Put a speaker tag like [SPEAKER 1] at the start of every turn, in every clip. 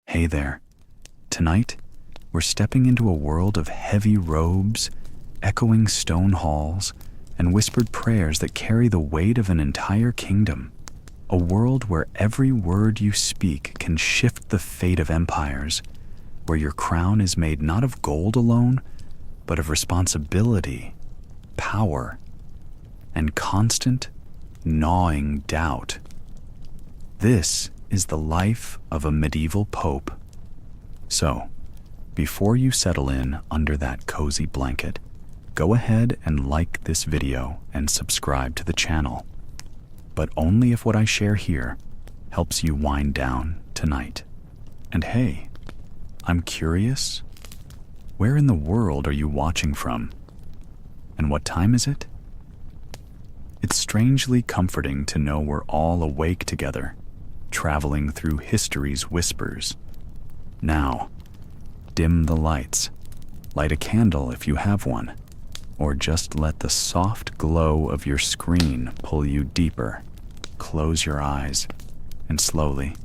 [SPEAKER 1] Hey there. Tonight, we're stepping into a world of heavy robes, echoing stone halls, and whispered prayers that carry the weight of an entire kingdom. A world where every word you speak can shift the fate of empires, where your crown is made not of gold alone, but of responsibility, power, and constant, gnawing doubt. This is the life of a medieval pope. So, before you settle in under that cozy blanket, go ahead and like this video and subscribe to the channel. But only if what I share here helps you wind down tonight. And hey, I'm curious, where in the world are you watching from? And what time is it? It's strangely comforting to know we're all awake together, traveling through history's whispers. Now, dim the lights, light a candle if you have one, or just let the soft glow of your screen pull you deeper. Close your eyes, and slowly,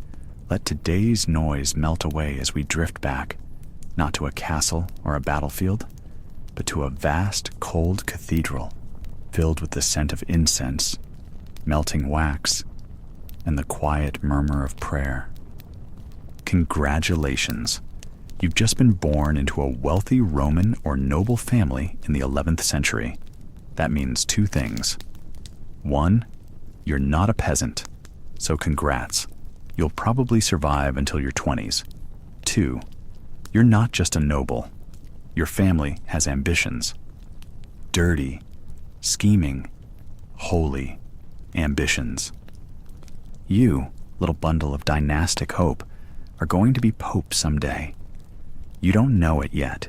[SPEAKER 1] let today's noise melt away as we drift back, not to a castle or a battlefield, but to a vast, cold cathedral filled with the scent of incense, melting wax, and the quiet murmur of prayer. Congratulations! You've just been born into a wealthy Roman or noble family in the 11th century. That means two things. One, you're not a peasant, so congrats. You'll probably survive until your 20s. Two, you're not just a noble. Your family has ambitions. Dirty, scheming, holy ambitions. You, little bundle of dynastic hope, are going to be pope someday. You don't know it yet.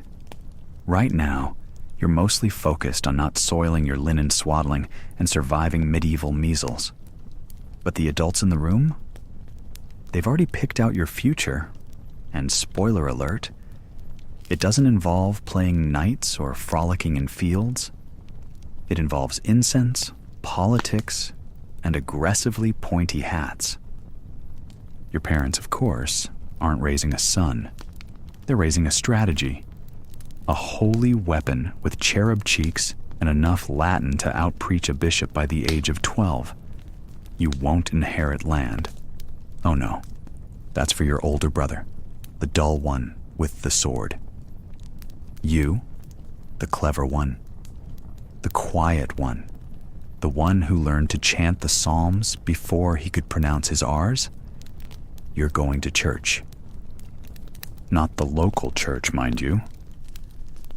[SPEAKER 1] Right now, you're mostly focused on not soiling your linen swaddling and surviving medieval measles. But the adults in the room? They've already picked out your future. And spoiler alert, it doesn't involve playing knights or frolicking in fields. It involves incense, politics, and aggressively pointy hats. Your parents, of course, aren't raising a son. They're raising a strategy. A holy weapon with cherub cheeks and enough Latin to outpreach a bishop by the age of 12. You won't inherit land. Oh no, that's for your older brother, the dull one with the sword. You, the clever one, the quiet one, the one who learned to chant the Psalms before he could pronounce his R's, you're going to church. Not the local church, mind you.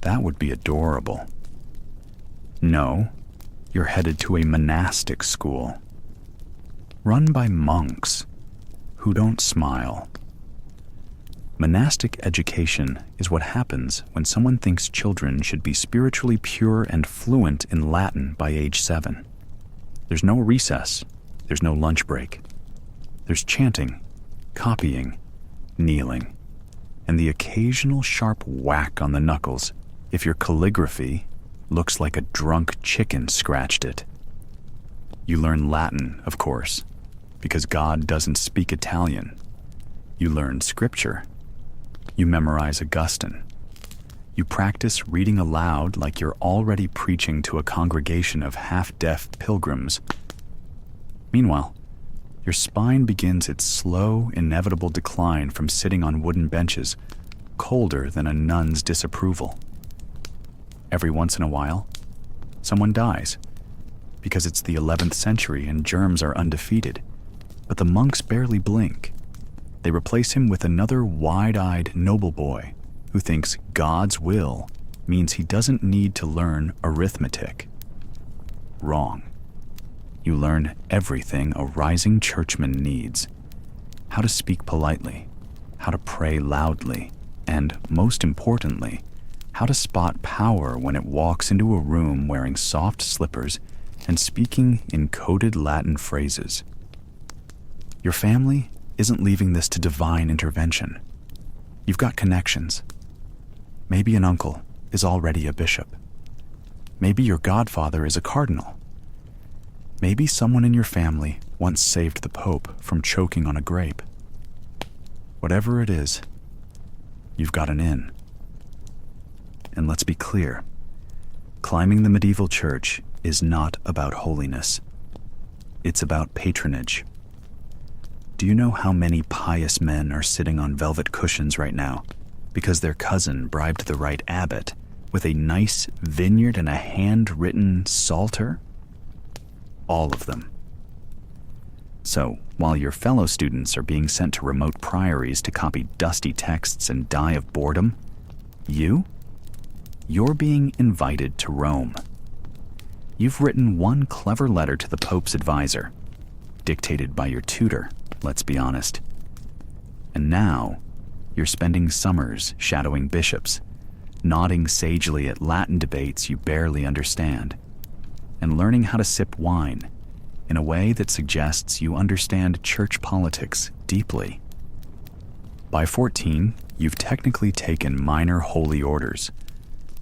[SPEAKER 1] That would be adorable. No, you're headed to a monastic school, run by monks who don't smile. Monastic education is what happens when someone thinks children should be spiritually pure and fluent in Latin by age 7. There's no recess, there's no lunch break. There's chanting, copying, kneeling, and the occasional sharp whack on the knuckles if your calligraphy looks like a drunk chicken scratched it. You learn Latin, of course, because God doesn't speak Italian. You learn scripture. You memorize Augustine. You practice reading aloud like you're already preaching to a congregation of half-deaf pilgrims. Meanwhile, your spine begins its slow, inevitable decline from sitting on wooden benches, colder than a nun's disapproval. Every once in a while, someone dies, because it's the 11th century and germs are undefeated. But the monks barely blink. They replace him with another wide-eyed noble boy who thinks God's will means he doesn't need to learn arithmetic. Wrong. You learn everything a rising churchman needs. How to speak politely, how to pray loudly, and, most importantly, how to spot power when it walks into a room wearing soft slippers and speaking in coded Latin phrases. Your family isn't leaving this to divine intervention. You've got connections. Maybe an uncle is already a bishop. Maybe your godfather is a cardinal. Maybe someone in your family once saved the Pope from choking on a grape. Whatever it is, you've got an in. And let's be clear, climbing the medieval church is not about holiness. It's about patronage. Do you know how many pious men are sitting on velvet cushions right now because their cousin bribed the right abbot with a nice vineyard and a handwritten psalter? All of them. So, while your fellow students are being sent to remote priories to copy dusty texts and die of boredom, you're being invited to Rome. You've written one clever letter to the Pope's advisor, dictated by your tutor, let's be honest. And now, you're spending summers shadowing bishops, nodding sagely at Latin debates you barely understand, and learning how to sip wine in a way that suggests you understand church politics deeply. By 14, you've technically taken minor holy orders.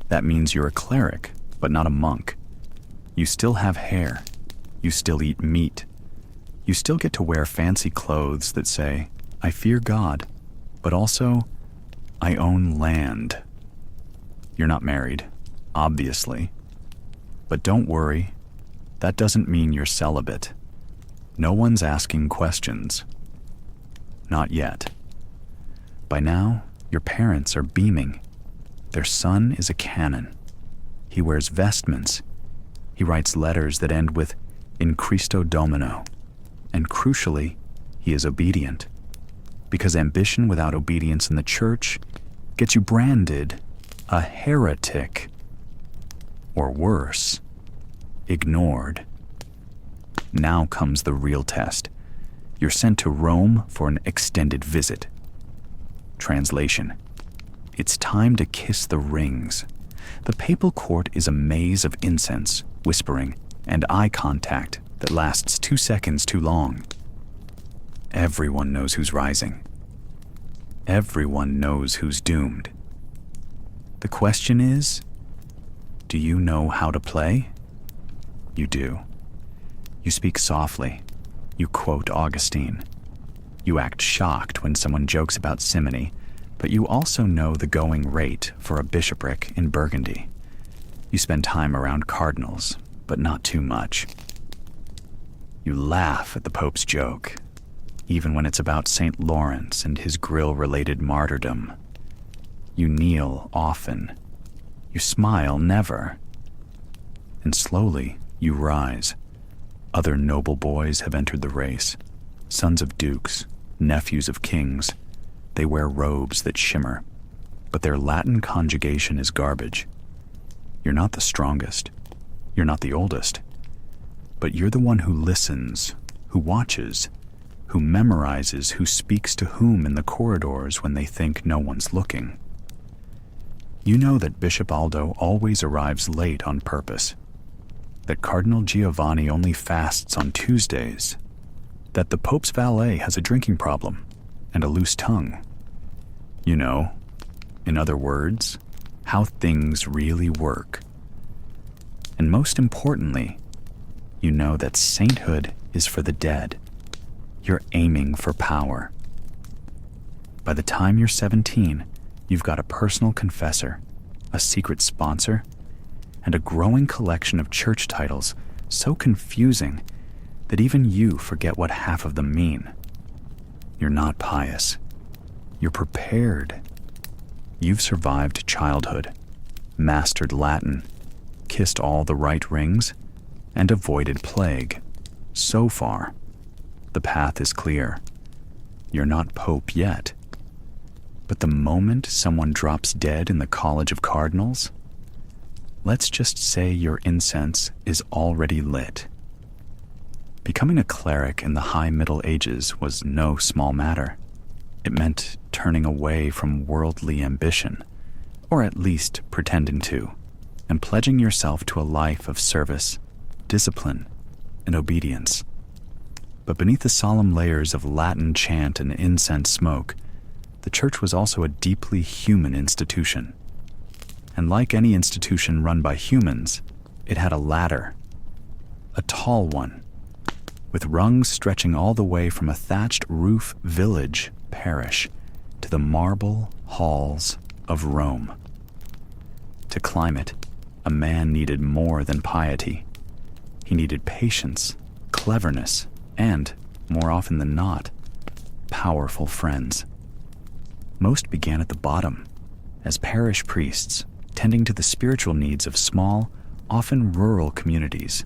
[SPEAKER 1] That means you're a cleric, but not a monk. You still have hair. You still eat meat. You still get to wear fancy clothes that say, I fear God, but also, I own land. You're not married, obviously. But don't worry, that doesn't mean you're celibate. No one's asking questions. Not yet. By now, your parents are beaming. Their son is a canon. He wears vestments. He writes letters that end with "In Christo Domino." And crucially, he is obedient. Because ambition without obedience in the church gets you branded a heretic. Or worse, ignored. Now comes the real test. You're sent to Rome for an extended visit. Translation: it's time to kiss the rings. The papal court is a maze of incense, whispering, and eye contact that lasts 2 seconds too long. Everyone knows who's rising. Everyone knows who's doomed. The question is, do you know how to play? You do. You speak softly. You quote Augustine. You act shocked when someone jokes about simony, but you also know the going rate for a bishopric in Burgundy. You spend time around cardinals, but not too much. You laugh at the Pope's joke, even when it's about St. Lawrence and his grill-related martyrdom. You kneel often. You smile never. And slowly, you rise. Other noble boys have entered the race. Sons of dukes, nephews of kings. They wear robes that shimmer, but their Latin conjugation is garbage. You're not the strongest. You're not the oldest. But you're the one who listens, who watches, who memorizes who speaks to whom in the corridors when they think no one's looking. You know that Bishop Aldo always arrives late on purpose, that Cardinal Giovanni only fasts on Tuesdays, that the Pope's valet has a drinking problem and a loose tongue. You know, in other words, how things really work. And most importantly, you know that sainthood is for the dead. You're aiming for power. By the time you're 17, you've got a personal confessor, a secret sponsor, and a growing collection of church titles so confusing that even you forget what half of them mean. You're not pious. You're prepared. You've survived childhood, mastered Latin, kissed all the right rings, and avoided plague. So far, the path is clear. You're not Pope yet. But the moment someone drops dead in the College of Cardinals, let's just say your incense is already lit. Becoming a cleric in the High Middle Ages was no small matter. It meant turning away from worldly ambition, or at least pretending to, and pledging yourself to a life of service, discipline, and obedience. But beneath the solemn layers of Latin chant and incense smoke, the church was also a deeply human institution. And like any institution run by humans, it had a ladder, a tall one, with rungs stretching all the way from a thatched roof village parish to the marble halls of Rome. To climb it, a man needed more than piety. He needed patience, cleverness, and, more often than not, powerful friends. Most began at the bottom, as parish priests, tending to the spiritual needs of small, often rural communities.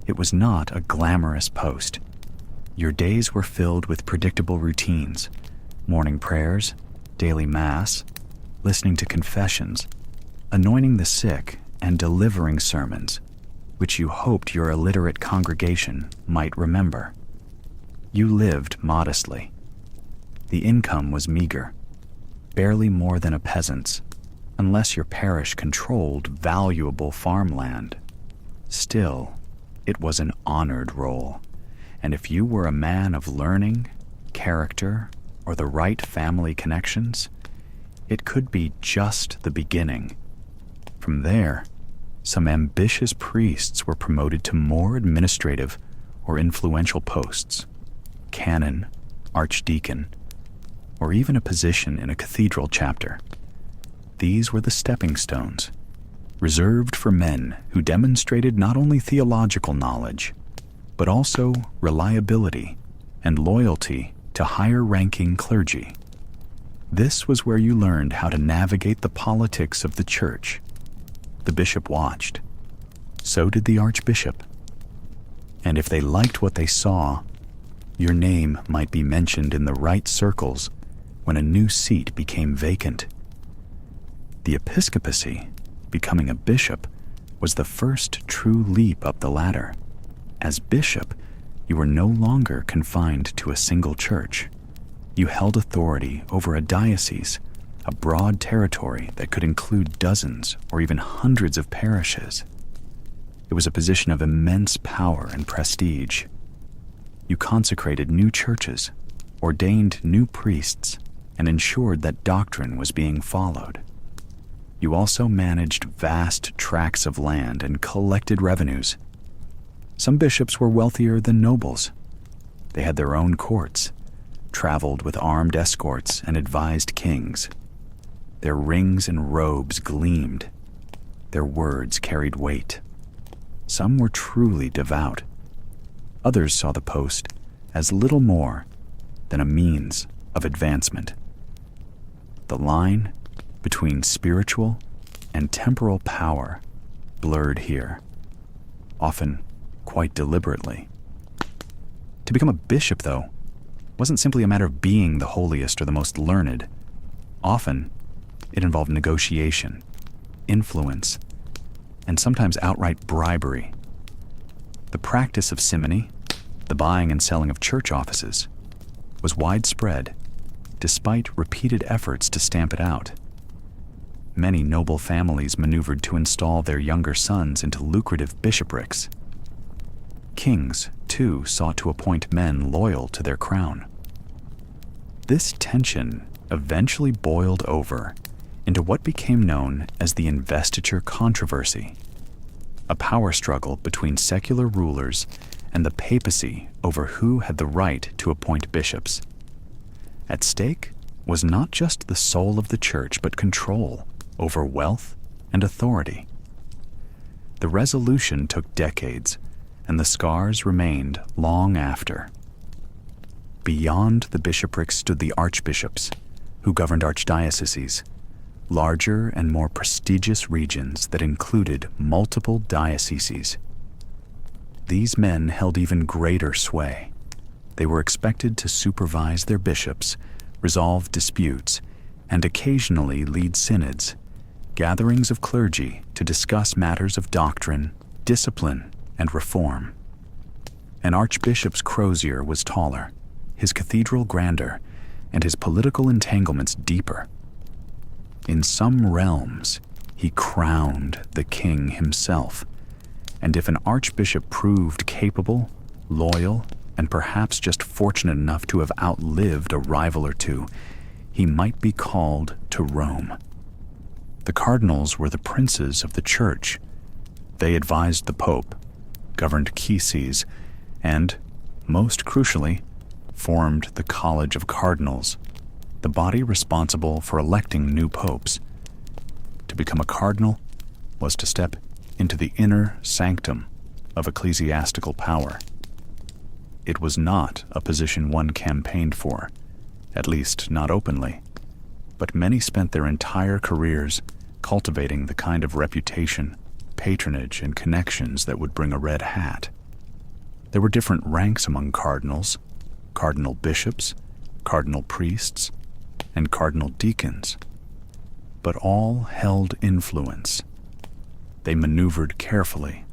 [SPEAKER 1] It was not a glamorous post. Your days were filled with predictable routines: morning prayers, daily mass, listening to confessions, anointing the sick, and delivering sermons, which you hoped your illiterate congregation might remember. You lived modestly. The income was meager, barely more than a peasant's, unless your parish controlled valuable farmland. Still, it was an honored role, and if you were a man of learning, character, or the right family connections, it could be just the beginning. From there, some ambitious priests were promoted to more administrative or influential posts: canon, archdeacon, or even a position in a cathedral chapter. These were the stepping stones, reserved for men who demonstrated not only theological knowledge, but also reliability and loyalty to higher-ranking clergy. This was where you learned how to navigate the politics of the church. The bishop watched. So did the archbishop. And if they liked what they saw, your name might be mentioned in the right circles when a new seat became vacant. The episcopacy, becoming a bishop, was the first true leap up the ladder. As bishop, you were no longer confined to a single church. You held authority over a diocese, a broad territory that could include dozens or even hundreds of parishes. It was a position of immense power and prestige. You consecrated new churches, ordained new priests, and ensured that doctrine was being followed. You also managed vast tracts of land and collected revenues. Some bishops were wealthier than nobles. They had their own courts, traveled with armed escorts, and advised kings. Their rings and robes gleamed. Their words carried weight. Some were truly devout. Others saw the post as little more than a means of advancement. The line between spiritual and temporal power blurred here, often quite deliberately. To become a bishop, though, wasn't simply a matter of being the holiest or the most learned. Often, it involved negotiation, influence, and sometimes outright bribery. The practice of simony, the buying and selling of church offices, was widespread, despite repeated efforts to stamp it out. Many noble families maneuvered to install their younger sons into lucrative bishoprics. Kings, too, sought to appoint men loyal to their crown. This tension eventually boiled over into what became known as the investiture controversy, a power struggle between secular rulers and the papacy over who had the right to appoint bishops. At stake was not just the soul of the church, but control over wealth and authority. The resolution took decades, and the scars remained long after. Beyond the bishoprics stood the archbishops, who governed archdioceses, larger and more prestigious regions that included multiple dioceses. These men held even greater sway. They were expected to supervise their bishops, resolve disputes, and occasionally lead synods, gatherings of clergy to discuss matters of doctrine, discipline, and reform. An archbishop's crozier was taller, his cathedral grander, and his political entanglements deeper. In some realms, he crowned the king himself, and if an archbishop proved capable, loyal, and perhaps just fortunate enough to have outlived a rival or two, he might be called to Rome. The cardinals were the princes of the church. They advised the pope, governed key sees, and, most crucially, formed the College of Cardinals. the body responsible for electing new popes. To become a cardinal was to step into the inner sanctum of ecclesiastical power. It was not a position one campaigned for, at least not openly, but many spent their entire careers cultivating the kind of reputation, patronage, and connections that would bring a red hat. There were different ranks among cardinals: cardinal bishops, cardinal priests, and cardinal deacons, but all held influence. They maneuvered carefully,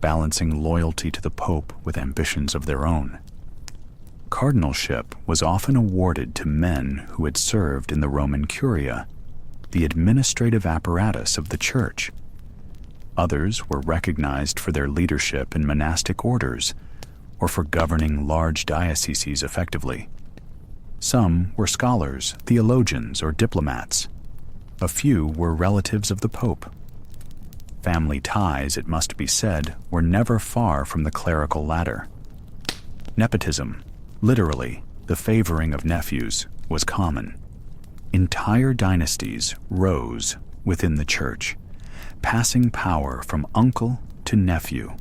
[SPEAKER 1] balancing loyalty to the Pope with ambitions of their own. Cardinalship was often awarded to men who had served in the Roman Curia, the administrative apparatus of the Church. Others were recognized for their leadership in monastic orders or for governing large dioceses effectively. Some were scholars, theologians, or diplomats. A few were relatives of the Pope. Family ties, it must be said, were never far from the clerical ladder. Nepotism, literally the favoring of nephews, was common. Entire dynasties rose within the Church, passing power from uncle to nephew,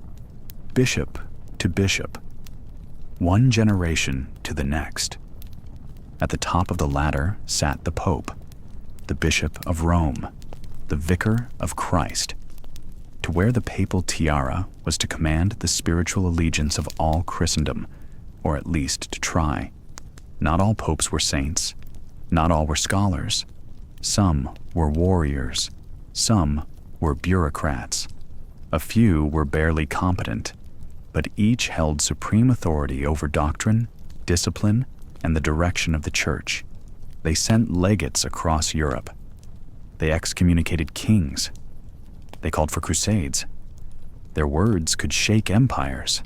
[SPEAKER 1] bishop to bishop, one generation to the next. At the top of the ladder sat the Pope, the Bishop of Rome, the Vicar of Christ. To wear the papal tiara was to command the spiritual allegiance of all Christendom, or at least to try. Not all popes were saints. Not all were scholars. Some were warriors. Some were bureaucrats. A few were barely competent, but each held supreme authority over doctrine, discipline, and the direction of the Church. They sent legates across Europe. They excommunicated kings. They called for crusades. Their words could shake empires.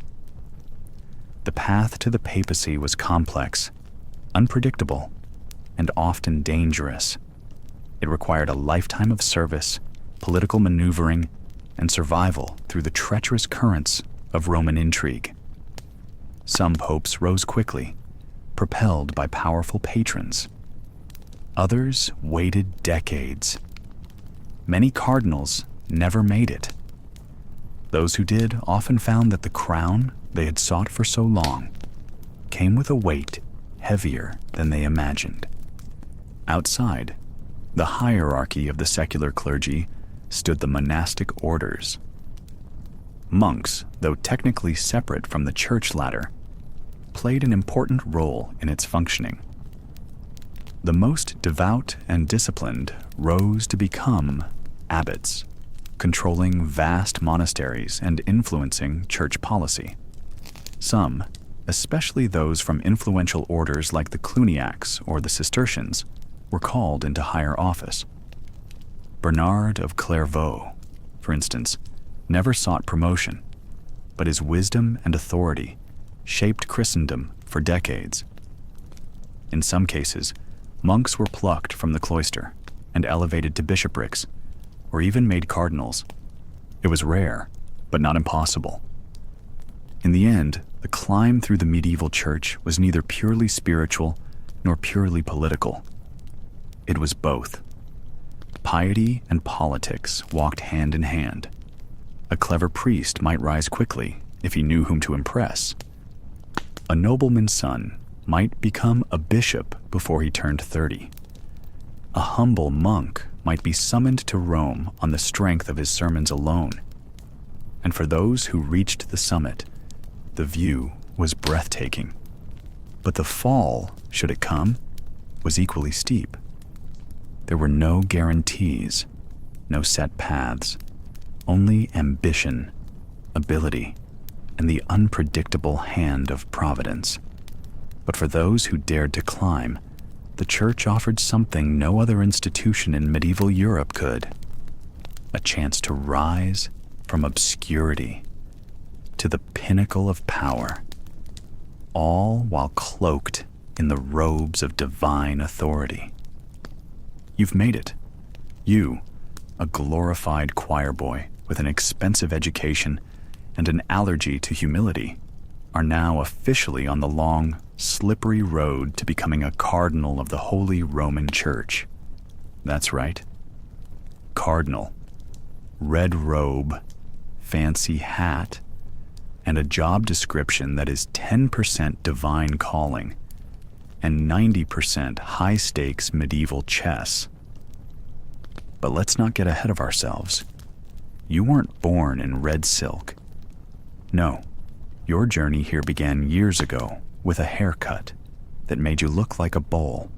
[SPEAKER 1] The path to the papacy was complex, unpredictable, and often dangerous. It required a lifetime of service, political maneuvering, and survival through the treacherous currents of Roman intrigue. Some popes rose quickly, propelled by powerful patrons. Others waited decades. Many cardinals never made it. Those who did often found that the crown they had sought for so long came with a weight heavier than they imagined. Outside, the hierarchy of the secular clergy stood the monastic orders. Monks, though technically separate from the church ladder, played an important role in its functioning. The most devout and disciplined rose to become abbots, controlling vast monasteries and influencing church policy. Some, especially those from influential orders like the Cluniacs or the Cistercians, were called into higher office. Bernard of Clairvaux, for instance, never sought promotion, but his wisdom and authority shaped Christendom for decades. In some cases, monks were plucked from the cloister and elevated to bishoprics, or even made cardinals. It was rare, but not impossible. In the end, the climb through the medieval church was neither purely spiritual nor purely political. It was both. Piety and politics walked hand in hand. A clever priest might rise quickly if he knew whom to impress. A nobleman's son might become a bishop before he turned 30. A humble monk might be summoned to Rome on the strength of his sermons alone. And for those who reached the summit, the view was breathtaking. But the fall, should it come, was equally steep. There were no guarantees, no set paths, only ambition, ability, and the unpredictable hand of Providence. But for those who dared to climb, the church offered something no other institution in medieval Europe could: a chance to rise from obscurity to the pinnacle of power, all while cloaked in the robes of divine authority. You've made it. You, a glorified choir boy with an expensive education and an allergy to humility. are now officially on the long, slippery road to becoming a cardinal of the Holy Roman Church. That's right. Cardinal. Red robe, fancy hat, and a job description that is 10% divine calling and 90% high-stakes medieval chess. But let's not get ahead of ourselves. You weren't born in red silk. No, your journey here began years ago with a haircut that made you look like a bull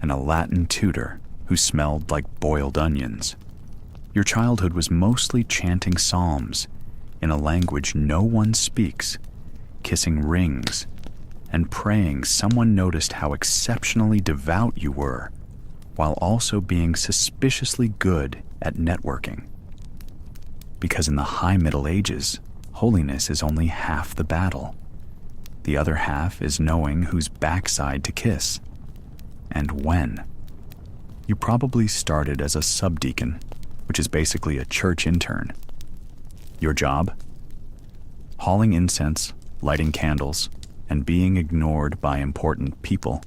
[SPEAKER 1] and a Latin tutor who smelled like boiled onions. Your childhood was mostly chanting psalms in a language no one speaks, kissing rings, and praying someone noticed how exceptionally devout you were, while also being suspiciously good at networking. Because in the high Middle Ages, holiness is only half the battle. The other half is knowing whose backside to kiss, and when. You probably started as a subdeacon, which is basically a church intern. Your job? Hauling incense, lighting candles, and being ignored by important people.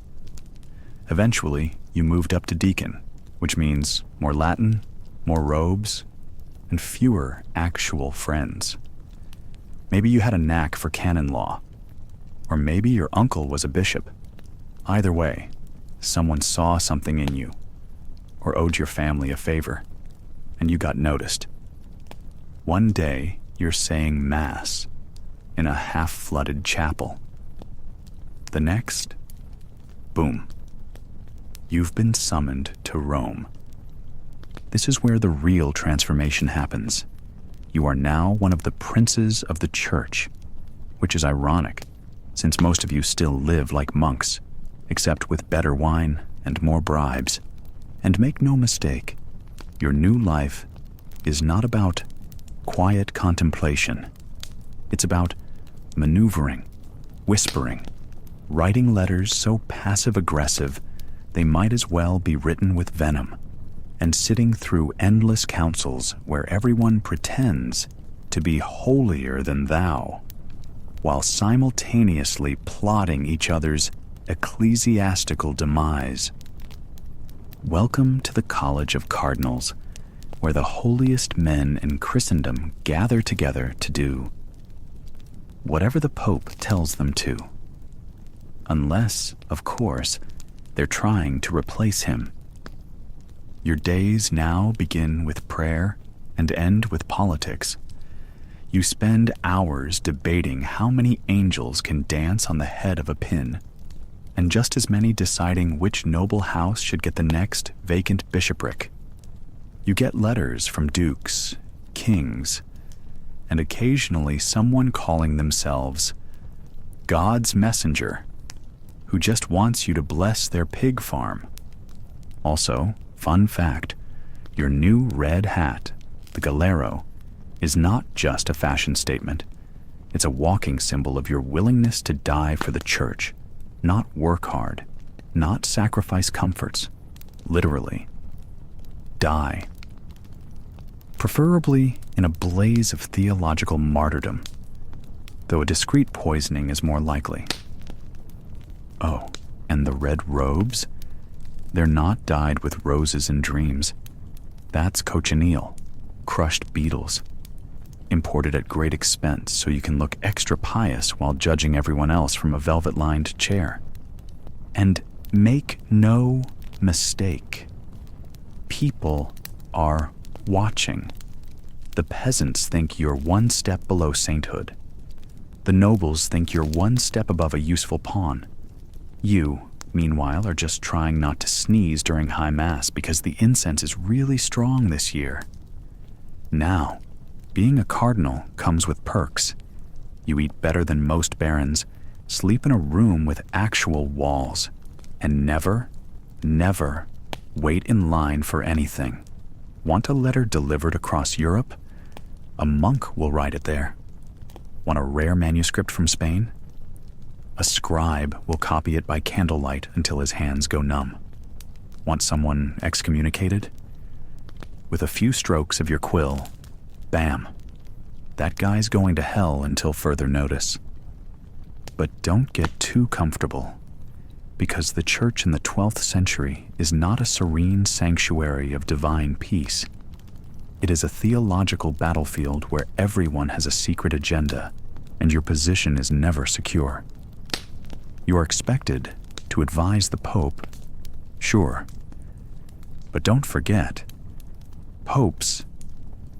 [SPEAKER 1] Eventually, you moved up to deacon, which means more Latin, more robes, and fewer actual friends. Maybe you had a knack for canon law, or maybe your uncle was a bishop. Either way, someone saw something in you, or owed your family a favor, and you got noticed. One day, you're saying Mass in a half-flooded chapel. The next, boom, you've been summoned to Rome. This is where the real transformation happens. You are now one of the princes of the church, which is ironic, since most of you still live like monks, except with better wine and more bribes. And make no mistake, your new life is not about quiet contemplation. It's about maneuvering, whispering, writing letters so passive-aggressive they might as well be written with venom, and sitting through endless councils where everyone pretends to be holier than thou, while simultaneously plotting each other's ecclesiastical demise. Welcome to the College of Cardinals, where the holiest men in Christendom gather together to do whatever the Pope tells them to. Unless, of course, they're trying to replace him. Your days now begin with prayer and end with politics. You spend hours debating how many angels can dance on the head of a pin, and just as many deciding which noble house should get the next vacant bishopric. You get letters from dukes, kings, and occasionally someone calling themselves God's messenger, who just wants you to bless their pig farm. Also, fun fact, your new red hat, the galero, is not just a fashion statement. It's a walking symbol of your willingness to die for the church, not work hard, not sacrifice comforts. Literally, die. Preferably in a blaze of theological martyrdom, though a discreet poisoning is more likely. Oh, and the red robes? They're not dyed with roses and dreams. That's cochineal, crushed beetles, imported at great expense so you can look extra pious while judging everyone else from a velvet-lined chair. And make no mistake, people are watching. The peasants think you're one step below sainthood. The nobles think you're one step above a useful pawn. You, meanwhile, are just trying not to sneeze during High Mass because the incense is really strong this year. Now, being a cardinal comes with perks. You eat better than most barons, sleep in a room with actual walls, and never wait in line for anything. Want a letter delivered across Europe? A monk will write it there. Want a rare manuscript from Spain? A scribe will copy it by candlelight until his hands go numb. Want someone excommunicated? With a few strokes of your quill, bam, that guy's going to hell until further notice. But don't get too comfortable, because the church in the 12th century is not a serene sanctuary of divine peace. It is a theological battlefield where everyone has a secret agenda, and your position is never secure. You are expected to advise the Pope, sure, but don't forget, popes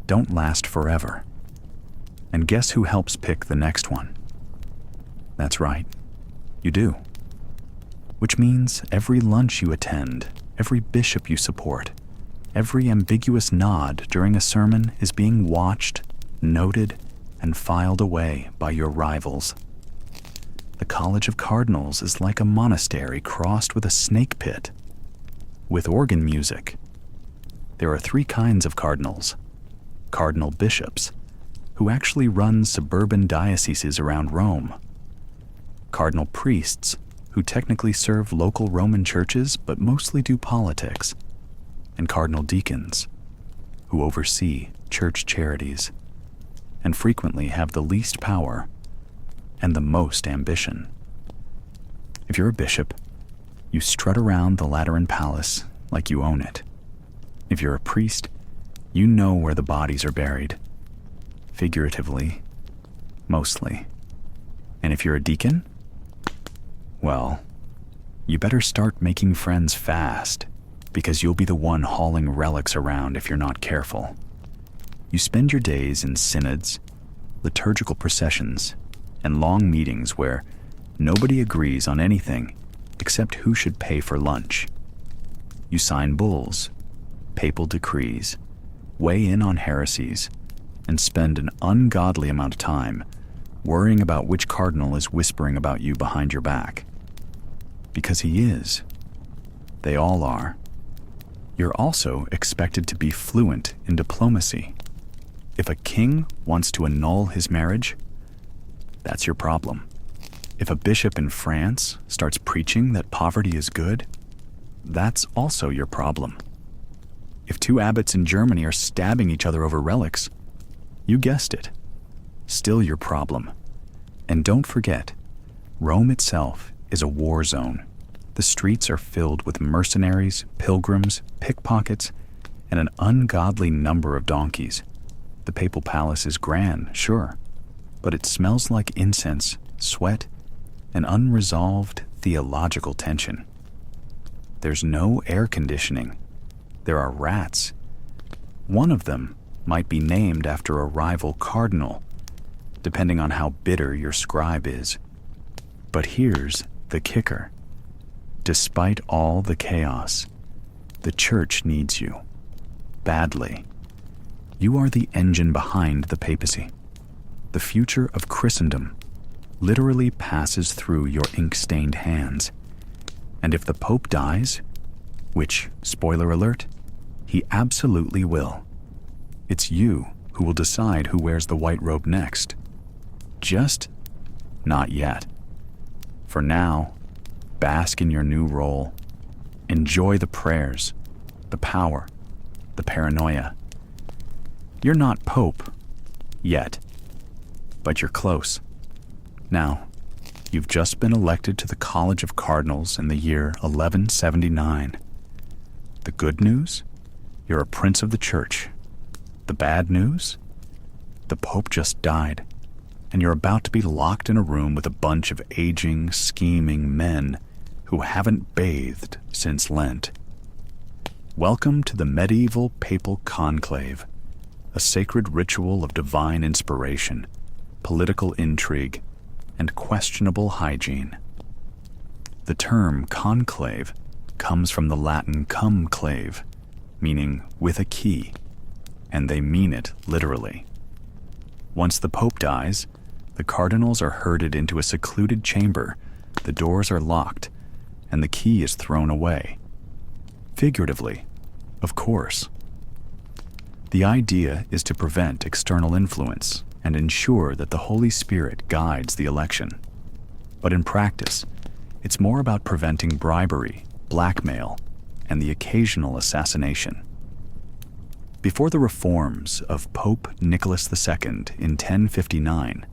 [SPEAKER 1] don't last forever. And guess who helps pick the next one? That's right, you do. Which means every lunch you attend, every bishop you support, every ambiguous nod during a sermon is being watched, noted, and filed away by your rivals. The College of Cardinals is like a monastery crossed with a snake pit. With organ music. There are 3 kinds of cardinals. Cardinal bishops, who actually run suburban dioceses around Rome. Cardinal priests, who technically serve local Roman churches but mostly do politics. And cardinal deacons, who oversee church charities, and frequently have the least power and the most ambition. If you're a bishop, you strut around the Lateran Palace like you own it. If you're a priest, you know where the bodies are buried. Figuratively, mostly. And if you're a deacon, well, you better start making friends fast, because you'll be the one hauling relics around if you're not careful. You spend your days in synods, liturgical processions, and long meetings where nobody agrees on anything except who should pay for lunch. You sign bulls, papal decrees, weigh in on heresies, and spend an ungodly amount of time worrying about which cardinal is whispering about you behind your back. Because he is. They all are. You're also expected to be fluent in diplomacy. If a king wants to annul his marriage, that's your problem. If a bishop in France starts preaching that poverty is good, that's also your problem. If 2 abbots in Germany are stabbing each other over relics, you guessed it, still your problem. And don't forget, Rome itself is a war zone. The streets are filled with mercenaries, pilgrims, pickpockets, and an ungodly number of donkeys. The papal palace is grand, sure, but it smells like incense, sweat, and unresolved theological tension. There's no air conditioning. There are rats. One of them might be named after a rival cardinal, depending on how bitter your scribe is. But here's the kicker. Despite all the chaos, the church needs you. Badly. You are the engine behind the papacy. The future of Christendom literally passes through your ink-stained hands. And if the Pope dies, which, spoiler alert, he absolutely will, it's you who will decide who wears the white robe next. Just not yet. For now, bask in your new role. Enjoy the prayers, the power, the paranoia. You're not Pope yet, but you're close. Now, you've just been elected to the College of Cardinals in the year 1179. The good news? You're a prince of the church. The bad news? The Pope just died, and you're about to be locked in a room with a bunch of aging, scheming men who haven't bathed since Lent. Welcome to the medieval papal conclave, a sacred ritual of divine inspiration, political intrigue, and questionable hygiene. The term conclave comes from the Latin cum clave, meaning with a key, and they mean it literally. Once the Pope dies, the cardinals are herded into a secluded chamber, the doors are locked, and the key is thrown away. Figuratively, of course. The idea is to prevent external influence and ensure that the Holy Spirit guides the election. But in practice, it's more about preventing bribery, blackmail, and the occasional assassination. Before the reforms of Pope Nicholas II in 1059,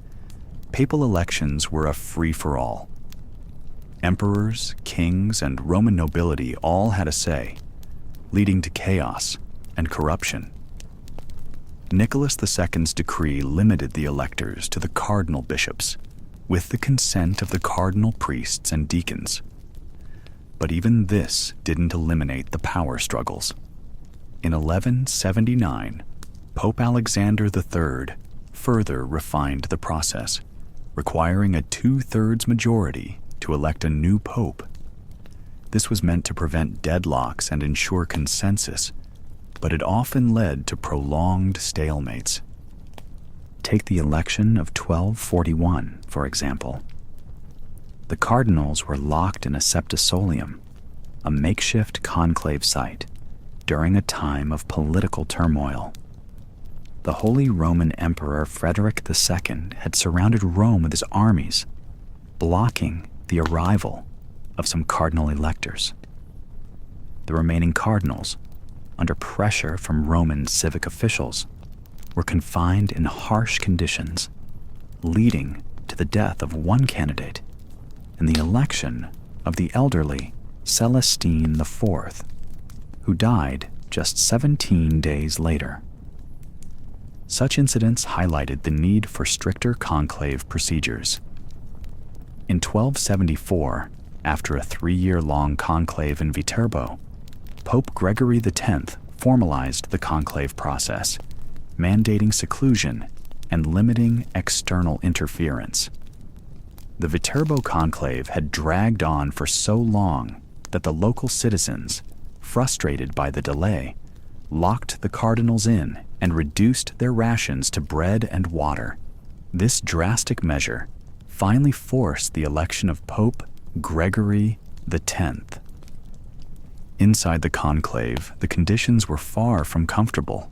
[SPEAKER 1] papal elections were a free-for-all. Emperors, kings, and Roman nobility all had a say, leading to chaos and corruption. Nicholas II's decree limited the electors to the cardinal bishops, with the consent of the cardinal priests and deacons. But even this didn't eliminate the power struggles. In 1179, Pope Alexander III further refined the process, requiring a 2/3 majority to elect a new pope. This was meant to prevent deadlocks and ensure consensus, but it often led to prolonged stalemates. Take the election of 1241, for example. The cardinals were locked in a septisolium, a makeshift conclave site, during a time of political turmoil. The Holy Roman Emperor Frederick II had surrounded Rome with his armies, blocking the arrival of some cardinal electors. The remaining cardinals, under pressure from Roman civic officials, were confined in harsh conditions, leading to the death of one candidate and the election of the elderly Celestine IV, who died just 17 days later. Such incidents highlighted the need for stricter conclave procedures. In 1274, after a 3-year-long conclave in Viterbo, Pope Gregory X formalized the conclave process, mandating seclusion and limiting external interference. The Viterbo conclave had dragged on for so long that the local citizens, frustrated by the delay, locked the cardinals in and reduced their rations to bread and water. This drastic measure finally forced the election of Pope Gregory X. Inside the conclave, the conditions were far from comfortable.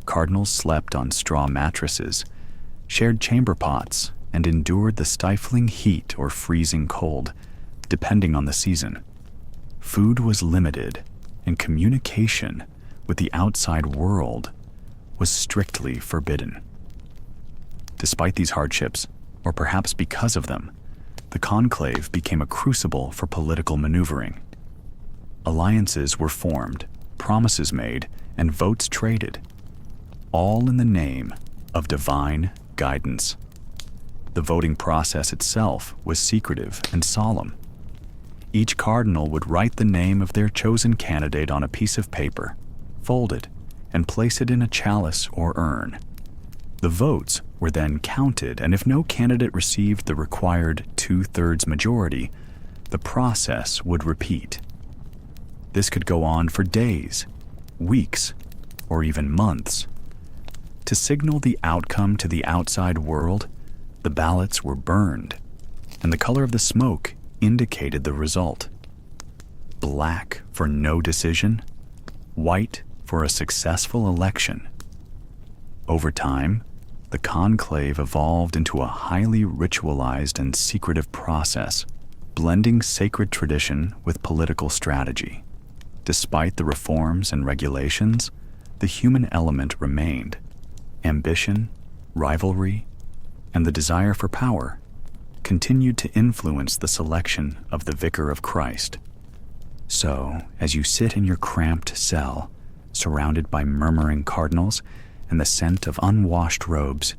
[SPEAKER 1] Cardinals slept on straw mattresses, shared chamber pots, and endured the stifling heat or freezing cold, depending on the season. Food was limited, and communication with the outside world was strictly forbidden. Despite these hardships, or perhaps because of them, the conclave became a crucible for political maneuvering. Alliances were formed, promises made, and votes traded, all in the name of divine guidance. The voting process itself was secretive and solemn. Each cardinal would write the name of their chosen candidate on a piece of paper, fold it, and place it in a chalice or urn. The votes were then counted, and if no candidate received the required 2/3 majority, the process would repeat. This could go on for days, weeks, or even months. To signal the outcome to the outside world, the ballots were burned, and the color of the smoke indicated the result. Black for no decision, white for a successful election. Over time, the conclave evolved into a highly ritualized and secretive process, blending sacred tradition with political strategy. Despite the reforms and regulations, the human element remained. Ambition, rivalry, and the desire for power continued to influence the selection of the Vicar of Christ. So, as you sit in your cramped cell, surrounded by murmuring cardinals and the scent of unwashed robes,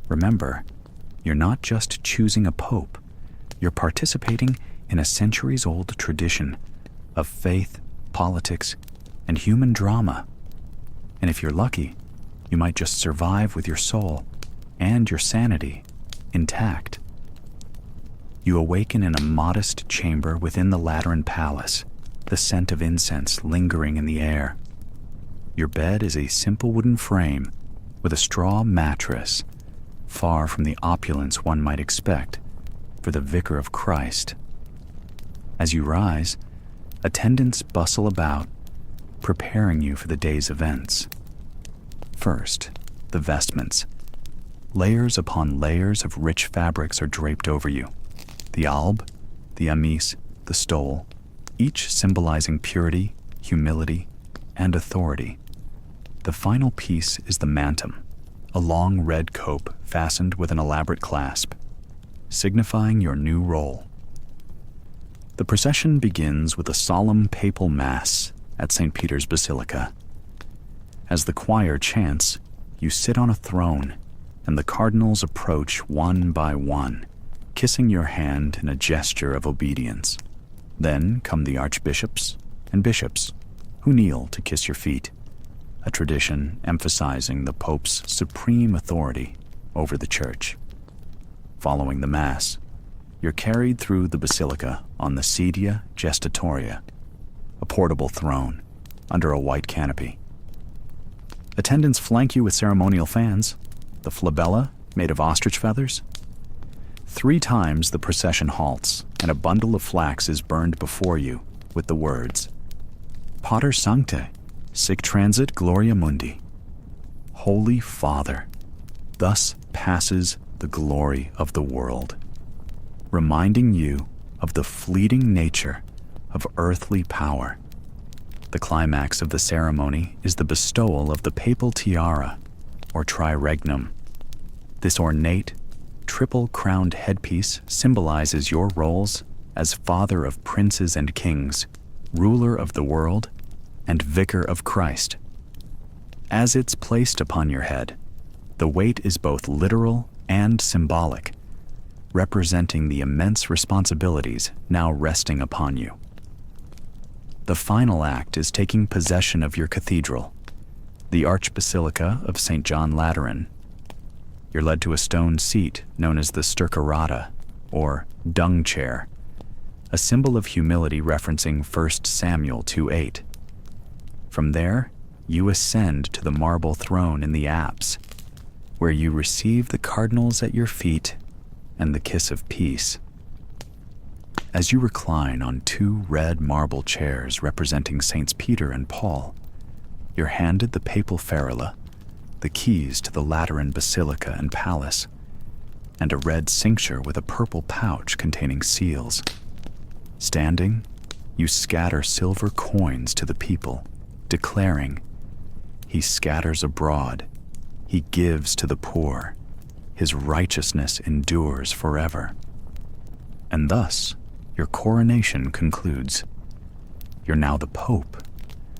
[SPEAKER 1] remember, you're not just choosing a pope, you're participating in a centuries-old tradition of faith, politics, and human drama. And if you're lucky, you might just survive with your soul and your sanity intact. You awaken in a modest chamber within the Lateran Palace, the scent of incense lingering in the air. Your bed is a simple wooden frame with a straw mattress, far from the opulence one might expect for the Vicar of Christ. As you rise, attendants bustle about, preparing you for the day's events. First, the vestments. Layers upon layers of rich fabrics are draped over you. The alb, the amice, the stole, each symbolizing purity, humility, and authority. The final piece is the mantum, a long red cope fastened with an elaborate clasp, signifying your new role. The procession begins with a solemn papal mass at St. Peter's Basilica. As the choir chants, you sit on a throne, and the cardinals approach one by one, kissing your hand in a gesture of obedience. Then come the archbishops and bishops, who kneel to kiss your feet, a tradition emphasizing the Pope's supreme authority over the Church. Following the Mass, you're carried through the basilica on the sedia gestatoria, a portable throne under a white canopy. Attendants flank you with ceremonial fans, the flabella made of ostrich feathers. 3 times the procession halts, and a bundle of flax is burned before you with the words, Pater Sancte, sic transit gloria mundi. Holy Father, thus passes the glory of the world, reminding you of the fleeting nature of earthly power. The climax of the ceremony is the bestowal of the papal tiara, or triregnum. This ornate, triple-crowned headpiece symbolizes your roles as father of princes and kings, ruler of the world, and vicar of Christ. As it's placed upon your head, the weight is both literal and symbolic, representing the immense responsibilities now resting upon you. The final act is taking possession of your cathedral, the Archbasilica of St. John Lateran. You're led to a stone seat known as the stercorata, or dung chair, a symbol of humility referencing 1 Samuel 2:8. From there, you ascend to the marble throne in the apse, where you receive the cardinals at your feet and the kiss of peace. As you recline on 2 red marble chairs representing Saints Peter and Paul, you're handed the papal ferula, the keys to the Lateran Basilica and Palace, and a red cincture with a purple pouch containing seals. Standing, you scatter silver coins to the people, declaring, He scatters abroad, He gives to the poor, His righteousness endures forever. And thus, your coronation concludes. You're now the Pope,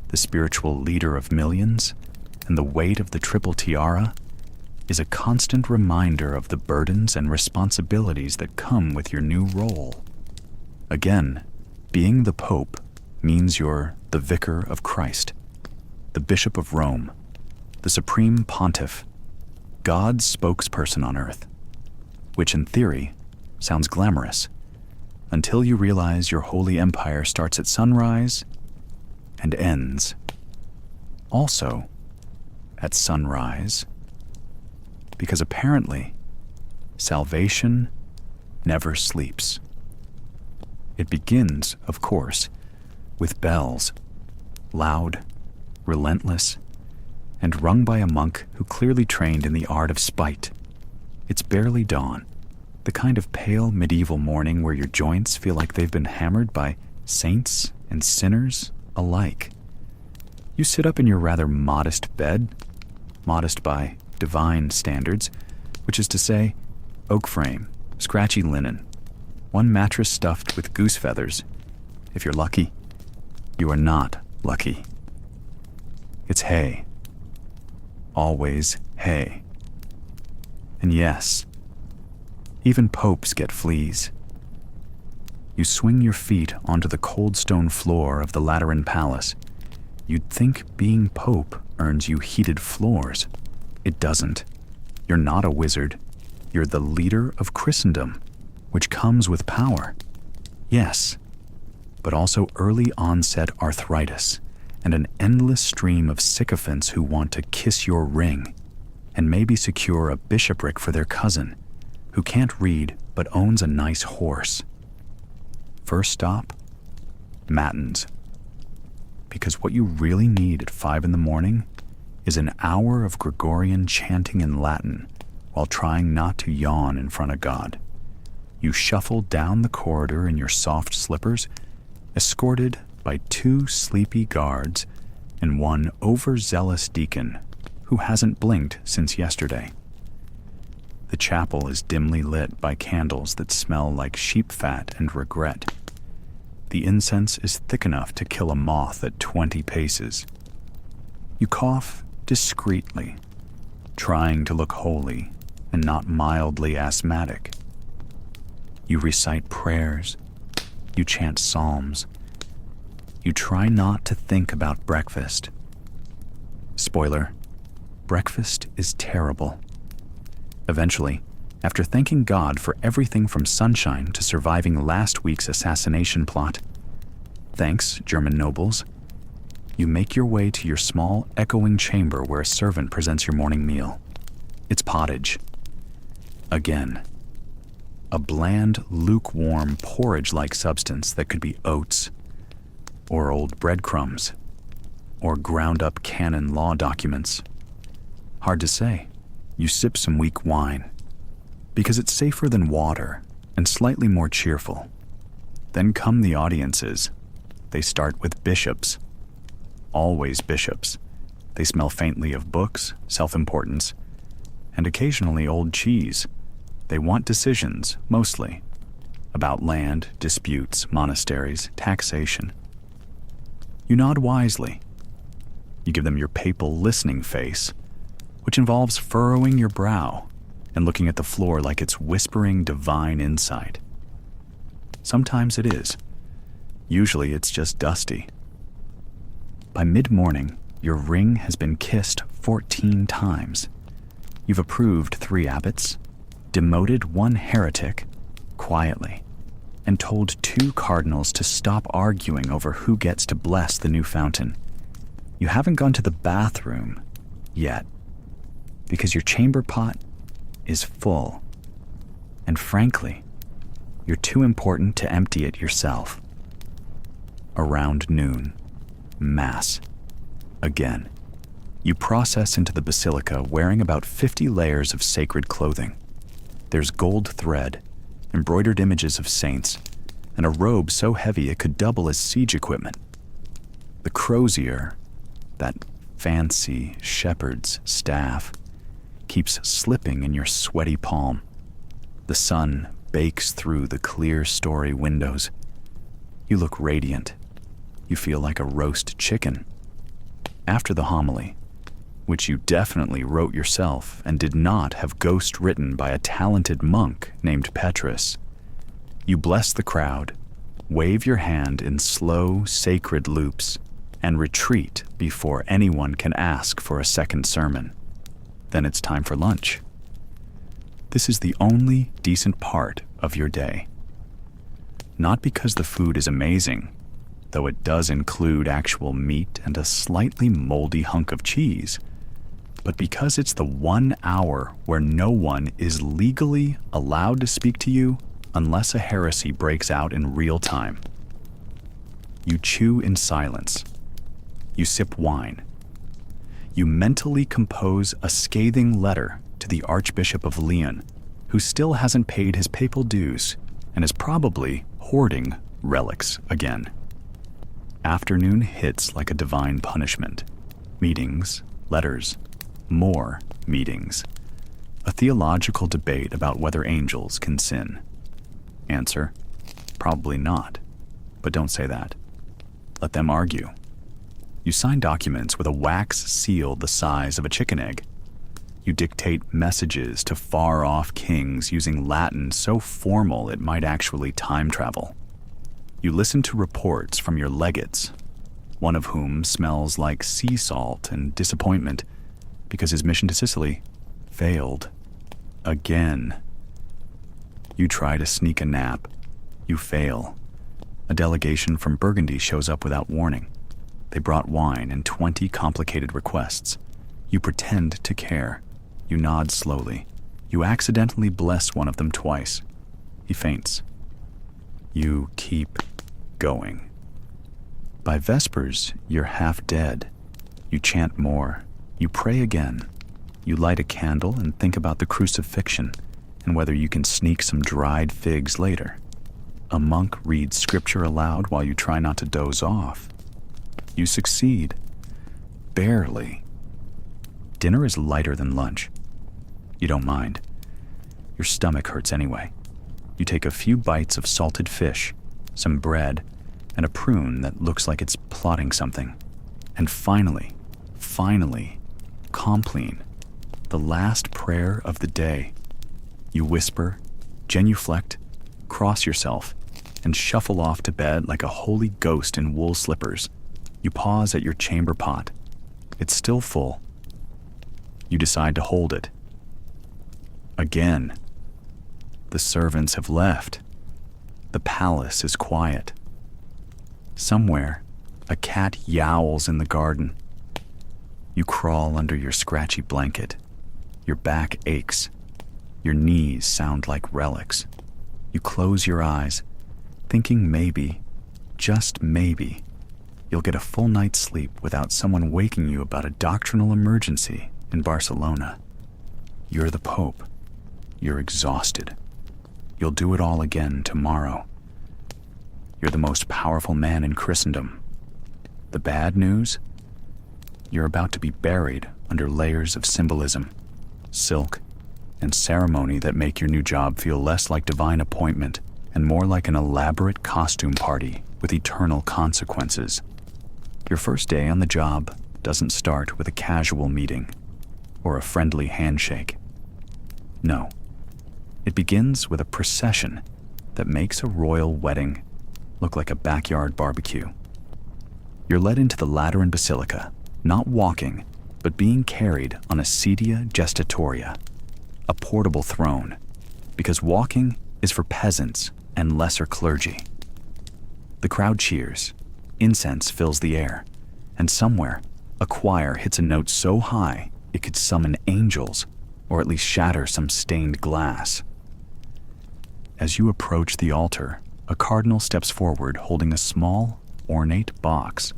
[SPEAKER 1] the spiritual leader of millions, and the weight of the triple tiara is a constant reminder of the burdens and responsibilities that come with your new role. Again, being the Pope means you're the Vicar of Christ, the Bishop of Rome, the Supreme Pontiff, God's spokesperson on earth, which in theory sounds glamorous, until you realize your holy empire starts at sunrise and ends also at sunrise, because apparently salvation never sleeps. It begins, of course, with bells, loud, relentless, and rung by a monk who clearly trained in the art of spite. It's barely dawn, the kind of pale medieval morning where your joints feel like they've been hammered by saints and sinners alike. You sit up in your rather modest bed, modest by divine standards, which is to say, oak frame, scratchy linen, one mattress stuffed with goose feathers. If you're lucky, you are not lucky. It's hay. Always hay. And yes, even popes get fleas. You swing your feet onto the cold stone floor of the Lateran Palace. You'd think being pope earns you heated floors. It doesn't. You're not a wizard. You're the leader of Christendom, which comes with power. Yes, but also early onset arthritis and an endless stream of sycophants who want to kiss your ring and maybe secure a bishopric for their cousin, who can't read but owns a nice horse. First stop, matins. Because what you really need at 5 a.m. is an hour of Gregorian chanting in Latin while trying not to yawn in front of God. You shuffle down the corridor in your soft slippers, escorted by 2 sleepy guards and one overzealous deacon who hasn't blinked since yesterday. The chapel is dimly lit by candles that smell like sheep fat and regret. The incense is thick enough to kill a moth at 20 paces. You cough discreetly, trying to look holy and not mildly asthmatic. You recite prayers. You chant psalms. You try not to think about breakfast. Spoiler, breakfast is terrible. Eventually, after thanking God for everything from sunshine to surviving last week's assassination plot, thanks, German nobles, you make your way to your small, echoing chamber where a servant presents your morning meal. It's pottage. Again. A bland, lukewarm, porridge-like substance that could be oats, or old breadcrumbs, or ground-up canon law documents. Hard to say. You sip some weak wine, because it's safer than water and slightly more cheerful. Then come the audiences. They start with bishops. Always bishops. They smell faintly of books, self-importance, and occasionally old cheese. They want decisions, mostly, about land, disputes, monasteries, taxation. You nod wisely. You give them your papal listening face, which involves furrowing your brow and looking at the floor like it's whispering divine insight. Sometimes it is. Usually it's just dusty. By mid-morning, your ring has been kissed 14 times. You've approved 3 abbots, demoted 1 heretic, quietly, and told 2 cardinals to stop arguing over who gets to bless the new fountain. You haven't gone to the bathroom yet, because your chamber pot is full. And frankly, you're too important to empty it yourself. Around noon, Mass. Again. You process into the basilica wearing about 50 layers of sacred clothing. There's gold thread, embroidered images of saints, and a robe so heavy it could double as siege equipment. The crozier, that fancy shepherd's staff, keeps slipping in your sweaty palm. The sun bakes through the clear story windows. You look radiant. You feel like a roast chicken. After the homily, which you definitely wrote yourself and did not have ghost written by a talented monk named Petrus, you bless the crowd, wave your hand in slow, sacred loops, and retreat before anyone can ask for a second sermon. Then it's time for lunch. This is the only decent part of your day. Not because the food is amazing, though it does include actual meat and a slightly moldy hunk of cheese, but because it's the 1 hour where no one is legally allowed to speak to you unless a heresy breaks out in real time. You chew in silence. You sip wine. You mentally compose a scathing letter to the Archbishop of Lyon, who still hasn't paid his papal dues and is probably hoarding relics again. Afternoon hits like a divine punishment. Meetings, letters, more meetings. A theological debate about whether angels can sin. Answer, probably not. But don't say that. Let them argue. You sign documents with a wax seal the size of a chicken egg. You dictate messages to far-off kings using Latin so formal it might actually time travel. You listen to reports from your legates, one of whom smells like sea salt and disappointment because his mission to Sicily failed. Again. You try to sneak a nap. You fail. A delegation from Burgundy shows up without warning. They brought wine and 20 complicated requests. You pretend to care. You nod slowly. You accidentally bless one of them twice. He faints. You keep going. By Vespers, you're half dead. You chant more. You pray again. You light a candle and think about the crucifixion and whether you can sneak some dried figs later. A monk reads scripture aloud while you try not to doze off. You succeed. Barely. dinner is lighter than lunch. You don't mind. Your stomach hurts anyway. You take a few bites of salted fish, some bread, and a prune that looks like it's plotting something. And finally, compline, the last prayer of the day. You whisper, genuflect, cross yourself, and shuffle off to bed like a holy ghost in wool slippers. You pause at your chamber pot. It's still full. You decide to hold it. Again. The servants have left. The palace is quiet. Somewhere, a cat yowls in the garden. You crawl under your scratchy blanket. Your back aches. Your knees sound like relics. You close your eyes, thinking maybe, just maybe, you'll get a full night's sleep without someone waking you about a doctrinal emergency in Barcelona. You're the Pope. You're exhausted. You'll do it all again tomorrow. You're the most powerful man in Christendom. The bad news? You're about to be buried under layers of symbolism, silk, and ceremony that make your new job feel less like divine appointment and more like an elaborate costume party with eternal consequences. Your first day on the job doesn't start with a casual meeting or a friendly handshake. No, it begins with a procession that makes a royal wedding look like a backyard barbecue. You're led into the Lateran Basilica, not walking, but being carried on a sedia gestatoria, a portable throne, because walking is for peasants and lesser clergy. The crowd cheers, incense fills the air, and somewhere, a choir hits a note so high it could summon angels, or at least shatter some stained glass. As you approach the altar, a cardinal steps forward holding a small, ornate box.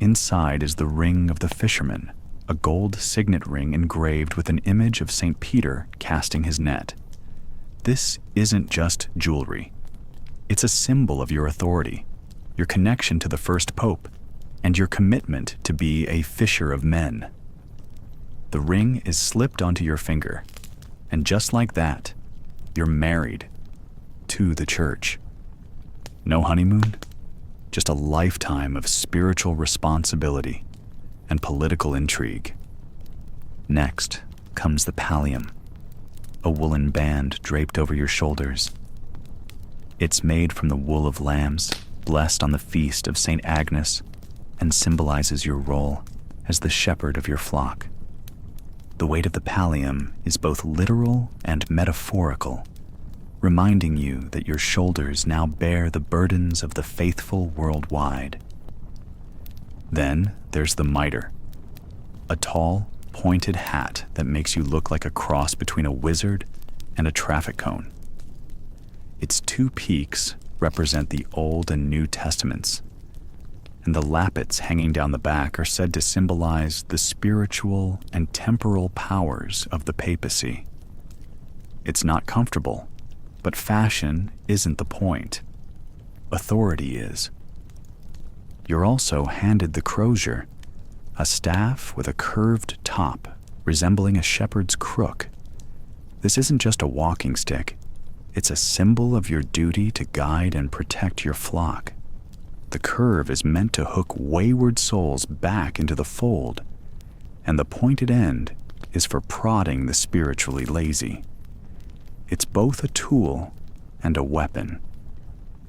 [SPEAKER 1] Inside is the ring of the fisherman, a gold signet ring engraved with an image of St. Peter casting his net. This isn't just jewelry. It's a symbol of your authority, your connection to the first pope, and your commitment to be a fisher of men. The ring is slipped onto your finger, and just like that, you're married to the church. No honeymoon, just a lifetime of spiritual responsibility and political intrigue. Next comes the pallium, a woolen band draped over your shoulders. It's made from the wool of lambs, blessed on the feast of St. Agnes, and symbolizes your role as the shepherd of your flock. The weight of the pallium is both literal and metaphorical, reminding you that your shoulders now bear the burdens of the faithful worldwide. Then there's the mitre, a tall, pointed hat that makes you look like a cross between a wizard and a traffic cone. Its two peaks represent the Old and New Testaments, and the lappets hanging down the back are said to symbolize the spiritual and temporal powers of the papacy. It's not comfortable, but fashion isn't the point. Authority is. You're also handed the crozier, a staff with a curved top resembling a shepherd's crook. This isn't just a walking stick. It's a symbol of your duty to guide and protect your flock. The curve is meant to hook wayward souls back into the fold, and the pointed end is for prodding the spiritually lazy. It's both a tool and a weapon,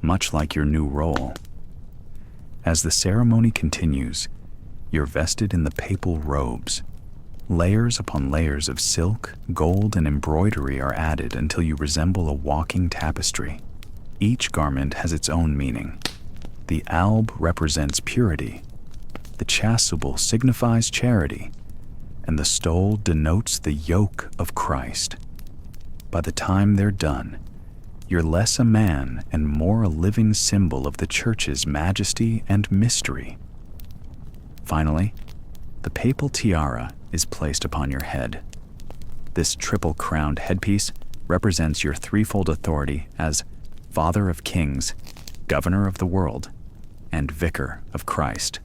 [SPEAKER 1] much like your new role. As the ceremony continues, you're vested in the papal robes. Layers upon layers of silk, gold, and embroidery are added until you resemble a walking tapestry. Each garment has its own meaning. The alb represents purity, the chasuble signifies charity, and the stole denotes the yoke of Christ. By the time they're done, you're less a man and more a living symbol of the Church's majesty and mystery. Finally, the papal tiara is placed upon your head. This triple-crowned headpiece represents your threefold authority as Father of Kings, Governor of the world, and Vicar of Christ.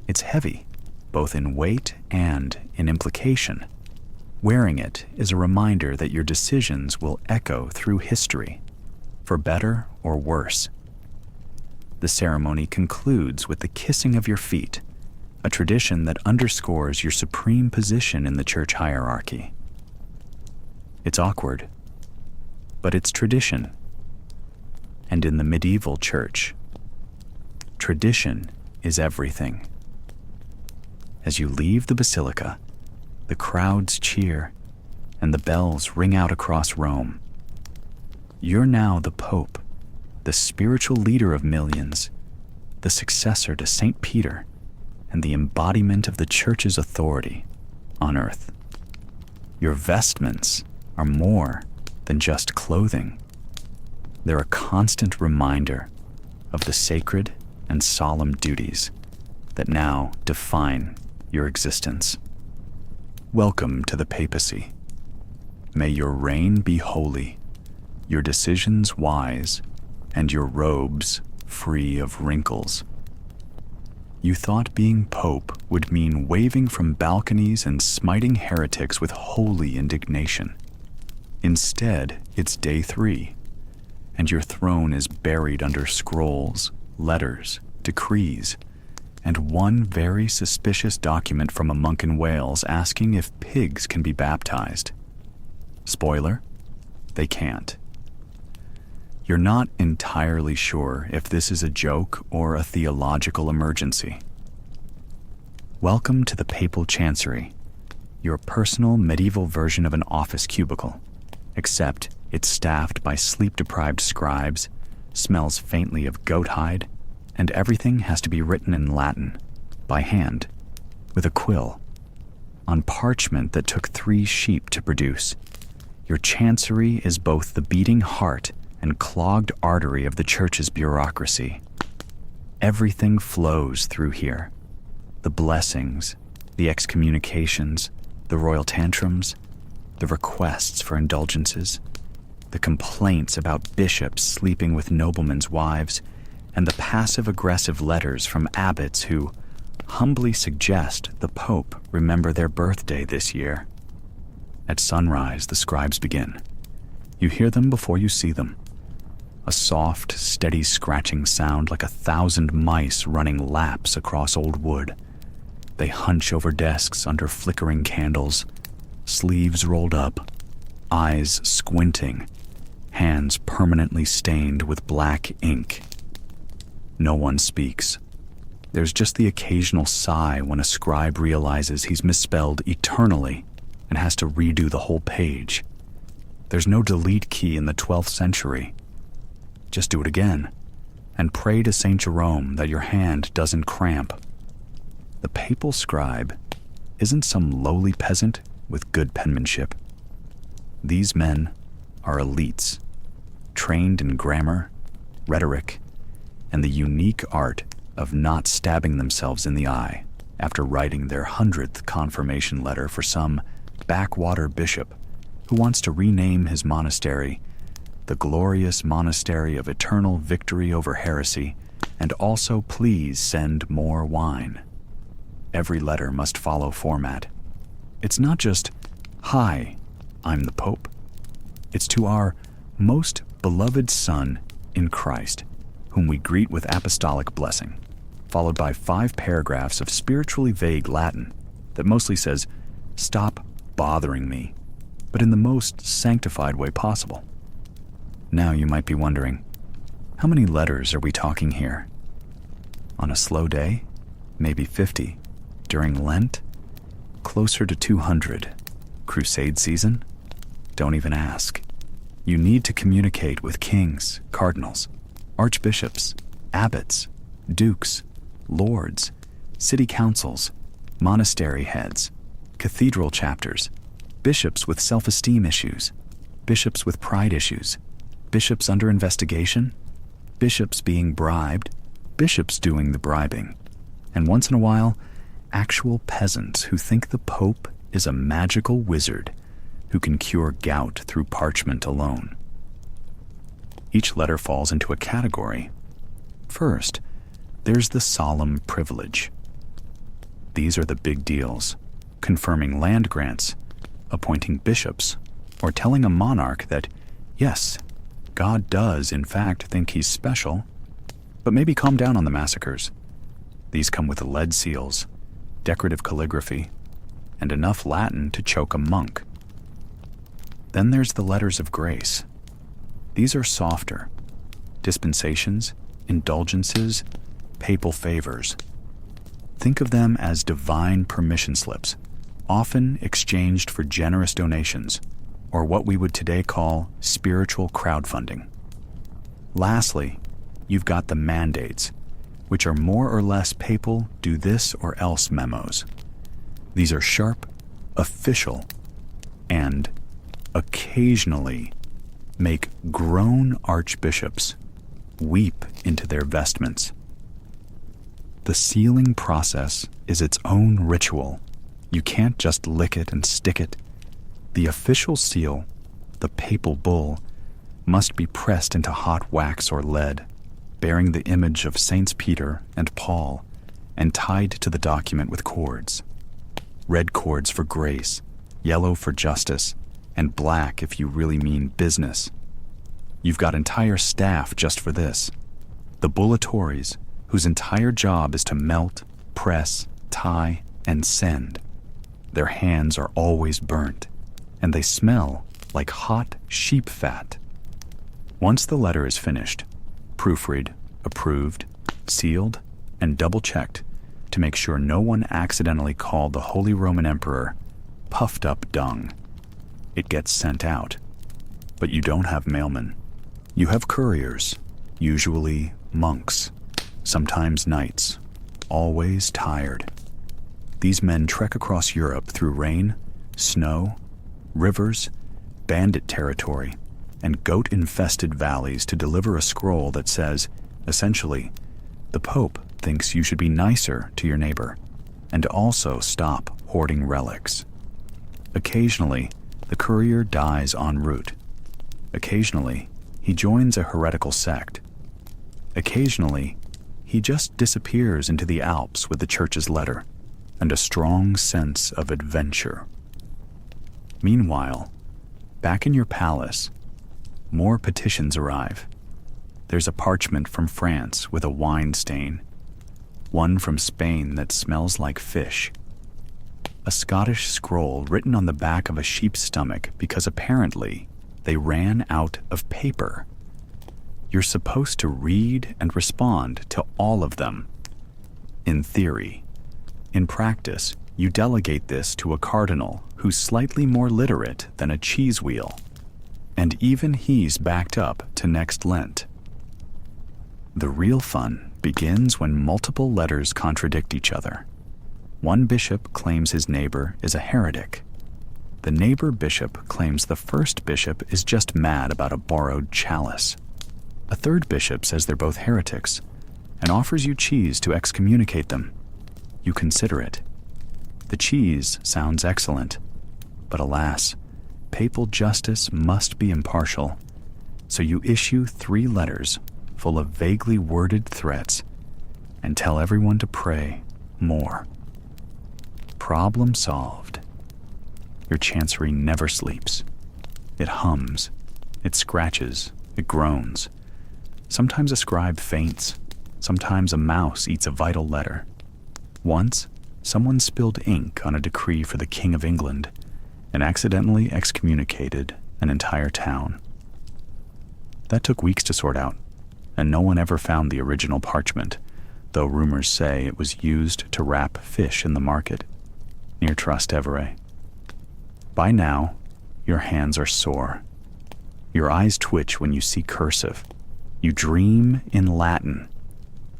[SPEAKER 1] It's heavy, both in weight and in implication. Wearing it is a reminder that your decisions will echo through history, for better or worse. The ceremony concludes with the kissing of your feet, a tradition that underscores your supreme position in the church hierarchy. It's awkward, but it's tradition. And in the medieval church, tradition is everything. As you leave the basilica, the crowds cheer and the bells ring out across Rome. You're now the Pope, the spiritual leader of millions, the successor to St. Peter, and the embodiment of the Church's authority on earth. Your vestments are more than just clothing. They're a constant reminder of the sacred and solemn duties that now define your existence. Welcome to the papacy. May your reign be holy, your decisions wise, and your robes free of wrinkles. You thought being Pope would mean waving from balconies and smiting heretics with holy indignation. Instead, it's day 3, and your throne is buried under scrolls, letters, decrees, and one very suspicious document from a monk in Wales asking if pigs can be baptized. Spoiler, they can't. You're not entirely sure if this is a joke or a theological emergency. Welcome to the Papal Chancery, your personal medieval version of an office cubicle, except it's staffed by sleep-deprived scribes, smells faintly of goat hide, and everything has to be written in Latin, by hand, with a quill, on parchment that took 3 sheep to produce. Your chancery is both the beating heart and clogged artery of the Church's bureaucracy. Everything flows through here. The blessings, the excommunications, the royal tantrums, the requests for indulgences, the complaints about bishops sleeping with noblemen's wives, and the passive-aggressive letters from abbots who humbly suggest the Pope remember their birthday this year. At sunrise, the scribes begin. You hear them before you see them. A soft, steady scratching sound like 1,000 mice running laps across old wood. They hunch over desks under flickering candles, sleeves rolled up, eyes squinting, hands permanently stained with black ink. No one speaks. There's just the occasional sigh when a scribe realizes he's misspelled eternally and has to redo the whole page. There's no delete key in the 12th century. Just do it again, and pray to St. Jerome that your hand doesn't cramp. The papal scribe isn't some lowly peasant with good penmanship. These men are elites, trained in grammar, rhetoric, and the unique art of not stabbing themselves in the eye after writing their 100th confirmation letter for some backwater bishop who wants to rename his monastery the Glorious Monastery of Eternal Victory over Heresy, and also please send more wine. Every letter must follow format. It's not just, "Hi, I'm the Pope." It's to our most beloved Son in Christ, whom we greet with apostolic blessing, followed by 5 paragraphs of spiritually vague Latin that mostly says, "Stop bothering me," but in the most sanctified way possible. Now you might be wondering, how many letters are we talking here? On a slow day, maybe 50. During Lent, closer to 200. Crusade season? Don't even ask. You need to communicate with kings, cardinals, archbishops, abbots, dukes, lords, city councils, monastery heads, cathedral chapters, bishops with self-esteem issues, bishops with pride issues, bishops under investigation, bishops being bribed, bishops doing the bribing, and once in a while, actual peasants who think the Pope is a magical wizard who can cure gout through parchment alone. Each letter falls into a category. First, there's the solemn privilege. These are the big deals: confirming land grants, appointing bishops, or telling a monarch that, yes, God does in fact think he's special, but maybe calm down on the massacres. These come with lead seals, decorative calligraphy, and enough Latin to choke a monk. Then there's the letters of grace. These are softer: dispensations, indulgences, papal favors. Think of them as divine permission slips, often exchanged for generous donations, or what we would today call spiritual crowdfunding. Lastly, you've got the mandates, which are more or less papal do this or else memos. These are sharp, official, and occasionally make grown archbishops weep into their vestments. The sealing process is its own ritual. You can't just lick it and stick it. The official seal, the papal bull, must be pressed into hot wax or lead, bearing the image of Saints Peter and Paul, and tied to the document with cords. Red cords for grace, yellow for justice, and black if you really mean business. You've got entire staff just for this. The bullatories, whose entire job is to melt, press, tie, and send. Their hands are always burnt, and they smell like hot sheep fat. Once the letter is finished, proofread, approved, sealed, and double-checked to make sure no one accidentally called the Holy Roman Emperor puffed up dung. It gets sent out. But you don't have mailmen. You have couriers, usually monks, sometimes knights, always tired. These men trek across Europe through rain, snow, rivers, bandit territory, and goat-infested valleys to deliver a scroll that says, essentially, the Pope thinks you should be nicer to your neighbor, and also stop hoarding relics. Occasionally, the courier dies en route. Occasionally, he joins a heretical sect. Occasionally, he just disappears into the Alps with the church's letter and a strong sense of adventure. Meanwhile, back in your palace, more petitions arrive. There's a parchment from France with a wine stain, one from Spain that smells like fish, a Scottish scroll written on the back of a sheep's stomach because apparently they ran out of paper. You're supposed to read and respond to all of them. In theory. In practice, you delegate this to a cardinal who's slightly more literate than a cheese wheel, and even he's backed up to next Lent. The real fun begins when multiple letters contradict each other. One bishop claims his neighbor is a heretic. The neighbor bishop claims the first bishop is just mad about a borrowed chalice. A third bishop says they're both heretics and offers you cheese to excommunicate them. You consider it. The cheese sounds excellent, but alas, papal justice must be impartial, so you issue 3 letters full of vaguely worded threats and tell everyone to pray more. Problem solved. Your chancery never sleeps. It hums, it scratches, it groans. Sometimes a scribe faints, sometimes a mouse eats a vital letter. Once, someone spilled ink on a decree for the King of England and accidentally excommunicated an entire town. That took weeks to sort out, and no one ever found the original parchment, though rumors say it was used to wrap fish in the market near Trastevere. By now, your hands are sore. Your eyes twitch when you see cursive. You dream in Latin.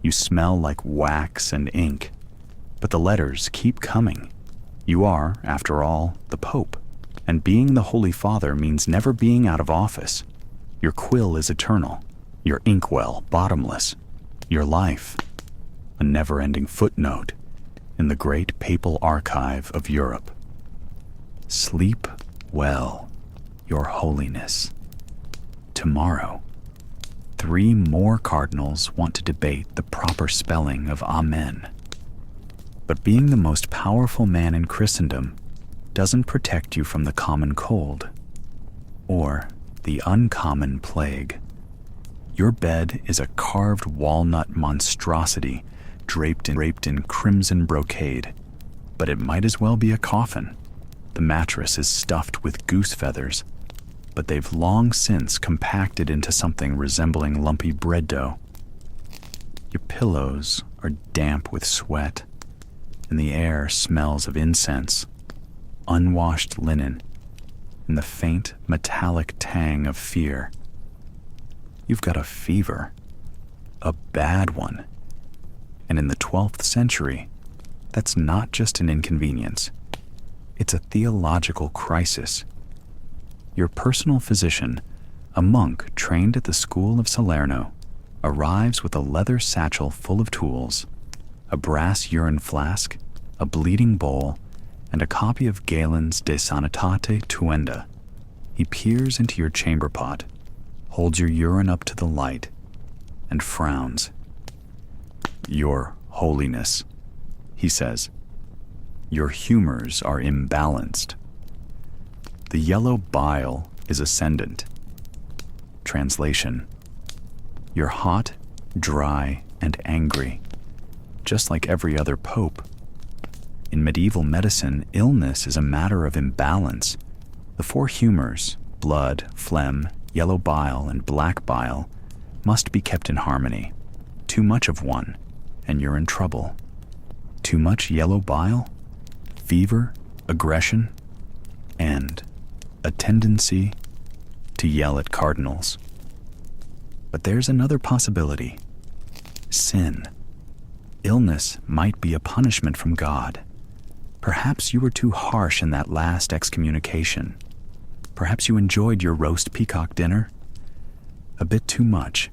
[SPEAKER 1] You smell like wax and ink. But the letters keep coming. You are, after all, the Pope, and being the Holy Father means never being out of office. Your quill is eternal, your inkwell bottomless, your life a never-ending footnote in the great papal archive of Europe. Sleep well, Your Holiness. Tomorrow, 3 more cardinals want to debate the proper spelling of Amen. But being the most powerful man in Christendom doesn't protect you from the common cold or the uncommon plague. Your bed is a carved walnut monstrosity draped in crimson brocade, but it might as well be a coffin. The mattress is stuffed with goose feathers, but they've long since compacted into something resembling lumpy bread dough. Your pillows are damp with sweat, and the air smells of incense, unwashed linen, and the faint metallic tang of fear. You've got a fever, a bad one. And in the 12th century, that's not just an inconvenience. It's a theological crisis. Your personal physician, a monk trained at the school of Salerno, arrives with a leather satchel full of tools, a brass urine flask, a bleeding bowl, and a copy of Galen's De Sanitate Tuenda. He peers into your chamber pot, holds your urine up to the light, and frowns. "Your Holiness," he says, "your humors are imbalanced. The yellow bile is ascendant." Translation: you're hot, dry, and angry, just like every other pope. In medieval medicine, illness is a matter of imbalance. The four humors, blood, phlegm, yellow bile, and black bile, must be kept in harmony. Too much of one, and you're in trouble. Too much yellow bile, fever, aggression, and a tendency to yell at cardinals. But there's another possibility: sin. Illness might be a punishment from God. Perhaps you were too harsh in that last excommunication. Perhaps you enjoyed your roast peacock dinner a bit too much.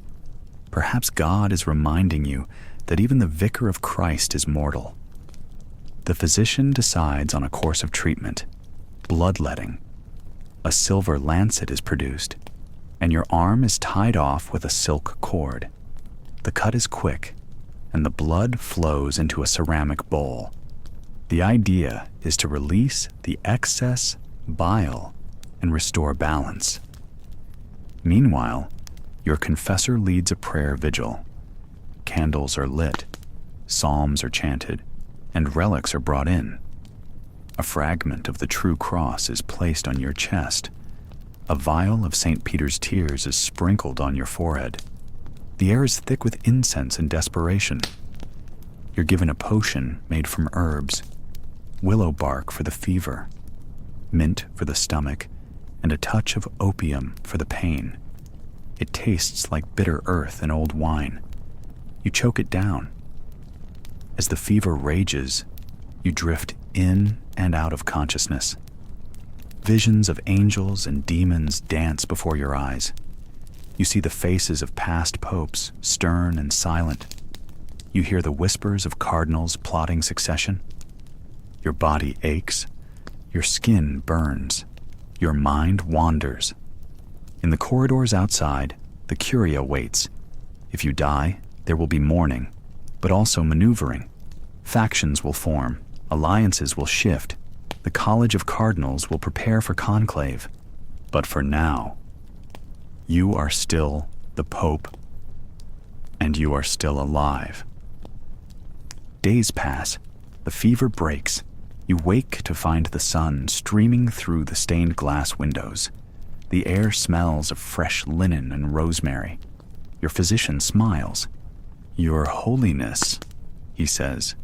[SPEAKER 1] Perhaps God is reminding you that even the vicar of Christ is mortal. The physician decides on a course of treatment, bloodletting. A silver lancet is produced, and your arm is tied off with a silk cord. The cut is quick, and the blood flows into a ceramic bowl. The idea is to release the excess bile and restore balance. Meanwhile, your confessor leads a prayer vigil. Candles are lit, psalms are chanted, and relics are brought in. A fragment of the true cross is placed on your chest. A vial of St. Peter's tears is sprinkled on your forehead. The air is thick with incense and desperation. You're given a potion made from herbs: willow bark for the fever, mint for the stomach, and a touch of opium for the pain. It tastes like bitter earth and old wine. You choke it down. As the fever rages, you drift in and out of consciousness. Visions of angels and demons dance before your eyes. You see the faces of past popes, stern and silent. You hear the whispers of cardinals plotting succession. Your body aches. Your skin burns. Your mind wanders. In the corridors outside, the curia waits. If you die, there will be mourning, but also maneuvering. Factions will form. Alliances will shift. The College of Cardinals will prepare for conclave. But for now, you are still the Pope, and you are still alive. Days pass. The fever breaks. You wake to find the sun streaming through the stained glass windows. The air smells of fresh linen and rosemary. Your physician smiles. "Your Holiness," he says,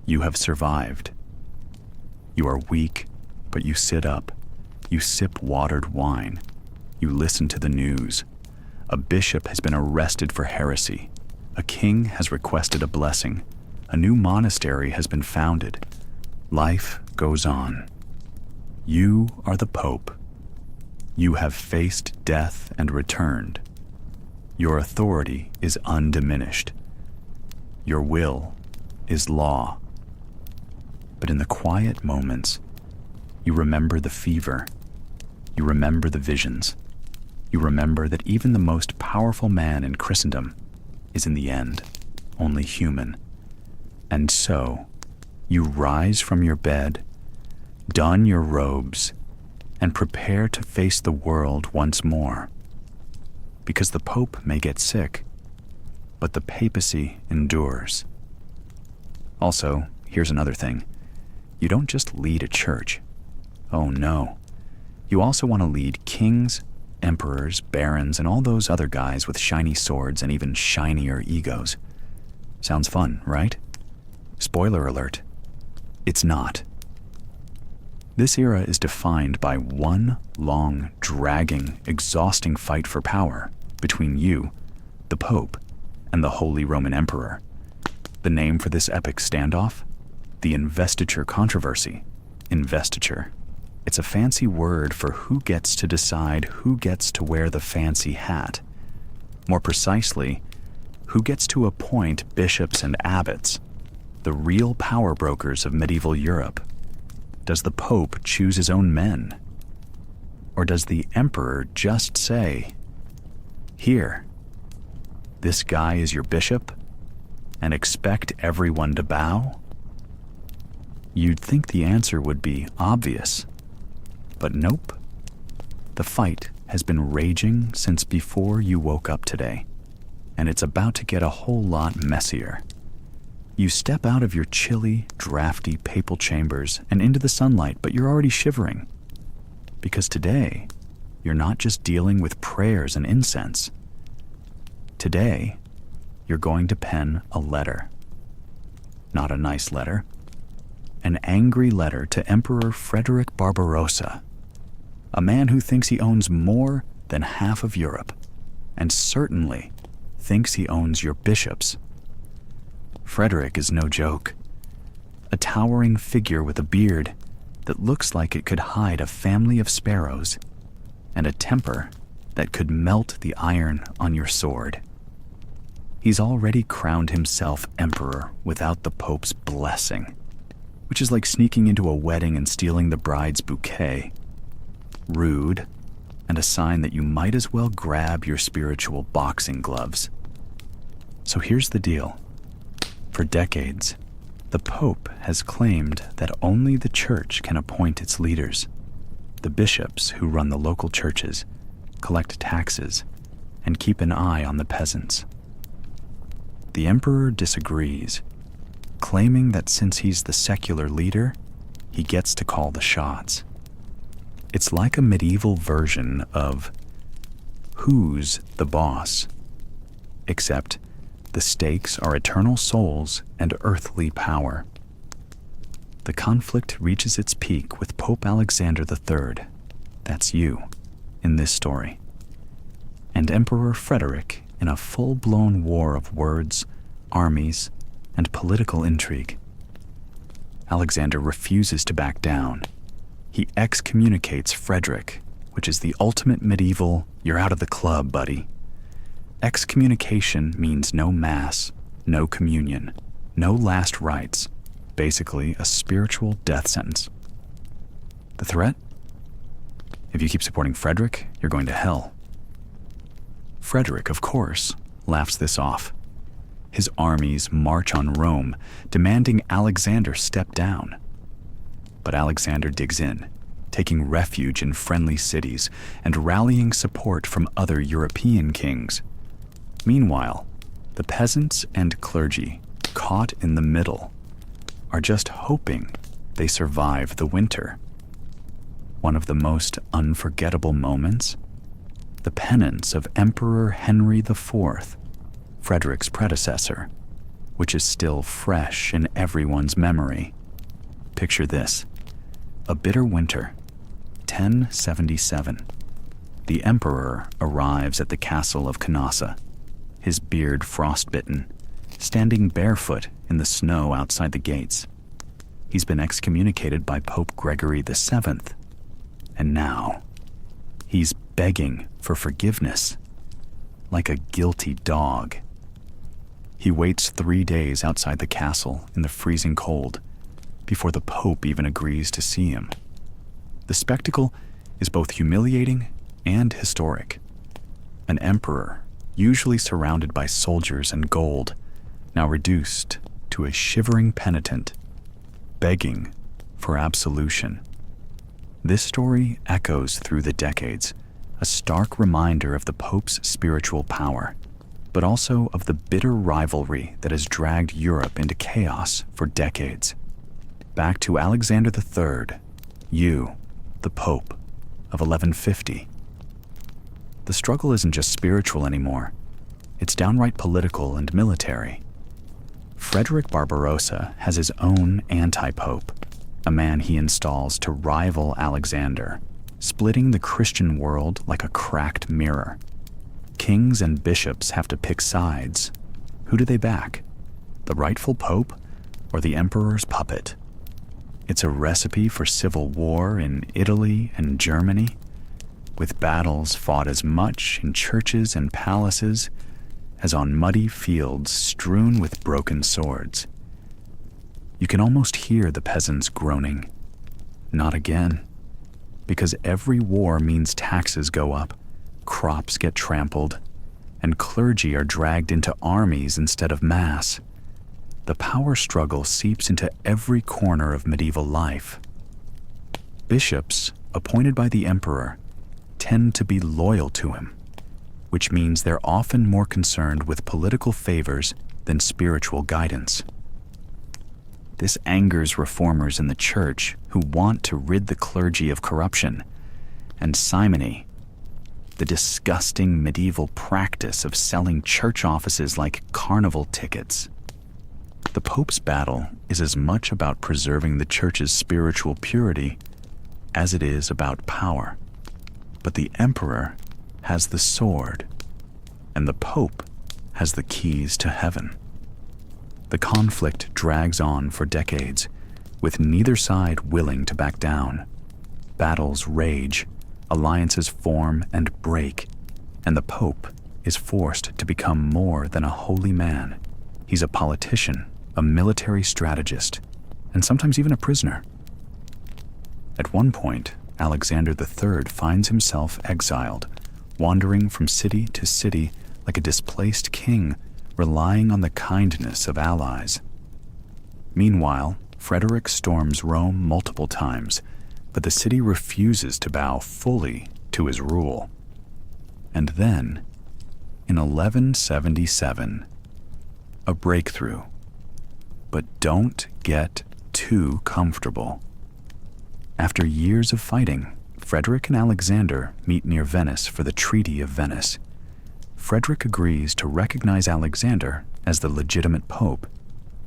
[SPEAKER 1] "you have survived. You are weak, but you sit up. You sip watered wine. You listen to the news. A bishop has been arrested for heresy. A king has requested a blessing. A new monastery has been founded. Life goes on. You are the Pope. You have faced death and returned. Your authority is undiminished. Your will is law. But in the quiet moments, you remember the fever. You remember the visions. You remember that even the most powerful man in Christendom is in the end only human. And so, you rise from your bed, don your robes, and prepare to face the world once more. Because the Pope may get sick, but the papacy endures. Also, here's another thing. You don't just lead a church. Oh no. You also want to lead kings, emperors, barons, and all those other guys with shiny swords and even shinier egos. Sounds fun, right? Spoiler alert. It's not. This era is defined by one long, dragging, exhausting fight for power between you, the Pope, and the Holy Roman Emperor. The name for this epic standoff? The investiture controversy. Investiture. It's a fancy word for who gets to decide who gets to wear the fancy hat. More precisely, who gets to appoint bishops and abbots, the real power brokers of medieval Europe. Does the Pope choose his own men? Or does the Emperor just say, "Here, this guy is your bishop," and expect everyone to bow? You'd think the answer would be obvious, but nope. The fight has been raging since before you woke up today, and it's about to get a whole lot messier. You step out of your chilly, drafty papal chambers and into the sunlight, but you're already shivering. Because today, you're not just dealing with prayers and incense. Today, you're going to pen a letter. Not a nice letter. An angry letter to Emperor Frederick Barbarossa, a man who thinks he owns more than half of Europe, and certainly thinks he owns your bishops. Frederick is no joke. A towering figure with a beard that looks like it could hide a family of sparrows, and a temper that could melt the iron on your sword. He's already crowned himself emperor without the Pope's blessing, which is like sneaking into a wedding and stealing the bride's bouquet. Rude, and a sign that you might as well grab your spiritual boxing gloves. So here's the deal. For decades, the Pope has claimed that only the Church can appoint its leaders, the bishops who run the local churches, collect taxes, and keep an eye on the peasants. The Emperor disagrees, claiming that since he's the secular leader, he gets to call the shots. It's like a medieval version of Who's the Boss? Except the stakes are eternal souls and earthly power. The conflict reaches its peak with Pope Alexander III, that's you, in this story, and Emperor Frederick in a full-blown war of words, armies, and political intrigue. Alexander refuses to back down. He excommunicates Frederick, which is the ultimate medieval, "you're out of the club, buddy." Excommunication means no mass, no communion, no last rites, basically a spiritual death sentence. The threat? If you keep supporting Frederick, you're going to hell. Frederick, of course, laughs this off. His armies march on Rome, demanding Alexander step down. But Alexander digs in, taking refuge in friendly cities and rallying support from other European kings. Meanwhile, the peasants and clergy, caught in the middle, are just hoping they survive the winter. One of the most unforgettable moments? The penance of Emperor Henry IV, Frederick's predecessor, which is still fresh in everyone's memory. Picture this: a bitter winter, 1077. The emperor arrives at the castle of Canossa, his beard frostbitten, standing barefoot in the snow outside the gates. He's been excommunicated by Pope Gregory VII, and now he's begging for forgiveness, like a guilty dog. He waits 3 days outside the castle in the freezing cold before the Pope even agrees to see him. The spectacle is both humiliating and historic. An emperor, usually surrounded by soldiers and gold, now reduced to a shivering penitent. begging for absolution. This story echoes through the decades, a stark reminder of the Pope's spiritual power, but also of the bitter rivalry that has dragged Europe into chaos for decades. Back to Alexander III, the Pope of 1150. The struggle isn't just spiritual anymore, it's downright political and military. Frederick Barbarossa has his own anti-pope, a man he installs to rival Alexander, splitting the Christian world like a cracked mirror. Kings and bishops have to pick sides. Who do they back? The rightful pope or the emperor's puppet? It's a recipe for civil war in Italy and Germany, with battles fought as much in churches and palaces as on muddy fields strewn with broken swords. You can almost hear the peasants groaning, "Not again," because every war means taxes go up, crops get trampled, and clergy are dragged into armies instead of mass. The power struggle seeps into every corner of medieval life. Bishops, appointed by the emperor, tend to be loyal to him, which means they're often more concerned with political favors than spiritual guidance. This angers reformers in the church who want to rid the clergy of corruption and simony, the disgusting medieval practice of selling church offices like carnival tickets. The Pope's battle is as much about preserving the church's spiritual purity as it is about power. But the emperor has the sword, and the Pope has the keys to heaven. The conflict drags on for decades, with neither side willing to back down. Battles rage, alliances form and break, and the Pope is forced to become more than a holy man. He's a politician, a military strategist, and sometimes even a prisoner. At one point, Alexander III finds himself exiled, wandering from city to city like a displaced king, relying on the kindness of allies. Meanwhile, Frederick storms Rome multiple times, but the city refuses to bow fully to his rule. And then, in 1177, a breakthrough. But don't get too comfortable. After years of fighting, Frederick and Alexander meet near Venice for the Treaty of Venice. Frederick agrees to recognize Alexander as the legitimate pope,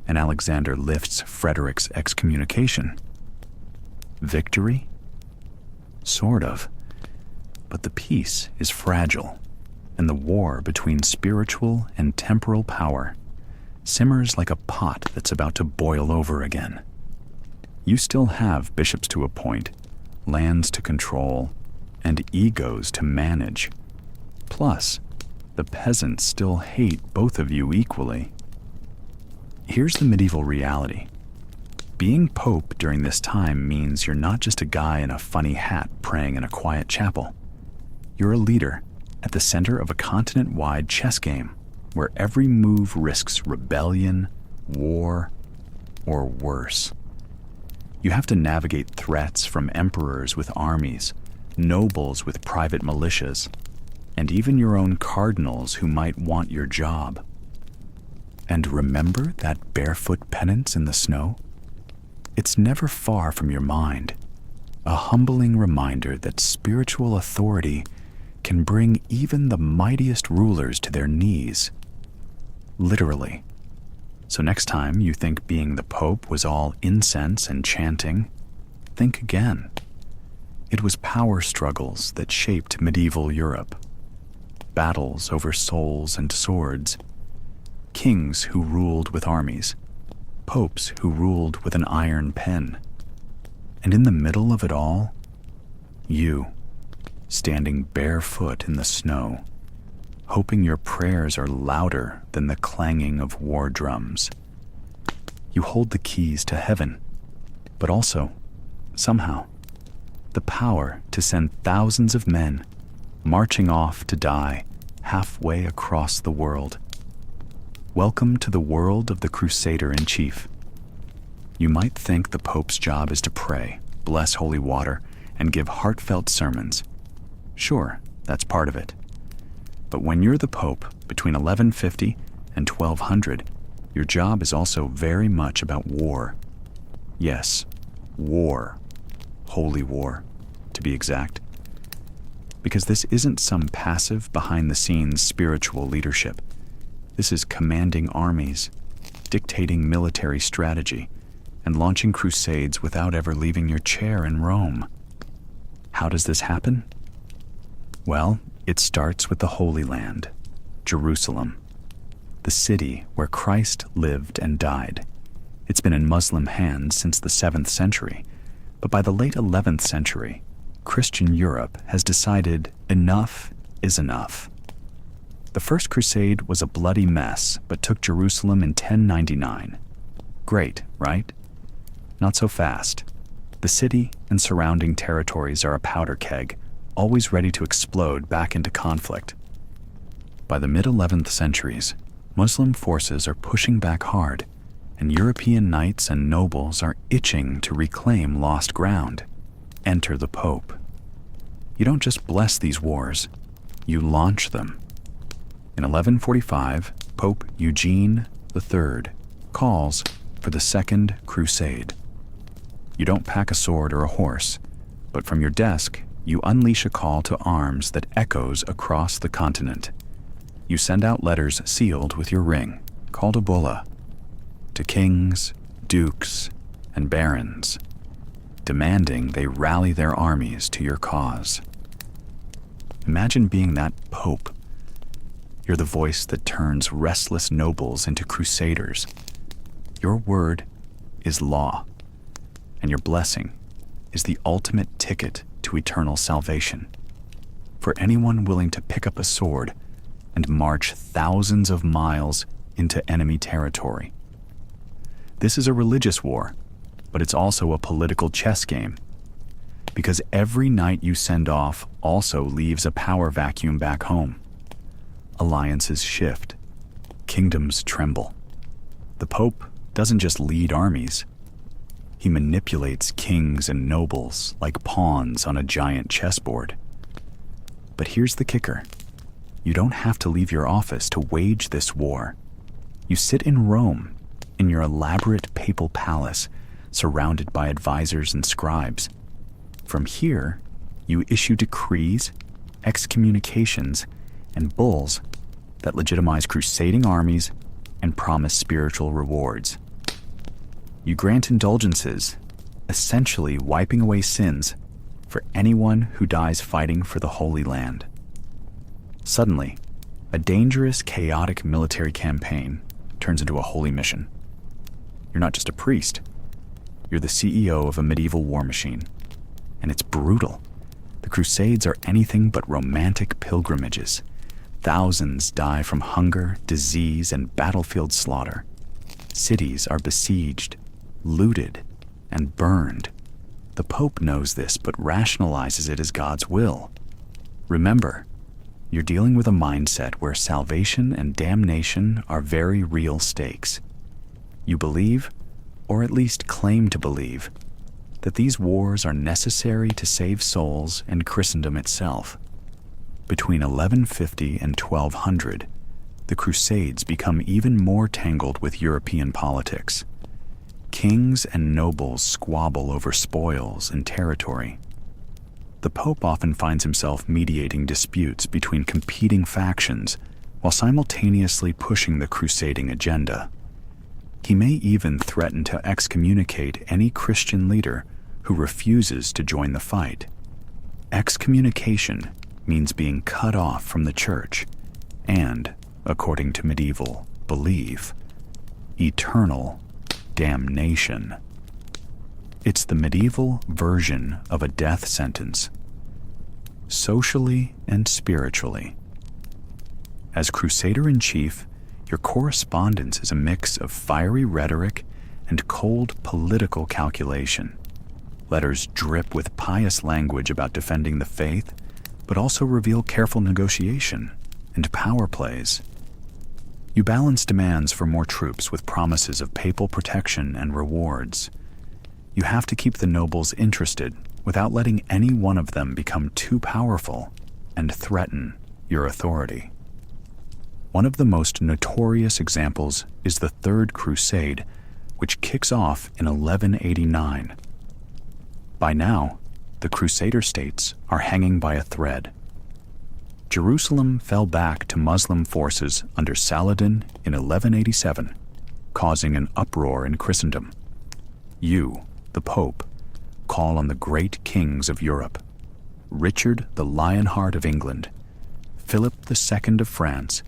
[SPEAKER 1] and Alexander lifts Frederick's excommunication. Victory? Sort of. But the peace is fragile, and the war between spiritual and temporal power simmers like a pot that's about to boil over again. You still have bishops to appoint, lands to control, and egos to manage. Plus, the peasants still hate both of you equally. Here's the medieval reality. Being pope during this time means you're not just a guy in a funny hat praying in a quiet chapel. You're a leader at the center of a continent-wide chess game where every move risks rebellion, war, or worse. You have to navigate threats from emperors with armies, nobles with private militias, and even your own cardinals who might want your job. And remember that barefoot penance in the snow? It's never far from your mind, a humbling reminder that spiritual authority can bring even the mightiest rulers to their knees. Literally. So next time you think being the Pope was all incense and chanting, think again. It was power struggles that shaped medieval Europe. Battles over souls and swords. Kings who ruled with armies. Popes who ruled with an iron pen. And in the middle of it all, you, standing barefoot in the snow, hoping your prayers are louder than the clanging of war drums. You hold the keys to heaven, but also, somehow, the power to send thousands of men marching off to die halfway across the world. Welcome to the world of the Crusader-in-Chief. You might think the Pope's job is to pray, bless holy water, and give heartfelt sermons. Sure, that's part of it. But when you're the Pope between 1150 and 1200, your job is also very much about war. Yes, war. Holy war, to be exact. Because this isn't some passive, behind-the-scenes spiritual leadership. This is commanding armies, dictating military strategy, and launching crusades without ever leaving your chair in Rome. How does this happen? Well, it starts with the Holy Land, Jerusalem, the city where Christ lived and died. It's been in Muslim hands since the 7th century, but by the late 11th century, Christian Europe has decided enough is enough. The First Crusade was a bloody mess, but took Jerusalem in 1099. Great, right? Not so fast. The city and surrounding territories are a powder keg, always ready to explode back into conflict. By the mid-11th centuries, Muslim forces are pushing back hard, and European knights and nobles are itching to reclaim lost ground. Enter the Pope. You don't just bless these wars, you launch them. In 1145, Pope Eugene III calls for the Second Crusade. You don't pack a sword or a horse, but from your desk, you unleash a call to arms that echoes across the continent. You send out letters sealed with your ring, called a bulla, to kings, dukes, and barons, demanding they rally their armies to your cause. Imagine being that Pope. You're the voice that turns restless nobles into crusaders. Your word is law, and your blessing is the ultimate ticket to eternal salvation. For anyone willing to pick up a sword and march thousands of miles into enemy territory. This is a religious war, but it's also a political chess game. Because every knight you send off also leaves a power vacuum back home. Alliances shift. Kingdoms tremble. The Pope doesn't just lead armies. He manipulates kings and nobles like pawns on a giant chessboard. But here's the kicker. You don't have to leave your office to wage this war. You sit in Rome, in your elaborate papal palace, surrounded by advisors and scribes. From here, you issue decrees, excommunications, and bulls that legitimize crusading armies and promise spiritual rewards. You grant indulgences, essentially wiping away sins for anyone who dies fighting for the Holy Land. Suddenly, a dangerous, chaotic military campaign turns into a holy mission. You're not just a priest. You're the CEO of a medieval war machine. And it's brutal. The Crusades are anything but romantic pilgrimages. Thousands die from hunger, disease, and battlefield slaughter. Cities are besieged, looted, and burned. The Pope knows this, but rationalizes it as God's will. Remember, you're dealing with a mindset where salvation and damnation are very real stakes. You believe, or at least claim to believe, that these wars are necessary to save souls and Christendom itself. Between 1150 and 1200, the Crusades become even more tangled with European politics. Kings and nobles squabble over spoils and territory. The Pope often finds himself mediating disputes between competing factions while simultaneously pushing the crusading agenda. He may even threaten to excommunicate any Christian leader who refuses to join the fight. Excommunication means being cut off from the church and, according to medieval belief, eternal damnation. It's the medieval version of a death sentence, socially and spiritually. As Crusader-in-Chief, your correspondence is a mix of fiery rhetoric and cold political calculation. Letters drip with pious language about defending the faith, but also reveal careful negotiation and power plays. You balance demands for more troops with promises of papal protection and rewards. You have to keep the nobles interested without letting any one of them become too powerful and threaten your authority. One of the most notorious examples is the Third Crusade, which kicks off in 1189. By now, the Crusader states are hanging by a thread. Jerusalem fell back to Muslim forces under Saladin in 1187, causing an uproar in Christendom. You, the Pope, call on the great kings of Europe, Richard the Lionheart of England, Philip II of France,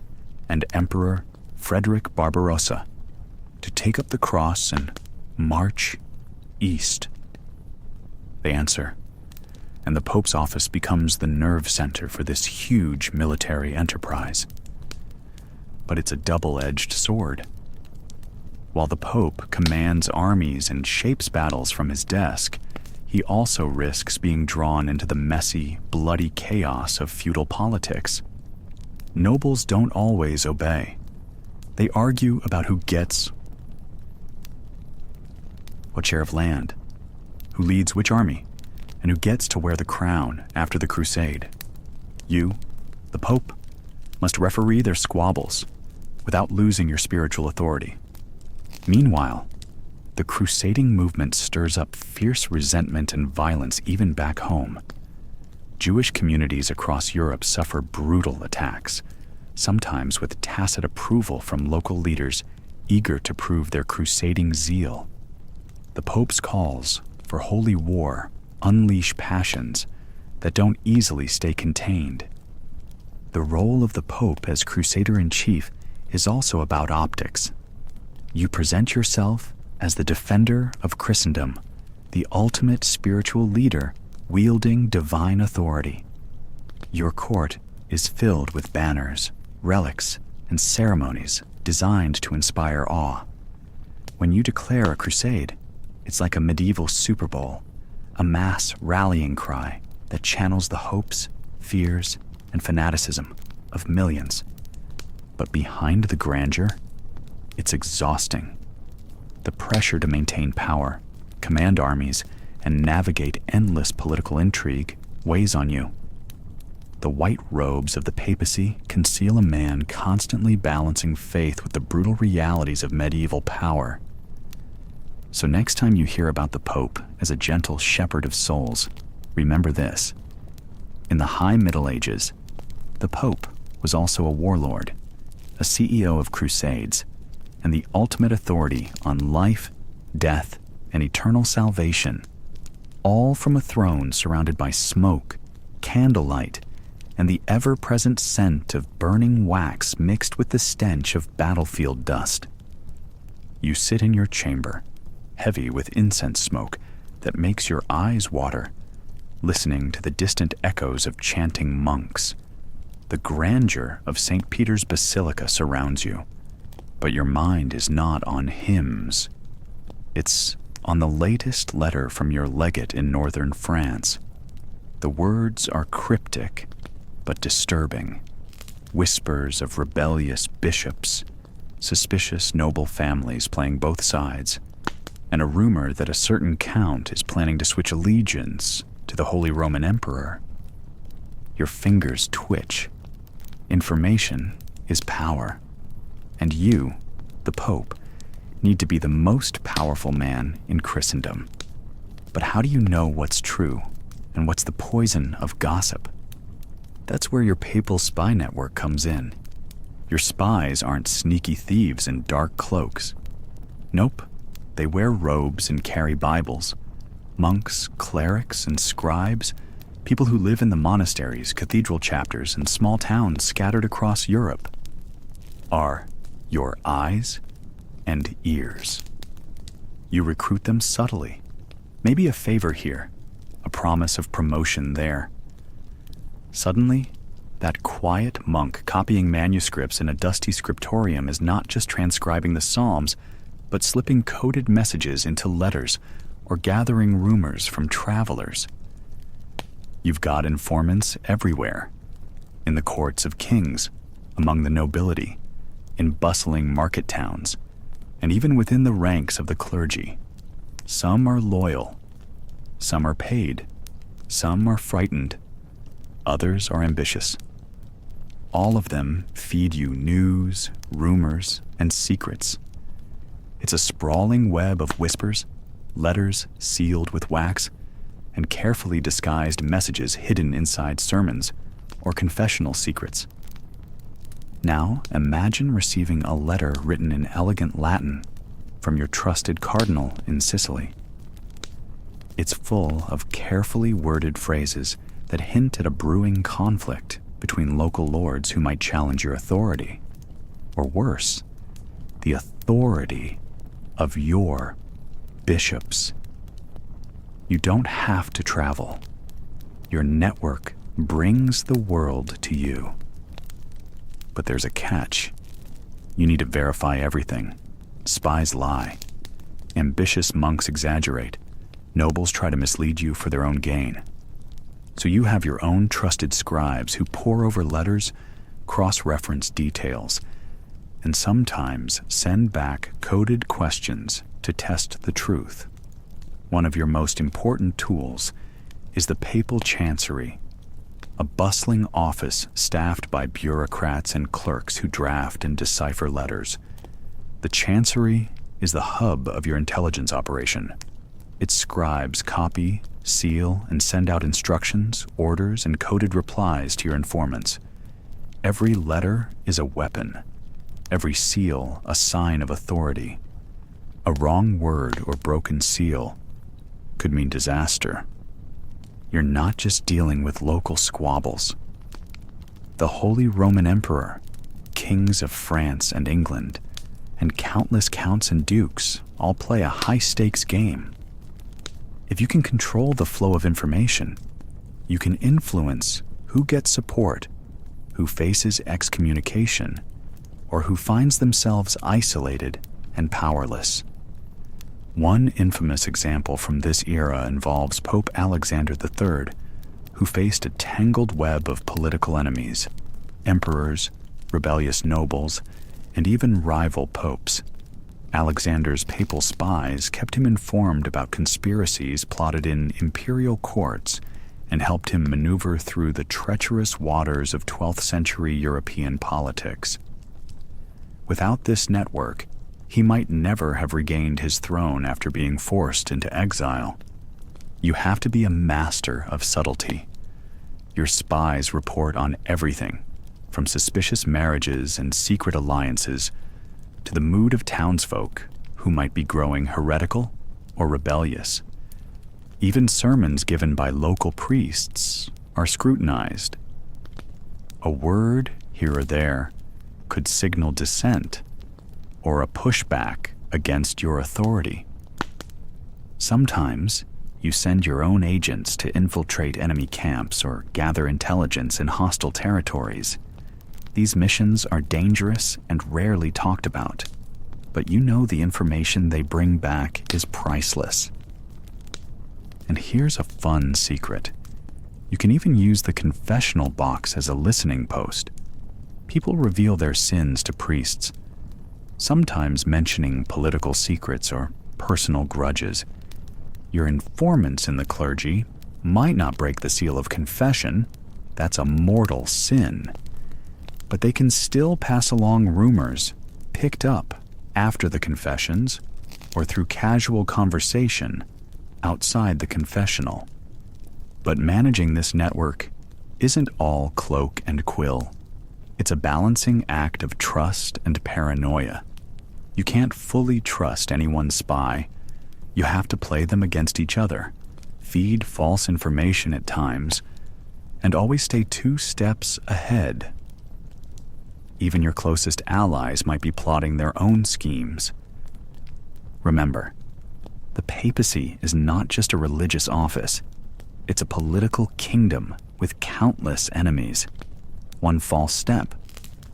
[SPEAKER 1] and Emperor Frederick Barbarossa, to take up the cross and march east. They answer, and the Pope's office becomes the nerve center for this huge military enterprise. But it's a double-edged sword. While the Pope commands armies and shapes battles from his desk, he also risks being drawn into the messy, bloody chaos of feudal politics. Nobles don't always obey. They argue about who gets what share of land, who leads which army, and who gets to wear the crown after the crusade. You, the Pope, must referee their squabbles without losing your spiritual authority. Meanwhile, the crusading movement stirs up fierce resentment and violence even back home. Jewish communities across Europe suffer brutal attacks, sometimes with tacit approval from local leaders eager to prove their crusading zeal. The Pope's calls for holy war unleash passions that don't easily stay contained. The role of the Pope as Crusader-in-Chief is also about optics. You present yourself as the defender of Christendom, the ultimate spiritual leader wielding divine authority. Your court is filled with banners, relics, and ceremonies designed to inspire awe. When you declare a crusade, it's like a medieval Super Bowl, a mass rallying cry that channels the hopes, fears, and fanaticism of millions. But behind the grandeur, it's exhausting. The pressure to maintain power, command armies, and navigate endless political intrigue weighs on you. The white robes of the papacy conceal a man constantly balancing faith with the brutal realities of medieval power. So next time you hear about the Pope as a gentle shepherd of souls, remember this. In the High Middle Ages, the Pope was also a warlord, a CEO of crusades, and the ultimate authority on life, death, and eternal salvation, all from a throne surrounded by smoke, candlelight, and the ever-present scent of burning wax mixed with the stench of battlefield dust. You sit in your chamber, heavy with incense smoke that makes your eyes water, listening to the distant echoes of chanting monks. The grandeur of St. Peter's Basilica surrounds you, but your mind is not on hymns. It's on the latest letter from your legate in northern France. The words are cryptic, but disturbing. Whispers of rebellious bishops, suspicious noble families playing both sides, and a rumor that a certain count is planning to switch allegiance to the Holy Roman Emperor. Your fingers twitch. Information is power, and you, the Pope, need to be the most powerful man in Christendom. But how do you know what's true, and what's the poison of gossip? That's where your papal spy network comes in. Your spies aren't sneaky thieves in dark cloaks. Nope, they wear robes and carry Bibles. Monks, clerics, and scribes, people who live in the monasteries, cathedral chapters, and small towns scattered across Europe, are your eyes and ears. You recruit them subtly. Maybe a favor here, a promise of promotion there. Suddenly, that quiet monk copying manuscripts in a dusty scriptorium is not just transcribing the Psalms, but slipping coded messages into letters or gathering rumors from travelers. You've got informants everywhere, in the courts of kings, among the nobility, in bustling market towns, and even within the ranks of the clergy. Some are loyal, some are paid, some are frightened, others are ambitious. All of them feed you news, rumors, and secrets. It's a sprawling web of whispers, letters sealed with wax, and carefully disguised messages hidden inside sermons or confessional secrets. Now imagine receiving a letter written in elegant Latin from your trusted cardinal in Sicily. It's full of carefully worded phrases that hint at a brewing conflict between local lords who might challenge your authority, or worse, the authority of your bishops. You don't have to travel. Your network brings the world to you. But there's a catch. You need to verify everything. Spies lie. Ambitious monks exaggerate. Nobles try to mislead you for their own gain. So you have your own trusted scribes who pore over letters, cross-reference details, and sometimes send back coded questions to test the truth. One of your most important tools is the papal chancery, a bustling office staffed by bureaucrats and clerks who draft and decipher letters. The chancery is the hub of your intelligence operation. Its scribes copy, seal, and send out instructions, orders, and coded replies to your informants. Every letter is a weapon, every seal a sign of authority. A wrong word or broken seal could mean disaster. You're not just dealing with local squabbles. The Holy Roman Emperor, kings of France and England, and countless counts and dukes all play a high-stakes game. If you can control the flow of information, you can influence who gets support, who faces excommunication, or who finds themselves isolated and powerless. One infamous example from this era involves Pope Alexander III, who faced a tangled web of political enemies, emperors, rebellious nobles, and even rival popes. Alexander's papal spies kept him informed about conspiracies plotted in imperial courts and helped him maneuver through the treacherous waters of 12th century European politics. Without this network, he might never have regained his throne after being forced into exile. You have to be a master of subtlety. Your spies report on everything, from suspicious marriages and secret alliances to the mood of townsfolk who might be growing heretical or rebellious. Even sermons given by local priests are scrutinized. A word here or there could signal dissent or a pushback against your authority. Sometimes you send your own agents to infiltrate enemy camps or gather intelligence in hostile territories. These missions are dangerous and rarely talked about, but you know the information they bring back is priceless. And here's a fun secret. You can even use the confessional box as a listening post. People reveal their sins to priests, sometimes mentioning political secrets or personal grudges. Your informants in the clergy might not break the seal of confession. That's a mortal sin. But they can still pass along rumors picked up after the confessions or through casual conversation outside the confessional. But managing this network isn't all cloak and quill. It's a balancing act of trust and paranoia. You can't fully trust any one spy. You have to play them against each other, feed false information at times, and always stay 2 steps ahead. Even your closest allies might be plotting their own schemes. Remember, the papacy is not just a religious office. It's a political kingdom with countless enemies. One false step,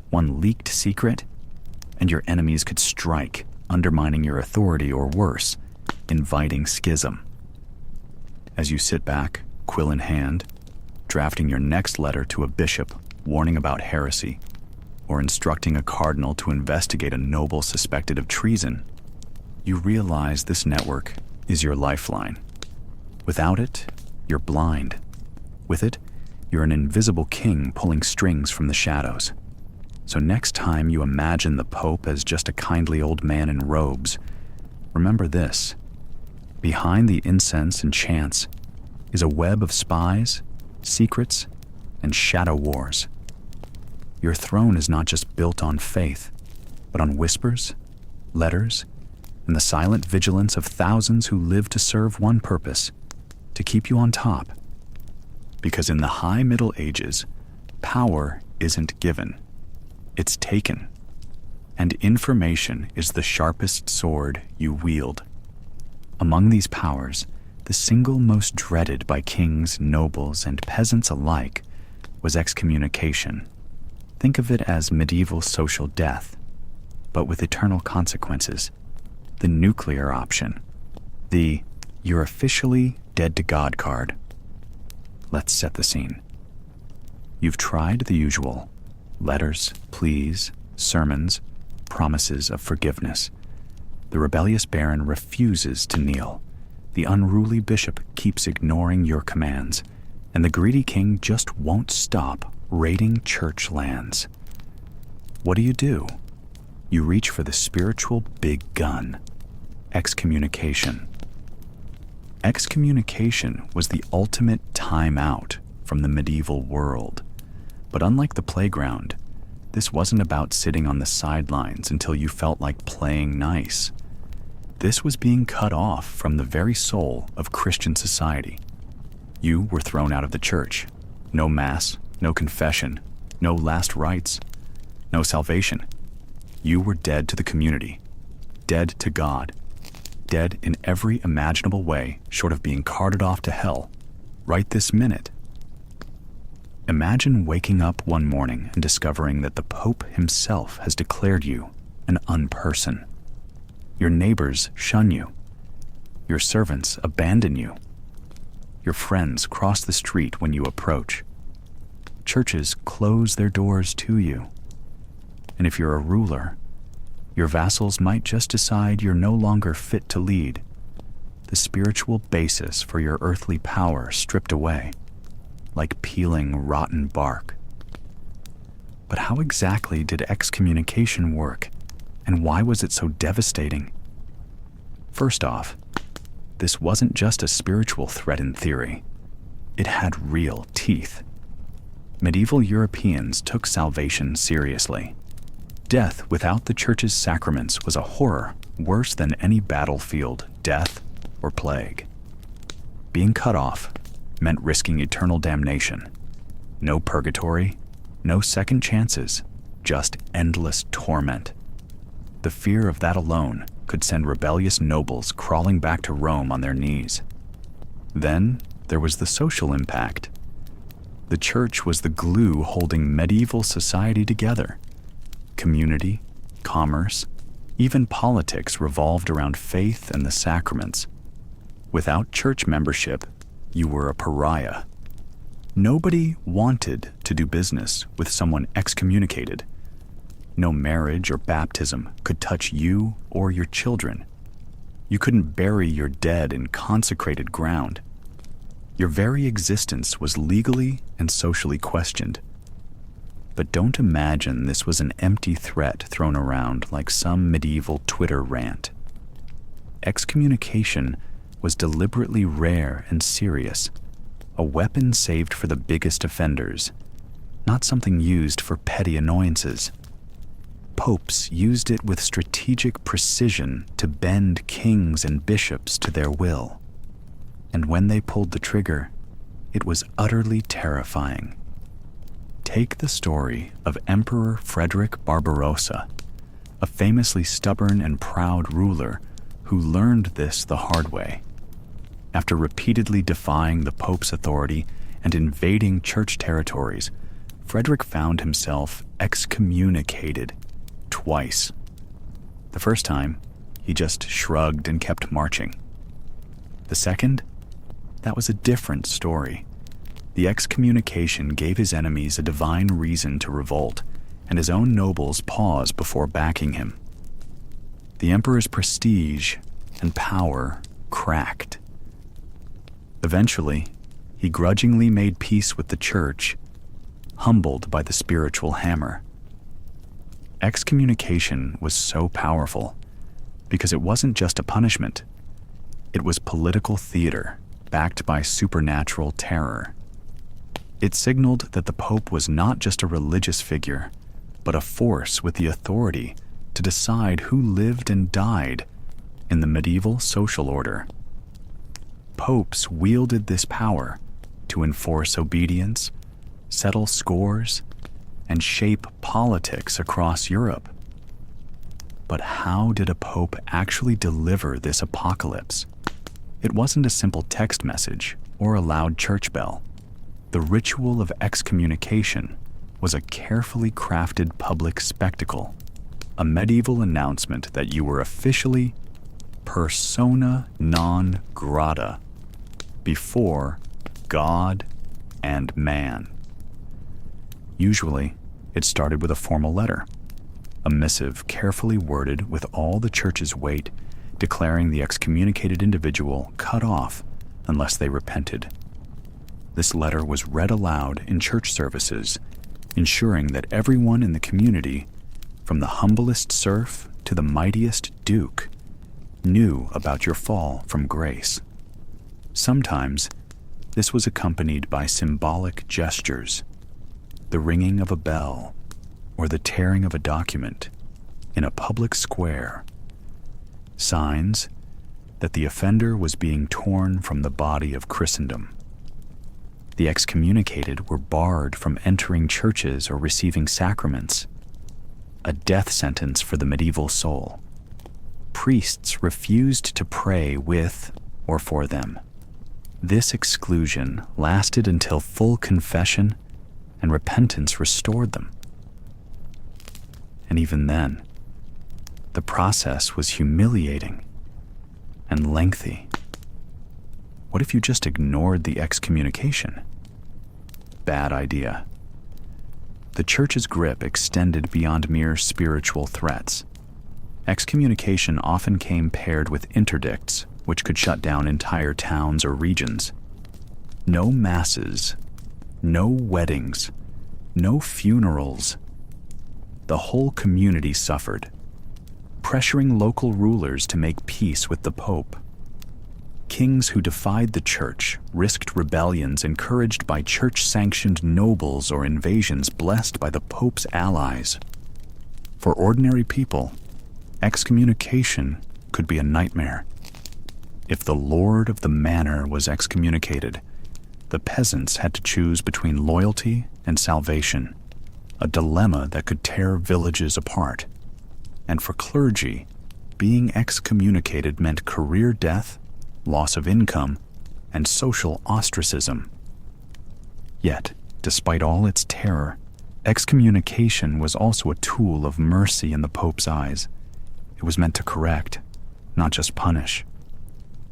[SPEAKER 1] one leaked secret, and your enemies could strike, undermining your authority or worse, inviting schism. As you sit back, quill in hand, drafting your next letter to a bishop warning about heresy, or instructing a cardinal to investigate a noble suspected of treason, you realize this network is your lifeline. Without it, you're blind. With it, you're an invisible king pulling strings from the shadows. So next time you imagine the Pope as just a kindly old man in robes, remember this: behind the incense and chants is a web of spies, secrets, and shadow wars. Your throne is not just built on faith, but on whispers, letters, and the silent vigilance of thousands who live to serve one purpose: to keep you on top. Because in the High Middle Ages, power isn't given, it's taken. And information is the sharpest sword you wield. Among these powers, the single most dreaded by kings, nobles, and peasants alike was excommunication. Think of it as medieval social death, but with eternal consequences. The nuclear option. The "you're officially dead to God" card. Let's set the scene. You've tried the usual: letters, pleas, sermons, promises of forgiveness. The rebellious baron refuses to kneel. The unruly bishop keeps ignoring your commands, and the greedy king just won't stop raiding church lands. What do? You reach for the spiritual big gun: excommunication. Excommunication was the ultimate timeout from the medieval world. But unlike the playground, this wasn't about sitting on the sidelines until you felt like playing nice. This was being cut off from the very soul of Christian society. You were thrown out of the church. No mass, no confession, no last rites, no salvation. You were dead to the community, dead to God, dead in every imaginable way short of being carted off to hell right this minute. Imagine waking up one morning and discovering that the Pope himself has declared you an unperson. Your neighbors shun you. Your servants abandon you. Your friends cross the street when you approach. Churches close their doors to you. And if you're a ruler, your vassals might just decide you're no longer fit to lead. The spiritual basis for your earthly power stripped away, like peeling rotten bark. But how exactly did excommunication work, and why was it so devastating? First off, this wasn't just a spiritual threat in theory. It had real teeth. Medieval Europeans took salvation seriously. Death without the church's sacraments was a horror worse than any battlefield, death, or plague. Being cut off meant risking eternal damnation. No purgatory, no second chances, just endless torment. The fear of that alone could send rebellious nobles crawling back to Rome on their knees. Then there was the social impact. The church was the glue holding medieval society together. Community, commerce, even politics revolved around faith and the sacraments. Without church membership, you were a pariah. Nobody wanted to do business with someone excommunicated. No marriage or baptism could touch you or your children. You couldn't bury your dead in consecrated ground. Your very existence was legally and socially questioned. But don't imagine this was an empty threat thrown around like some medieval Twitter rant. Excommunication was deliberately rare and serious, a weapon saved for the biggest offenders, not something used for petty annoyances. Popes used it with strategic precision to bend kings and bishops to their will. And when they pulled the trigger, it was utterly terrifying. Take the story of Emperor Frederick Barbarossa, a famously stubborn and proud ruler who learned this the hard way. After repeatedly defying the Pope's authority and invading church territories, Frederick found himself excommunicated twice. The first time, he just shrugged and kept marching. The second, that was a different story. The excommunication gave his enemies a divine reason to revolt, and his own nobles pause before backing him. The emperor's prestige and power cracked. Eventually, he grudgingly made peace with the church, humbled by the spiritual hammer. Excommunication was so powerful because it wasn't just a punishment. It was political theater backed by supernatural terror. It signaled that the Pope was not just a religious figure, but a force with the authority to decide who lived and died in the medieval social order. Popes wielded this power to enforce obedience, settle scores, and shape politics across Europe. But how did a pope actually deliver this apocalypse? It wasn't a simple text message or a loud church bell. The ritual of excommunication was a carefully crafted public spectacle, a medieval announcement that you were officially persona non grata before God and man. Usually, it started with a formal letter, a missive carefully worded with all the church's weight, declaring the excommunicated individual cut off unless they repented. This letter was read aloud in church services, ensuring that everyone in the community, from the humblest serf to the mightiest duke, knew about your fall from grace. Sometimes, this was accompanied by symbolic gestures, the ringing of a bell, or the tearing of a document in a public square, signs that the offender was being torn from the body of Christendom. The excommunicated were barred from entering churches or receiving sacraments, a death sentence for the medieval soul. Priests refused to pray with or for them. This exclusion lasted until full confession and repentance restored them. And even then, the process was humiliating and lengthy. What if you just ignored the excommunication? Bad idea. The church's grip extended beyond mere spiritual threats. Excommunication often came paired with interdicts, which could shut down entire towns or regions. No masses, no weddings, no funerals. The whole community suffered, pressuring local rulers to make peace with the Pope. Kings who defied the church risked rebellions encouraged by church-sanctioned nobles or invasions blessed by the Pope's allies. For ordinary people, excommunication could be a nightmare. If the lord of the manor was excommunicated, the peasants had to choose between loyalty and salvation, a dilemma that could tear villages apart. And for clergy, being excommunicated meant career death, loss of income, and social ostracism. Yet, despite all its terror, excommunication was also a tool of mercy in the Pope's eyes. It was meant to correct, not just punish.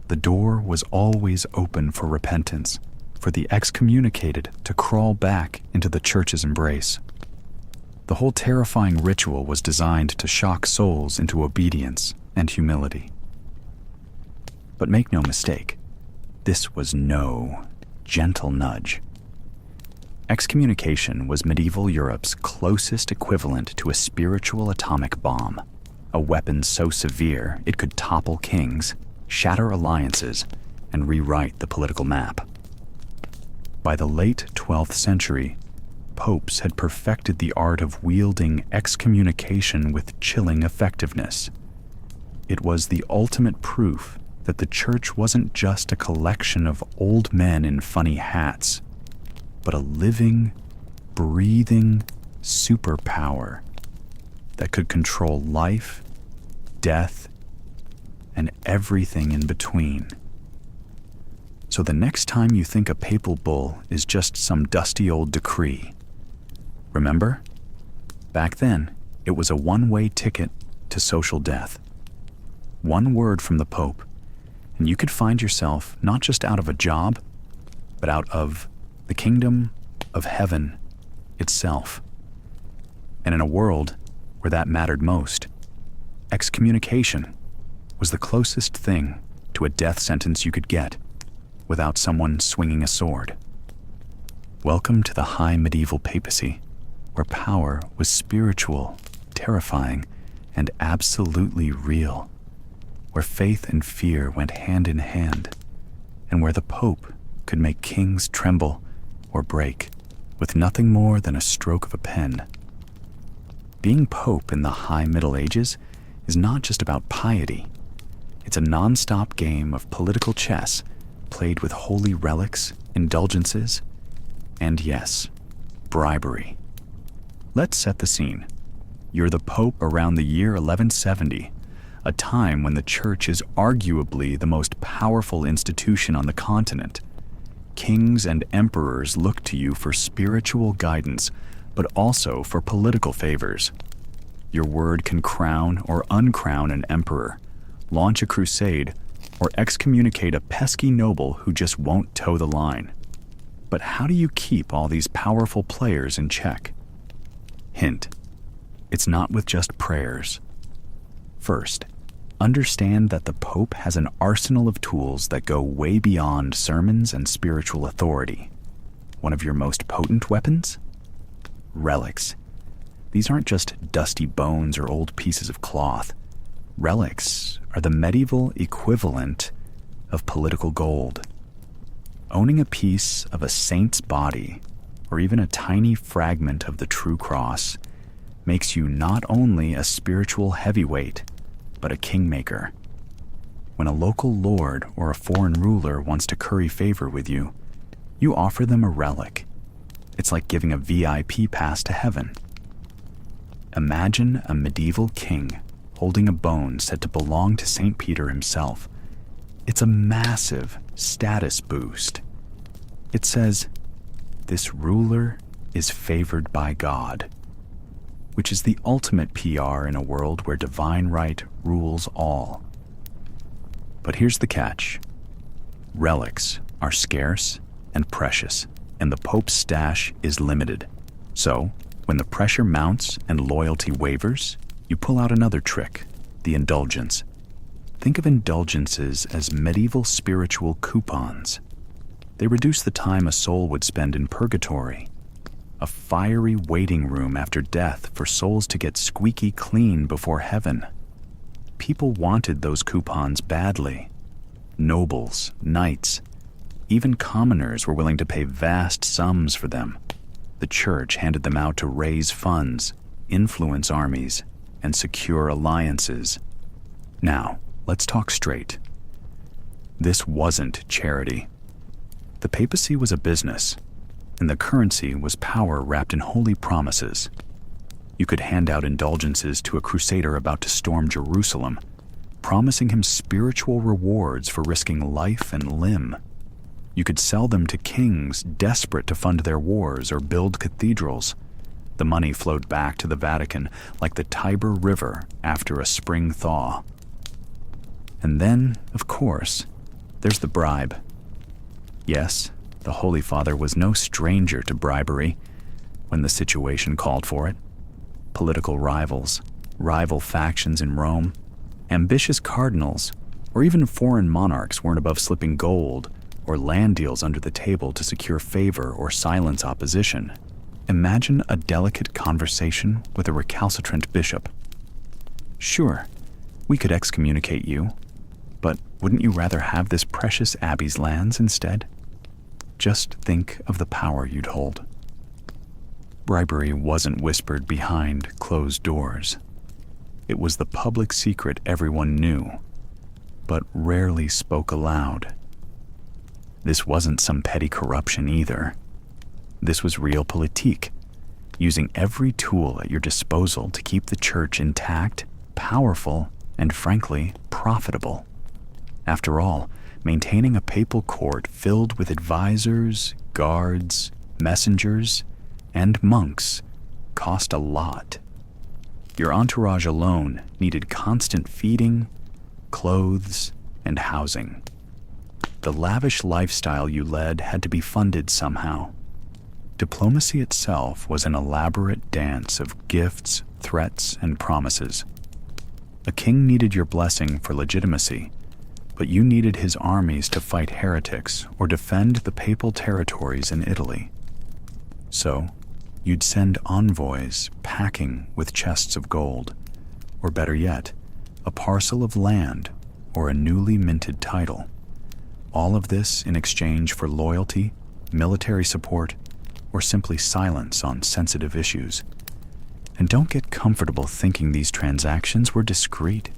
[SPEAKER 1] The door was always open for repentance, for the excommunicated to crawl back into the church's embrace. The whole terrifying ritual was designed to shock souls into obedience and humility. But make no mistake, this was no gentle nudge. Excommunication was medieval Europe's closest equivalent to a spiritual atomic bomb, a weapon so severe it could topple kings, shatter alliances, and rewrite the political map. By the late 12th century, popes had perfected the art of wielding excommunication with chilling effectiveness. It was the ultimate proof that the church wasn't just a collection of old men in funny hats, but a living, breathing superpower that could control life, death, and everything in between. So the next time you think a papal bull is just some dusty old decree, remember? Back then, it was a one-way ticket to social death. One word from the Pope, and you could find yourself not just out of a job, but out of the kingdom of heaven itself. And in a world where that mattered most, excommunication was the closest thing to a death sentence you could get without someone swinging a sword. Welcome to the high medieval papacy, where power was spiritual, terrifying, and absolutely real, where faith and fear went hand in hand, and where the Pope could make kings tremble or break with nothing more than a stroke of a pen. Being Pope in the High Middle Ages is not just about piety. It's a non-stop game of political chess played with holy relics, indulgences, and yes, bribery. Let's set the scene. You're the Pope around the year 1170, a time when the Church is arguably the most powerful institution on the continent. Kings and emperors look to you for spiritual guidance, but also for political favors. Your word can crown or uncrown an emperor, launch a crusade, or excommunicate a pesky noble who just won't toe the line. But how do you keep all these powerful players in check? Hint: it's not with just prayers. First, understand that the Pope has an arsenal of tools that go way beyond sermons and spiritual authority. One of your most potent weapons? Relics. These aren't just dusty bones or old pieces of cloth. Relics are the medieval equivalent of political gold. Owning a piece of a saint's body, or even a tiny fragment of the true cross, makes you not only a spiritual heavyweight, but a kingmaker. When a local lord or a foreign ruler wants to curry favor with you, you offer them a relic. It's like giving a VIP pass to heaven. Imagine a medieval king holding a bone said to belong to St. Peter himself. It's a massive status boost. It says, "This ruler is favored by God," which is the ultimate PR in a world where divine right rules all. But here's the catch. Relics are scarce and precious, and the Pope's stash is limited. So, when the pressure mounts and loyalty wavers, you pull out another trick, the indulgence. Think of indulgences as medieval spiritual coupons. They reduce the time a soul would spend in purgatory, a fiery waiting room after death for souls to get squeaky clean before heaven. People wanted those coupons badly. Nobles, knights, even commoners were willing to pay vast sums for them. The Church handed them out to raise funds, influence armies, and secure alliances. Now, let's talk straight. This wasn't charity. The papacy was a business, and the currency was power wrapped in holy promises. You could hand out indulgences to a crusader about to storm Jerusalem, promising him spiritual rewards for risking life and limb. You could sell them to kings desperate to fund their wars or build cathedrals. The money flowed back to the Vatican like the Tiber River after a spring thaw. And then, of course, there's the bribe. Yes, the Holy Father was no stranger to bribery when the situation called for it. Political rivals, rival factions in Rome, ambitious cardinals, or even foreign monarchs weren't above slipping gold or land deals under the table to secure favor or silence opposition. Imagine a delicate conversation with a recalcitrant bishop. Sure, we could excommunicate you, but wouldn't you rather have this precious abbey's lands instead? Just think of the power you'd hold. Bribery wasn't whispered behind closed doors. It was the public secret everyone knew, but rarely spoke aloud. This wasn't some petty corruption either. This was realpolitik, using every tool at your disposal to keep the Church intact, powerful, and frankly, profitable. After all, maintaining a papal court filled with advisors, guards, messengers, and monks cost a lot. Your entourage alone needed constant feeding, clothes, and housing. The lavish lifestyle you led had to be funded somehow. Diplomacy itself was an elaborate dance of gifts, threats, and promises. A king needed your blessing for legitimacy, but you needed his armies to fight heretics or defend the papal territories in Italy. So, you'd send envoys packing with chests of gold, or better yet, a parcel of land or a newly minted title. All of this in exchange for loyalty, military support, or simply silence on sensitive issues. And don't get comfortable thinking these transactions were discreet.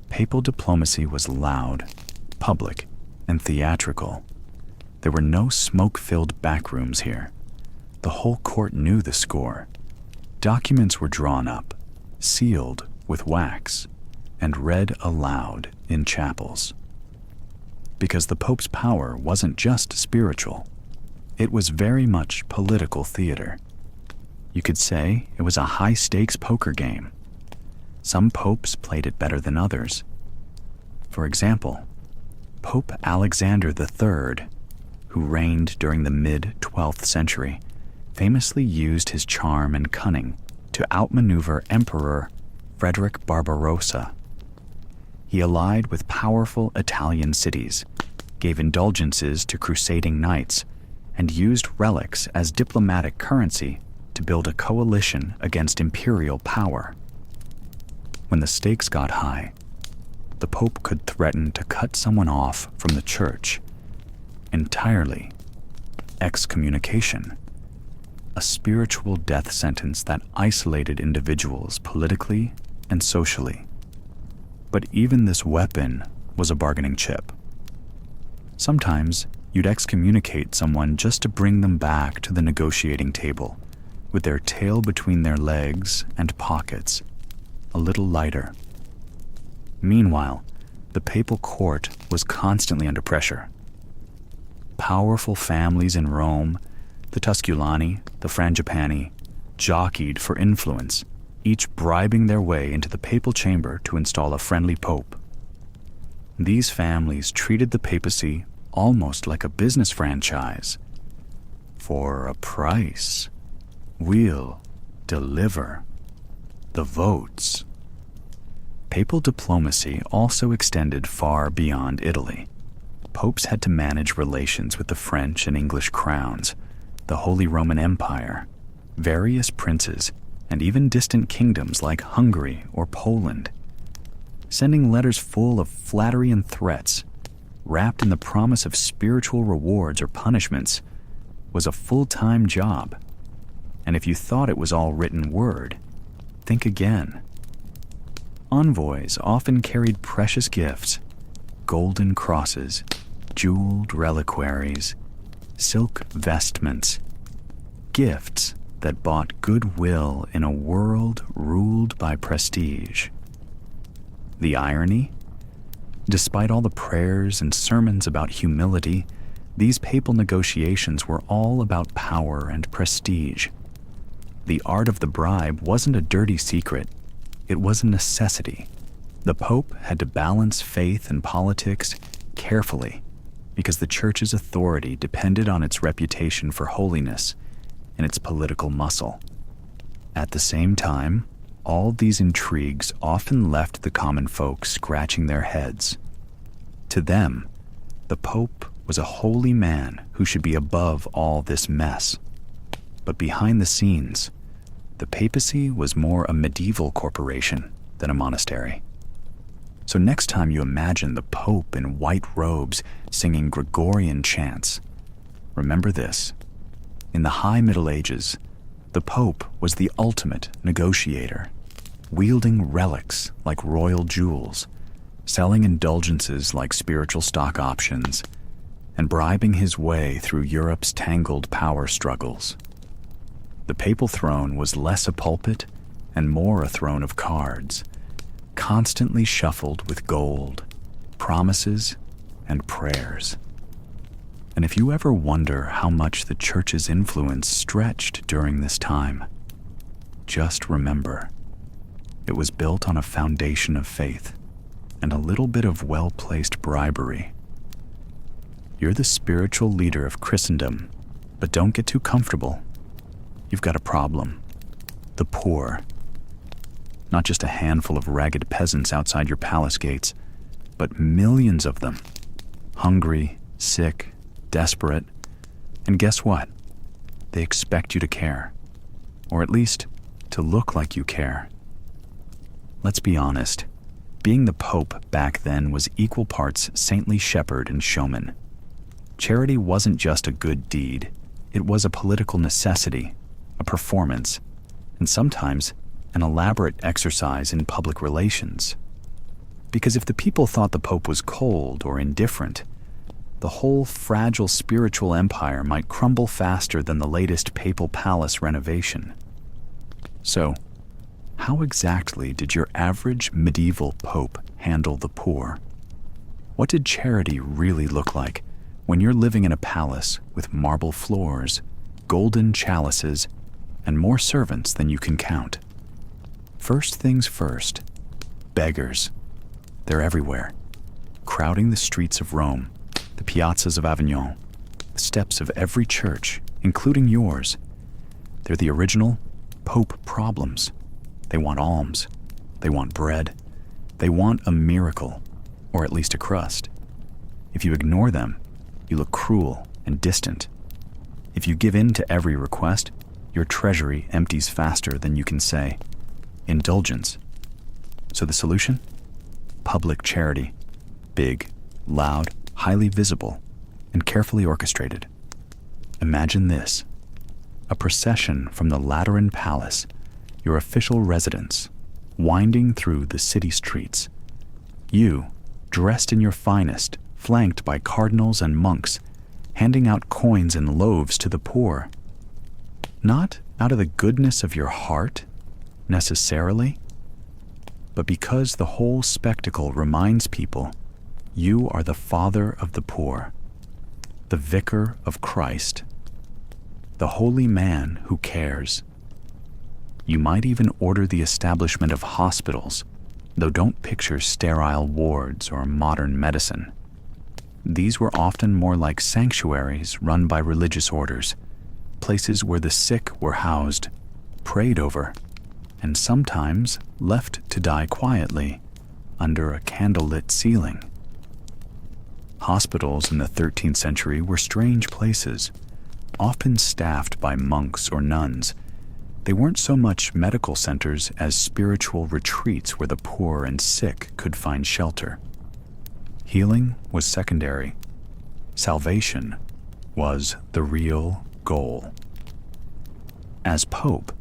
[SPEAKER 1] Papal diplomacy was loud, public, and theatrical. There were no smoke-filled backrooms here. The whole court knew the score. Documents were drawn up, sealed with wax, and read aloud in chapels. Because the Pope's power wasn't just spiritual, it was very much political theater. You could say it was a high-stakes poker game. Some popes played it better than others. For example, Pope Alexander III, who reigned during the mid-12th century, famously used his charm and cunning to outmaneuver Emperor Frederick Barbarossa. He allied with powerful Italian cities, gave indulgences to crusading knights, and used relics as diplomatic currency to build a coalition against imperial power. When the stakes got high, the Pope could threaten to cut someone off from the church entirely. Excommunication, a spiritual death sentence that isolated individuals politically and socially. But even this weapon was a bargaining chip. Sometimes you'd excommunicate someone just to bring them back to the negotiating table, with their tail between their legs and pockets, a little lighter. Meanwhile, the papal court was constantly under pressure. Powerful families in Rome, the Tusculani, the Frangipani, jockeyed for influence, each bribing their way into the papal chamber to install a friendly pope. These families treated the papacy almost like a business franchise. For a price, we'll deliver the votes. Papal diplomacy also extended far beyond Italy. Popes had to manage relations with the French and English crowns, the Holy Roman Empire, various princes, and even distant kingdoms like Hungary or Poland. Sending letters full of flattery and threats, wrapped in the promise of spiritual rewards or punishments, was a full-time job. And if you thought it was all written word, think again. Envoys often carried precious gifts, golden crosses, jeweled reliquaries, silk vestments, gifts that bought goodwill in a world ruled by prestige. The irony? Despite all the prayers and sermons about humility, these papal negotiations were all about power and prestige. The art of the bribe wasn't a dirty secret. It was a necessity. The Pope had to balance faith and politics carefully because the Church's authority depended on its reputation for holiness and its political muscle. At the same time, all these intrigues often left the common folk scratching their heads. To them, the Pope was a holy man who should be above all this mess. But behind the scenes, the papacy was more a medieval corporation than a monastery. So next time you imagine the Pope in white robes singing Gregorian chants, remember this. In the High Middle Ages, the Pope was the ultimate negotiator, wielding relics like royal jewels, selling indulgences like spiritual stock options, and bribing his way through Europe's tangled power struggles. The papal throne was less a pulpit and more a throne of cards, constantly shuffled with gold, promises, and prayers. And if you ever wonder how much the Church's influence stretched during this time, just remember, it was built on a foundation of faith and a little bit of well-placed bribery. You're the spiritual leader of Christendom, But don't get too comfortable. You've got a problem. The poor. Not just a handful of ragged peasants outside your palace gates, but millions of them. Hungry, sick, desperate. And guess what? They expect you to care. Or at least, to look like you care. Let's be honest. Being the Pope back then was equal parts saintly shepherd and showman. Charity wasn't just a good deed. It was a political necessity, a performance, and sometimes an elaborate exercise in public relations. Because if the people thought the Pope was cold or indifferent, the whole fragile spiritual empire might crumble faster than the latest papal palace renovation. So, how exactly did your average medieval Pope handle the poor? What did charity really look like when you're living in a palace with marble floors, golden chalices, and more servants than you can count? First things first, beggars. They're everywhere, crowding the streets of Rome, the piazzas of Avignon, the steps of every church, including yours. They're the original Pope problems. They want alms. They want bread. They want a miracle, or at least a crust. If you ignore them, you look cruel and distant. If you give in to every request, your treasury empties faster than you can say, indulgence. So the solution? Public charity. Big, loud, highly visible, and carefully orchestrated. Imagine this. A procession from the Lateran Palace, your official residence, winding through the city streets. You, dressed in your finest, flanked by cardinals and monks, handing out coins and loaves to the poor. Not out of the goodness of your heart, necessarily, but because the whole spectacle reminds people you are the father of the poor, the vicar of Christ, the holy man who cares. You might even order the establishment of hospitals, though don't picture sterile wards or modern medicine. These were often more like sanctuaries run by religious orders, places where the sick were housed, prayed over, and sometimes left to die quietly under a candlelit ceiling. Hospitals in the 13th century were strange places, often staffed by monks or nuns. They weren't so much medical centers as spiritual retreats where the poor and sick could find shelter. Healing was secondary. Salvation was the real goal. As Pope,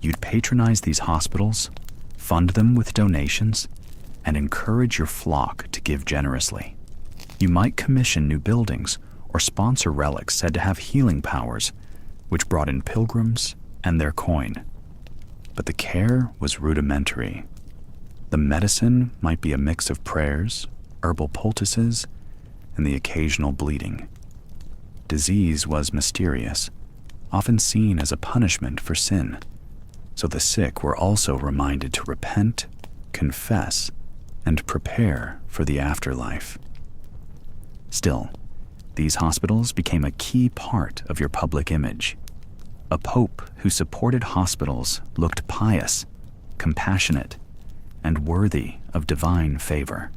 [SPEAKER 1] you'd patronize these hospitals, fund them with donations, and encourage your flock to give generously. You might commission new buildings or sponsor relics said to have healing powers, which brought in pilgrims and their coin. But the care was rudimentary. The medicine might be a mix of prayers, herbal poultices, and the occasional bleeding. Disease was mysterious, often seen as a punishment for sin, so the sick were also reminded to repent, confess, and prepare for the afterlife. Still, these hospitals became a key part of your public image. A pope who supported hospitals looked pious, compassionate, and worthy of divine favor.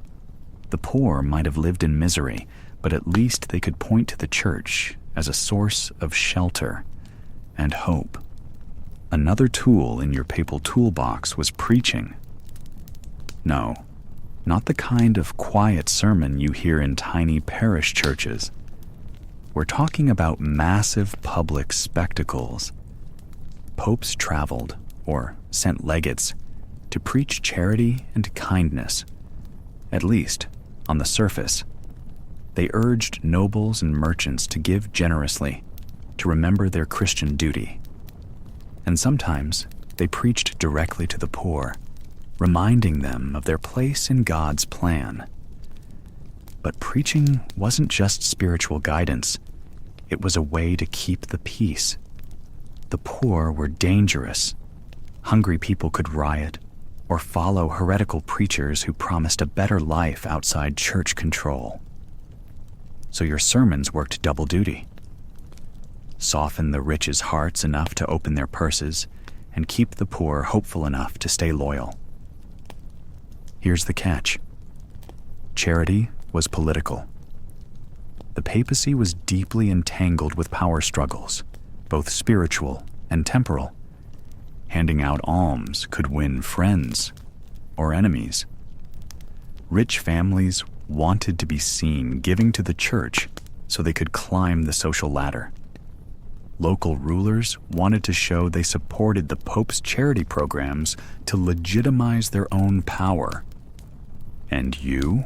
[SPEAKER 1] The poor might have lived in misery, but at least they could point to the church as a source of shelter and hope. Another tool in your papal toolbox was preaching. No, not the kind of quiet sermon you hear in tiny parish churches. We're talking about massive public spectacles. Popes traveled, or sent legates, to preach charity and kindness, at least on the surface. They urged nobles and merchants to give generously, to remember their Christian duty. And sometimes they preached directly to the poor, reminding them of their place in God's plan. But preaching wasn't just spiritual guidance. It was a way to keep the peace. The poor were dangerous. Hungry people could riot or follow heretical preachers who promised a better life outside church control. So your sermons worked double duty. soften the rich's hearts enough to open their purses, and keep the poor hopeful enough to stay loyal. Here's the catch. Charity was political. The papacy was deeply entangled with power struggles, both spiritual and temporal. Handing out alms could win friends or enemies. Rich families wanted to be seen giving to the church so they could climb the social ladder. Local rulers wanted to show they supported the Pope's charity programs to legitimize their own power. And you?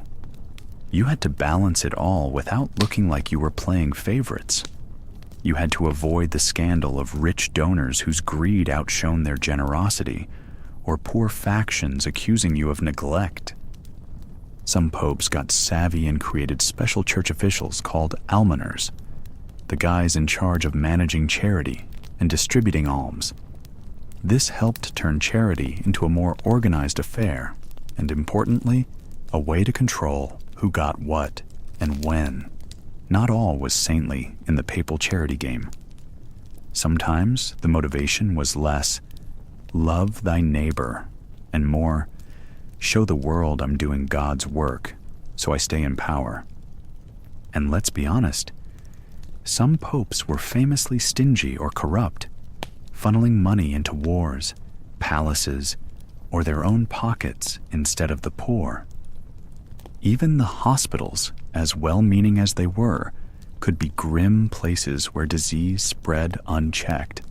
[SPEAKER 1] You had to balance it all without looking like you were playing favorites. You had to avoid the scandal of rich donors whose greed outshone their generosity, or poor factions accusing you of neglect. Some popes got savvy and created special church officials called almoners, the guys in charge of managing charity and distributing alms. This helped turn charity into a more organized affair, and importantly, a way to control who got what and when. Not all was saintly in the papal charity game. Sometimes the motivation was less, love thy neighbor, and more, show the world I'm doing God's work, so I stay in power. And let's be honest, some popes were famously stingy or corrupt, funneling money into wars, palaces, or their own pockets instead of the poor. Even the hospitals, as well-meaning as they were, could be grim places where disease spread unchecked.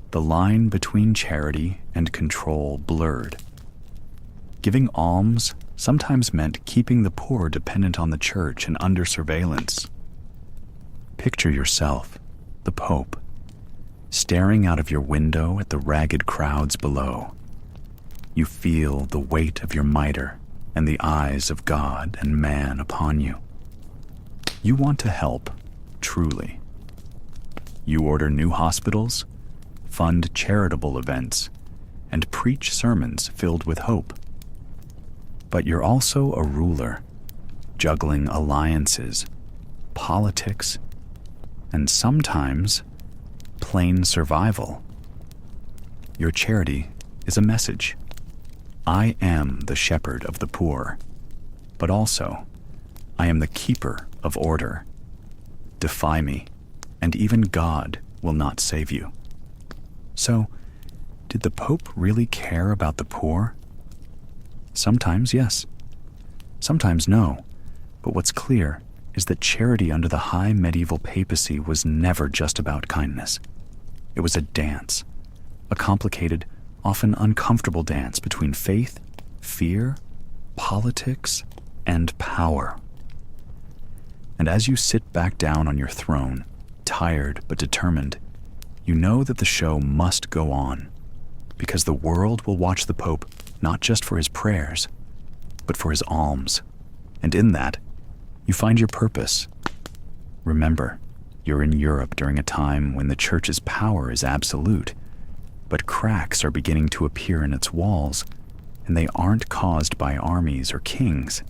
[SPEAKER 1] The line between charity and control blurred. Giving alms sometimes meant keeping the poor dependent on the church and under surveillance. Picture yourself, the Pope, staring out of your window at the ragged crowds below. You feel the weight of your mitre and the eyes of God and man upon you. You want to help, truly. You order new hospitals, fund charitable events, and preach sermons filled with hope. But you're also a ruler, juggling alliances, politics, and sometimes plain survival. Your charity is a message. I am the shepherd of the poor, but also I am the keeper of order. Defy me, and even God will not save you. So, did the Pope really care about the poor? Sometimes yes, sometimes no, but what's clear is that charity under the high medieval papacy was never just about kindness. It was a dance, a complicated, often uncomfortable dance between faith, fear, politics, and power. And as you sit back down on your throne, tired but determined, you know that the show must go on, because the world will watch the Pope not just for his prayers, but for his alms. And in that, you find your purpose. Remember, you're in Europe during a time when the Church's power is absolute, but cracks are beginning to appear in its walls, and they aren't caused by armies or kings.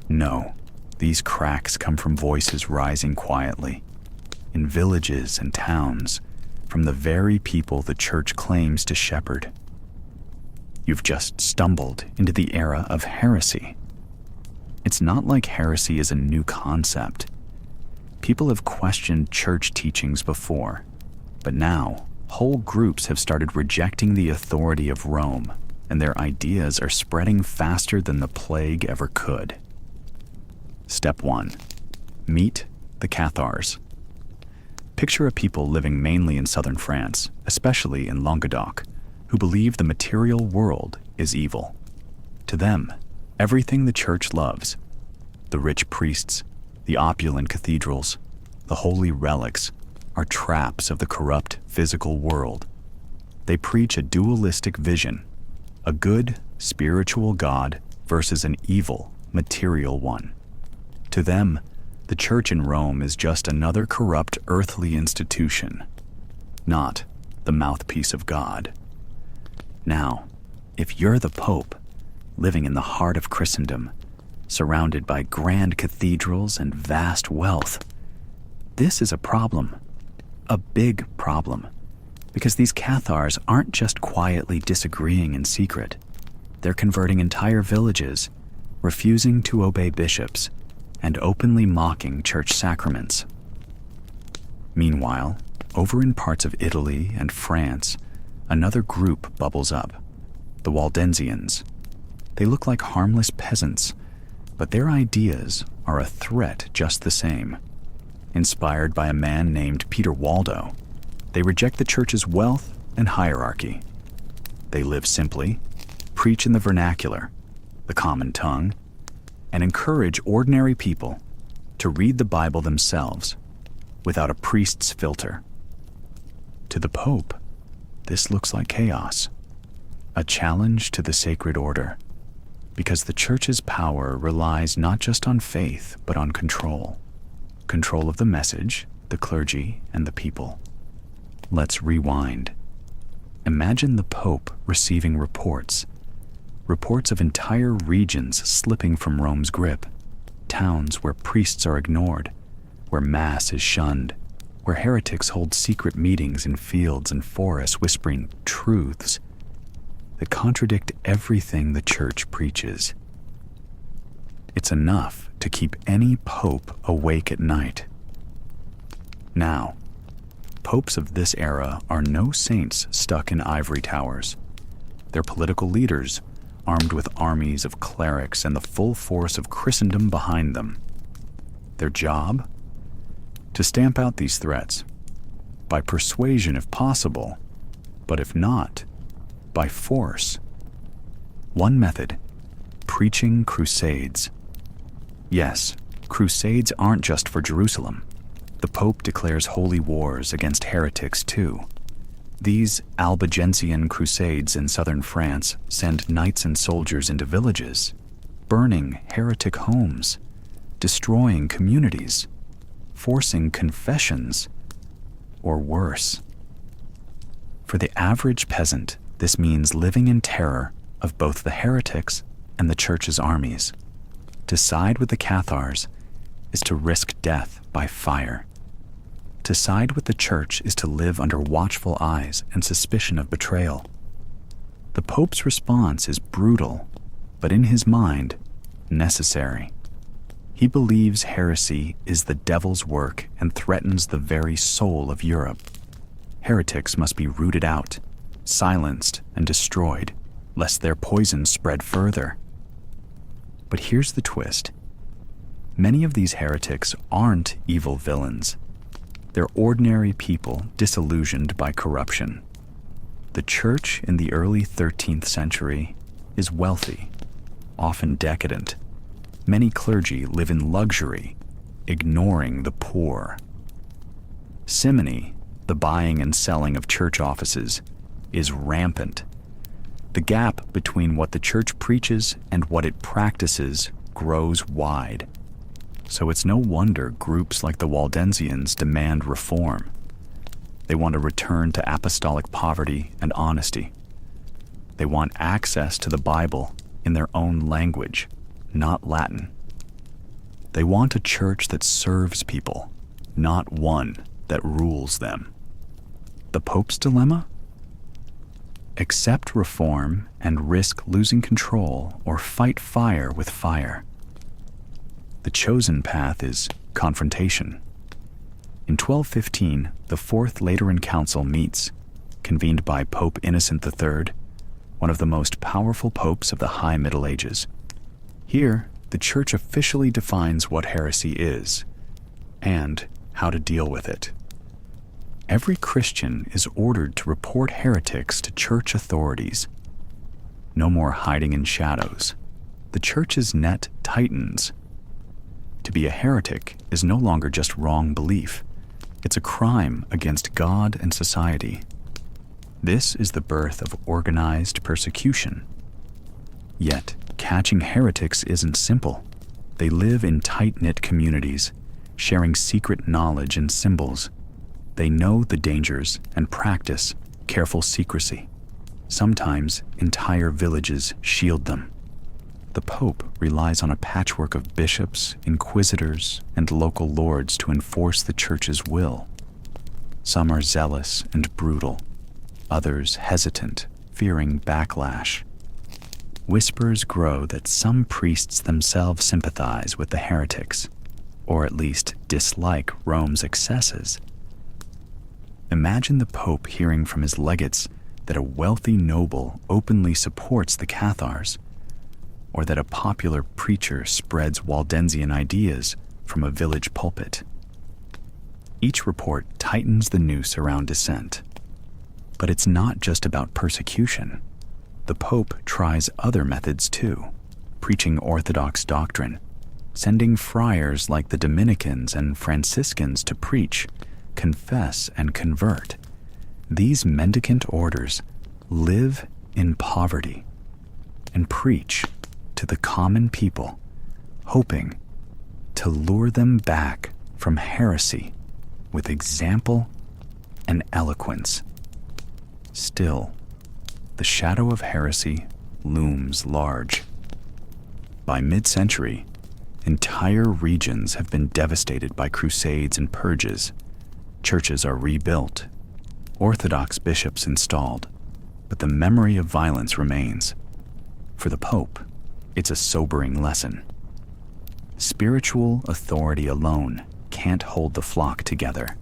[SPEAKER 1] No, these cracks come from voices rising quietly, in villages and towns, from the very people the Church claims to shepherd. You've just stumbled into the era of heresy. It's not like heresy is a new concept. People have questioned church teachings before, but now whole groups have started rejecting the authority of Rome, and their ideas are spreading faster than the plague ever could. Step 1. Meet the Cathars. Picture a people living mainly in southern France, especially in Languedoc, who believe the material world is evil. To them, everything the Church loves, the rich priests, the opulent cathedrals, the holy relics, are traps of the corrupt physical world. They preach a dualistic vision, a good spiritual God versus an evil material one. To them, the Church in Rome is just another corrupt earthly institution, not the mouthpiece of God. Now, if you're the Pope, living in the heart of Christendom, surrounded by grand cathedrals and vast wealth, this is a problem. A big problem, because these Cathars aren't just quietly disagreeing in secret. They're converting entire villages, refusing to obey bishops, and openly mocking church sacraments. Meanwhile, over in parts of Italy and France, another group bubbles up, the Waldensians. They look like harmless peasants, but their ideas are a threat just the same. Inspired by a man named Peter Waldo, they reject the church's wealth and hierarchy. They live simply, preach in the vernacular, the common tongue, and encourage ordinary people to read the Bible themselves without a priest's filter. To the Pope, this looks like chaos, a challenge to the sacred order, because the church's power relies not just on faith, but on control. Control of the message, the clergy, and the people. Let's rewind. Imagine the Pope receiving reports of entire regions slipping from Rome's grip, towns where priests are ignored, where Mass is shunned, where heretics hold secret meetings in fields and forests whispering truths that contradict everything the Church preaches. It's enough to keep any pope awake at night. Now, popes of this era are no saints stuck in ivory towers. They're political leaders, armed with armies of clerics and the full force of Christendom behind them. Their job? To stamp out these threats, by persuasion if possible, but if not, by force. One method: preaching crusades. Yes, crusades aren't just for Jerusalem. The Pope declares holy wars against heretics too. These Albigensian crusades in southern France send knights and soldiers into villages, burning heretic homes, destroying communities, forcing confessions, or worse. For the average peasant, this means living in terror of both the heretics and the Church's armies. To side with the Cathars is to risk death by fire. To side with the Church is to live under watchful eyes and suspicion of betrayal. The Pope's response is brutal, but in his mind, necessary. He believes heresy is the devil's work and threatens the very soul of Europe. Heretics must be rooted out, silenced, and destroyed, lest their poison spread further. But here's the twist. Many of these heretics aren't evil villains. They're ordinary people disillusioned by corruption. The Church in the early 13th century is wealthy, often decadent. Many clergy live in luxury, ignoring the poor. Simony, the buying and selling of church offices, is rampant. The gap between what the Church preaches and what it practices grows wide. So it's no wonder groups like the Waldensians demand reform. They want a return to apostolic poverty and honesty. They want access to the Bible in their own language, not Latin. They want a church that serves people, not one that rules them. The Pope's dilemma? Accept reform and risk losing control, or fight fire with fire. The chosen path is confrontation. In 1215, the Fourth Lateran Council meets, convened by Pope Innocent III, one of the most powerful popes of the High Middle Ages. Here, the Church officially defines what heresy is and how to deal with it. Every Christian is ordered to report heretics to church authorities. No more hiding in shadows. The Church's net tightens. To be a heretic is no longer just wrong belief. It's a crime against God and society. This is the birth of organized persecution. Yet, catching heretics isn't simple. They live in tight-knit communities, sharing secret knowledge and symbols. They know the dangers and practice careful secrecy. Sometimes entire villages shield them. The Pope relies on a patchwork of bishops, inquisitors, and local lords to enforce the Church's will. Some are zealous and brutal, others hesitant, fearing backlash. Whispers grow that some priests themselves sympathize with the heretics, or at least dislike Rome's excesses. Imagine the Pope hearing from his legates that a wealthy noble openly supports the Cathars, or that a popular preacher spreads Waldensian ideas from a village pulpit. Each report tightens the noose around dissent. But it's not just about persecution. The Pope tries other methods too, preaching orthodox doctrine, sending friars like the Dominicans and Franciscans to preach, confess, and convert. These mendicant orders live in poverty and preach to the common people, hoping to lure them back from heresy with example and eloquence. Still, the shadow of heresy looms large. By mid-century, entire regions have been devastated by crusades and purges. Churches are rebuilt, Orthodox bishops installed, but the memory of violence remains. For the Pope, it's a sobering lesson. Spiritual authority alone can't hold the flock together.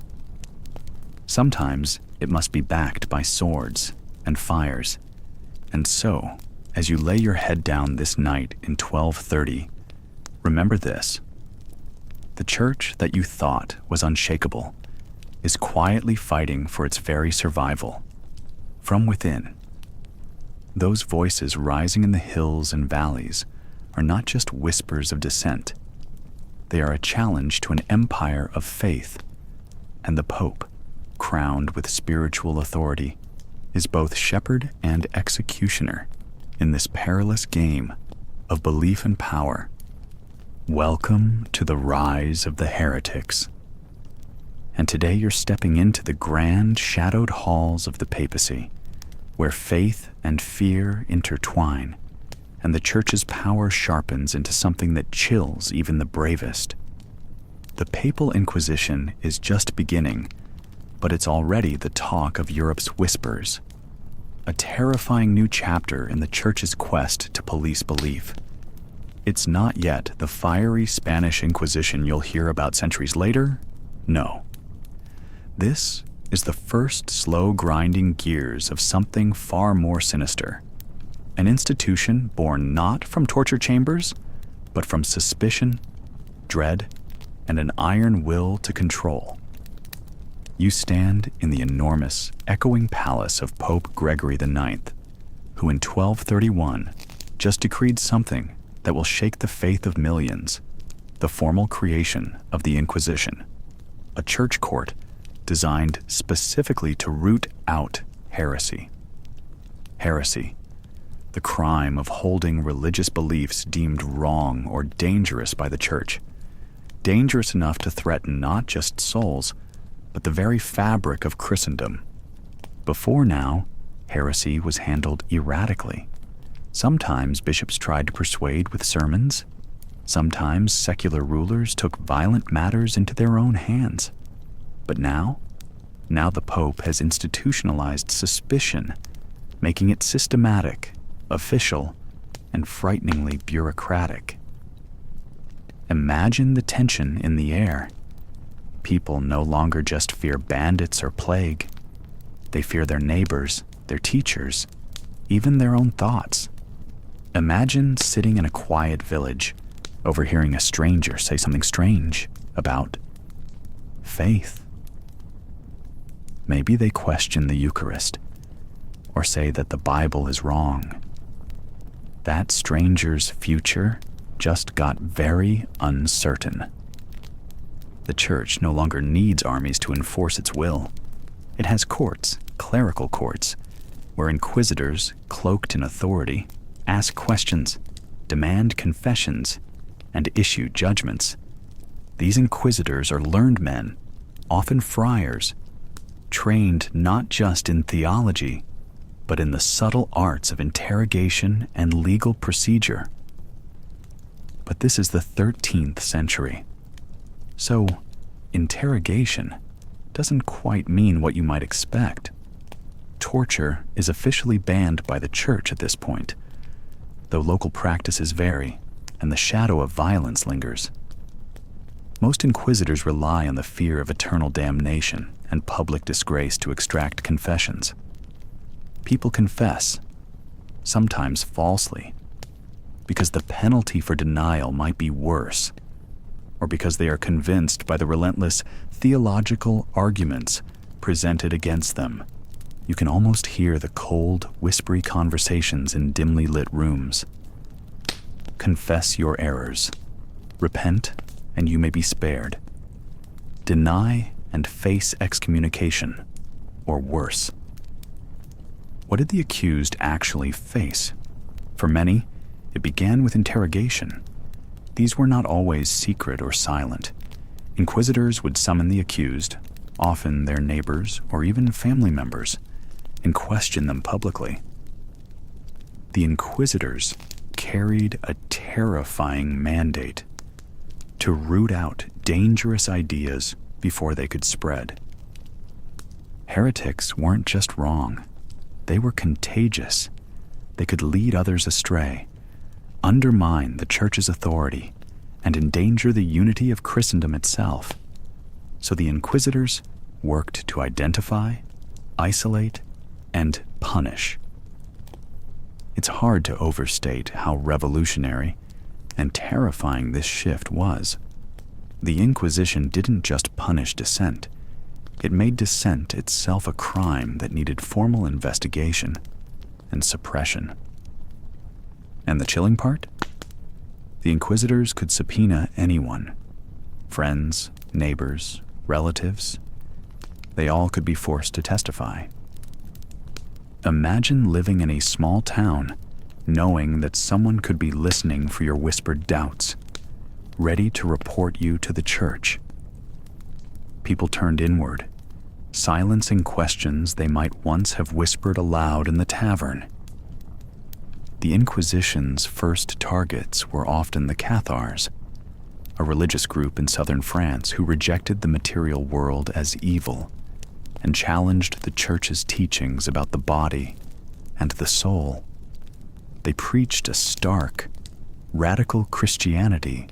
[SPEAKER 1] Sometimes it must be backed by swords and fires. And so, as you lay your head down this night in 1230, remember this. The church that you thought was unshakable is quietly fighting for its very survival. From within, those voices rising in the hills and valleys are not just whispers of dissent. They are a challenge to an empire of faith, and the Pope, crowned with spiritual authority, is both shepherd and executioner in this perilous game of belief and power. Welcome to the rise of the heretics. And today you're stepping into the grand shadowed halls of the papacy, where faith and fear intertwine, and the church's power sharpens into something that chills even the bravest. The papal inquisition is just beginning, but it's already the talk of Europe's whispers, a terrifying new chapter in the church's quest to police belief. It's not yet the fiery Spanish Inquisition you'll hear about centuries later. No. This is the first slow grinding gears of something far more sinister. An institution born not from torture chambers, but from suspicion, dread, and an iron will to control. You stand in the enormous, echoing palace of Pope Gregory IX, who in 1231 just decreed something that will shake the faith of millions, the formal creation of the Inquisition, a church court designed specifically to root out heresy. Heresy, the crime of holding religious beliefs deemed wrong or dangerous by the church, dangerous enough to threaten not just souls, but the very fabric of Christendom. Before now, heresy was handled erratically. Sometimes bishops tried to persuade with sermons. Sometimes secular rulers took violent matters into their own hands. But now the Pope has institutionalized suspicion, making it systematic, official, and frighteningly bureaucratic. Imagine the tension in the air. People no longer just fear bandits or plague. They fear their neighbors, their teachers, even their own thoughts. Imagine sitting in a quiet village, overhearing a stranger say something strange about faith. Maybe they question the Eucharist, or say that the Bible is wrong. That stranger's future just got very uncertain. The church no longer needs armies to enforce its will. It has courts, clerical courts, where inquisitors, cloaked in authority, ask questions, demand confessions, and issue judgments. These inquisitors are learned men, often friars, trained not just in theology, but in the subtle arts of interrogation and legal procedure. But this is the 13th century. So, interrogation, doesn't quite mean what you might expect. Torture is officially banned by the church at this point, though local practices vary and the shadow of violence lingers. Most inquisitors rely on the fear of eternal damnation and public disgrace to extract confessions. People confess, sometimes falsely, because the penalty for denial might be worse, or because they are convinced by the relentless theological arguments presented against them. You can almost hear the cold, whispery conversations in dimly lit rooms. Confess your errors. Repent, and you may be spared. Deny and face excommunication, or worse. What did the accused actually face? For many, it began with interrogation. These were not always secret or silent. Inquisitors would summon the accused, often their neighbors or even family members, and question them publicly. The inquisitors carried a terrifying mandate to root out dangerous ideas before they could spread. Heretics weren't just wrong, they were contagious. They could lead others astray, undermine the church's authority, and endanger the unity of Christendom itself. So the inquisitors worked to identify, isolate, and punish. It's hard to overstate how revolutionary and terrifying this shift was. The Inquisition didn't just punish dissent, it made dissent itself a crime that needed formal investigation and suppression. And the chilling part? The inquisitors could subpoena anyone. Friends, neighbors, relatives. They all could be forced to testify. Imagine living in a small town, knowing that someone could be listening for your whispered doubts, ready to report you to the church. People turned inward, silencing questions they might once have whispered aloud in the tavern. The Inquisition's first targets were often the Cathars, a religious group in southern France who rejected the material world as evil and challenged the church's teachings about the body and the soul. They preached a stark, radical Christianity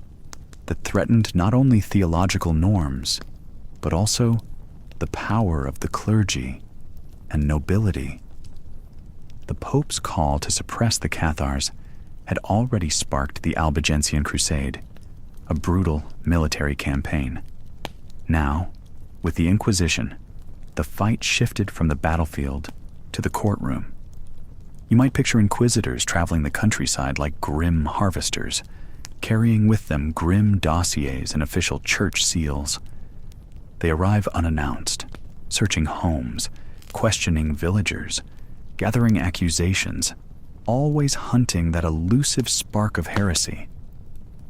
[SPEAKER 1] that threatened not only theological norms, but also the power of the clergy and nobility. The Pope's call to suppress the Cathars had already sparked the Albigensian Crusade, a brutal military campaign. Now, with the Inquisition, the fight shifted from the battlefield to the courtroom. You might picture inquisitors traveling the countryside like grim harvesters, carrying with them grim dossiers and official church seals. They arrive unannounced, searching homes, questioning villagers, gathering accusations, always hunting that elusive spark of heresy.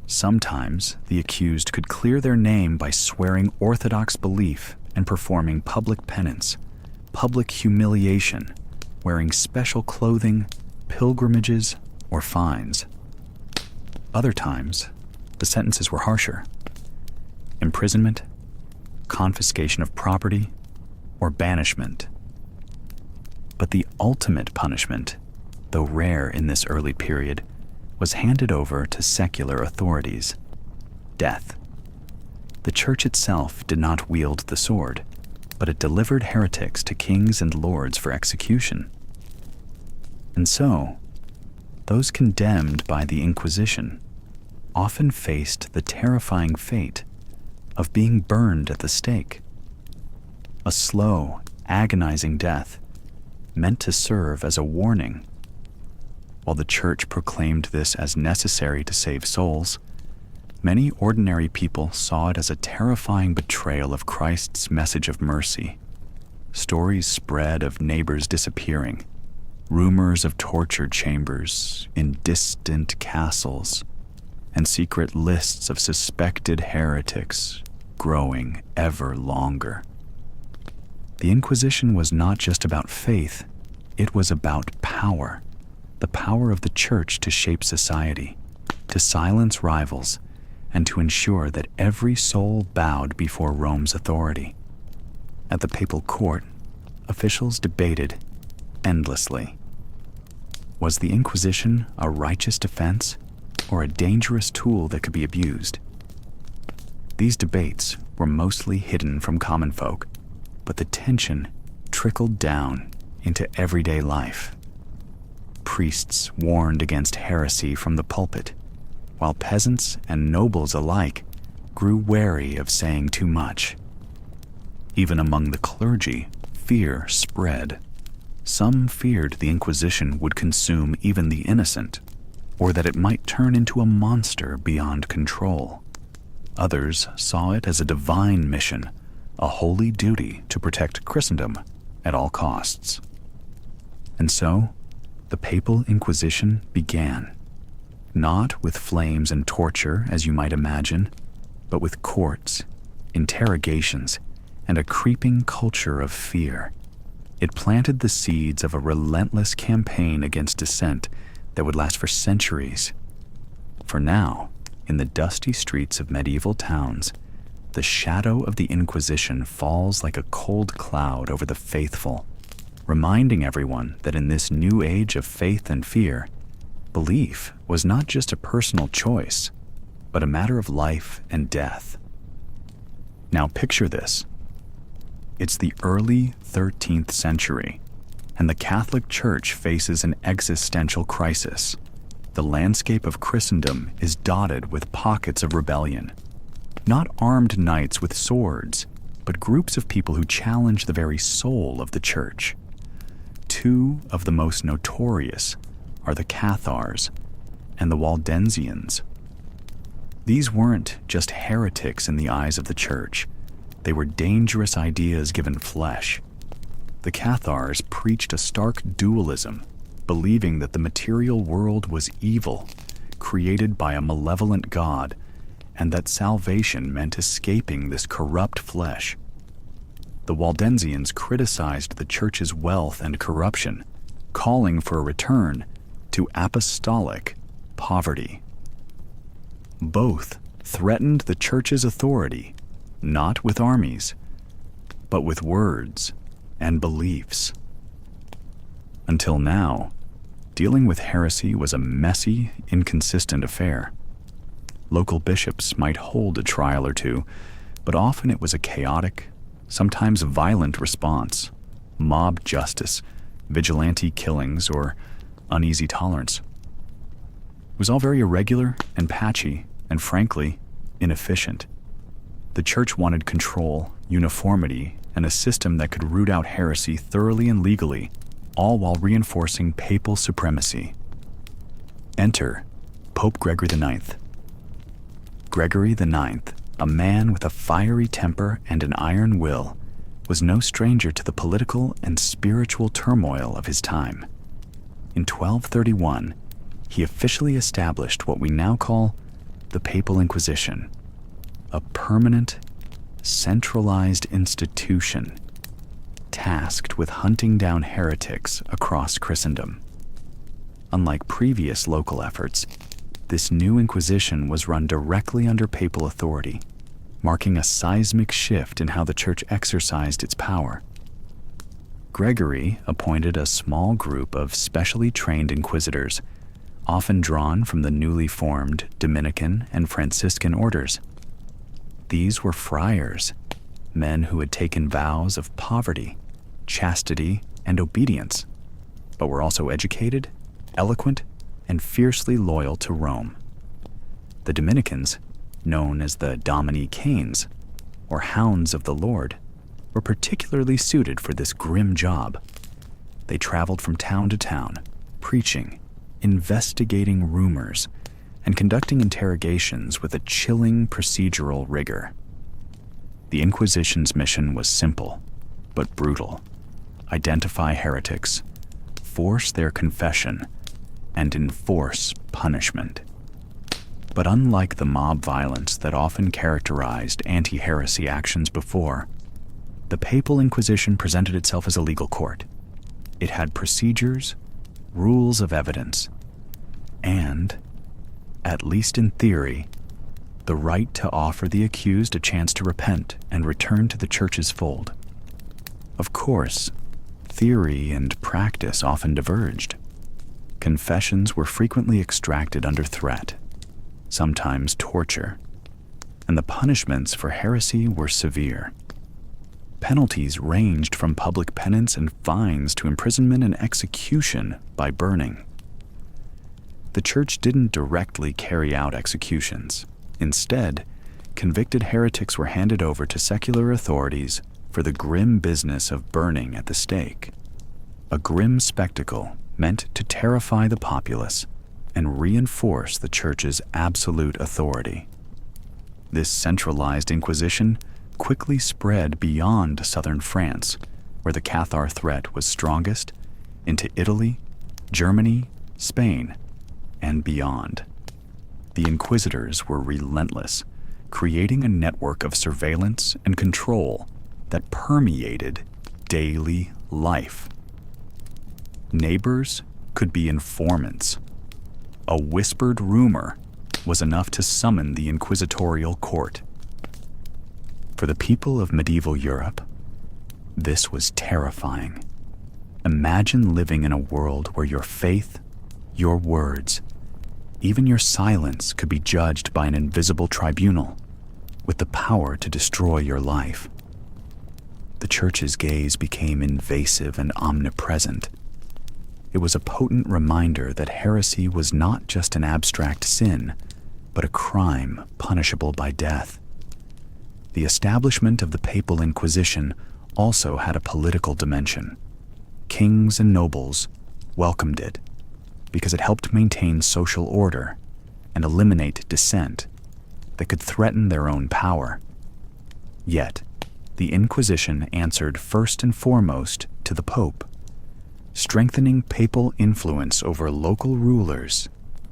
[SPEAKER 1] Sometimes the accused could clear their name by swearing orthodox belief and performing public penance, public humiliation, wearing special clothing, pilgrimages, or fines. Other times, the sentences were harsher. Imprisonment, confiscation of property, or banishment. But the ultimate punishment, though rare in this early period, was handed over to secular authorities: death. The church itself did not wield the sword, but it delivered heretics to kings and lords for execution. And so, those condemned by the Inquisition often faced the terrifying fate of being burned at the stake. A slow, agonizing death meant to serve as a warning. While the church proclaimed this as necessary to save souls, many ordinary people saw it as a terrifying betrayal of Christ's message of mercy. Stories spread of neighbors disappearing, rumors of torture chambers in distant castles, and secret lists of suspected heretics growing ever longer. The Inquisition was not just about faith, it was about power, the power of the church to shape society, to silence rivals, and to ensure that every soul bowed before Rome's authority. At the papal court, officials debated endlessly. Was the Inquisition a righteous defense or a dangerous tool that could be abused? These debates were mostly hidden from common folk, but the tension trickled down into everyday life. Priests warned against heresy from the pulpit, while peasants and nobles alike grew wary of saying too much. Even among the clergy, fear spread. Some feared the Inquisition would consume even the innocent, or that it might turn into a monster beyond control. Others saw it as a divine mission, a holy duty to protect Christendom at all costs. And so, the Papal Inquisition began, not with flames and torture, as you might imagine, but with courts, interrogations, and a creeping culture of fear. It planted the seeds of a relentless campaign against dissent that would last for centuries. For now, in the dusty streets of medieval towns, the shadow of the Inquisition falls like a cold cloud over the faithful, reminding everyone that in this new age of faith and fear, belief was not just a personal choice, but a matter of life and death. Now picture this. It's the early 13th century, and the Catholic Church faces an existential crisis. The landscape of Christendom is dotted with pockets of rebellion. Not armed knights with swords, but groups of people who challenge the very soul of the Church. Two of the most notorious are the Cathars and the Waldensians. These weren't just heretics in the eyes of the Church. They were dangerous ideas given flesh. The Cathars preached a stark dualism, believing that the material world was evil, created by a malevolent God, and that salvation meant escaping this corrupt flesh. The Waldensians criticized the Church's wealth and corruption, calling for a return to apostolic poverty. Both threatened the Church's authority, not with armies, but with words and beliefs. Until now, dealing with heresy was a messy, inconsistent affair. Local bishops might hold a trial or two, but often it was a chaotic, sometimes violent response, mob justice, vigilante killings, or uneasy tolerance. It was all very irregular and patchy, and frankly, inefficient. The Church wanted control, uniformity, and a system that could root out heresy thoroughly and legally, all while reinforcing papal supremacy. Enter Pope Gregory IX. Gregory IX, a man with a fiery temper and an iron will, was no stranger to the political and spiritual turmoil of his time. In 1231, he officially established what we now call the Papal Inquisition, a permanent, centralized institution tasked with hunting down heretics across Christendom. Unlike previous local efforts, this new Inquisition was run directly under papal authority, marking a seismic shift in how the Church exercised its power. Gregory appointed a small group of specially trained inquisitors, often drawn from the newly formed Dominican and Franciscan orders. These were friars, men who had taken vows of poverty, chastity, and obedience, but were also educated, eloquent, and fiercely loyal to Rome. The Dominicans, known as the Dominicanes, or Hounds of the Lord, were particularly suited for this grim job. They traveled from town to town, preaching, investigating rumors, and conducting interrogations with a chilling procedural rigor. The Inquisition's mission was simple, but brutal. Identify heretics, force their confession, and enforce punishment. But unlike the mob violence that often characterized anti-heresy actions before, the Papal Inquisition presented itself as a legal court. It had procedures, rules of evidence, and, at least in theory, the right to offer the accused a chance to repent and return to the Church's fold. Of course, theory and practice often diverged. Confessions were frequently extracted under threat, sometimes torture, and the punishments for heresy were severe. Penalties ranged from public penance and fines to imprisonment and execution by burning. The church didn't directly carry out executions. Instead, convicted heretics were handed over to secular authorities for the grim business of burning at the stake. A grim spectacle meant to terrify the populace and reinforce the church's absolute authority. This centralized inquisition quickly spread beyond southern France, where the Cathar threat was strongest, into Italy, Germany, Spain, and beyond. The inquisitors were relentless, creating a network of surveillance and control that permeated daily life. Neighbors could be informants. A whispered rumor was enough to summon the inquisitorial court. For the people of medieval Europe, this was terrifying. Imagine living in a world where your faith, your words, even your silence could be judged by an invisible tribunal with the power to destroy your life. The church's gaze became invasive and omnipresent. It was a potent reminder that heresy was not just an abstract sin, but a crime punishable by death. The establishment of the Papal Inquisition also had a political dimension. Kings and nobles welcomed it because it helped maintain social order and eliminate dissent that could threaten their own power. Yet, the Inquisition answered first and foremost to the Pope, strengthening papal influence over local rulers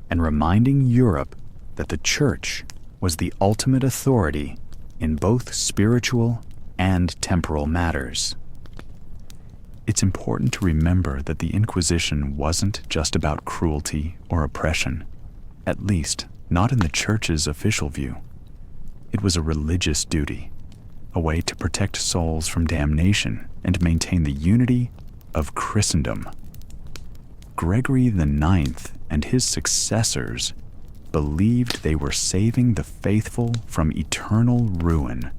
[SPEAKER 1] and reminding Europe that the Church was the ultimate authority in both spiritual and temporal matters. It's important to remember that the Inquisition wasn't just about cruelty or oppression, at least not in the Church's official view. It was a religious duty, a way to protect souls from damnation and maintain the unity of Christendom. Gregory IX and his successors believed they were saving the faithful from eternal ruin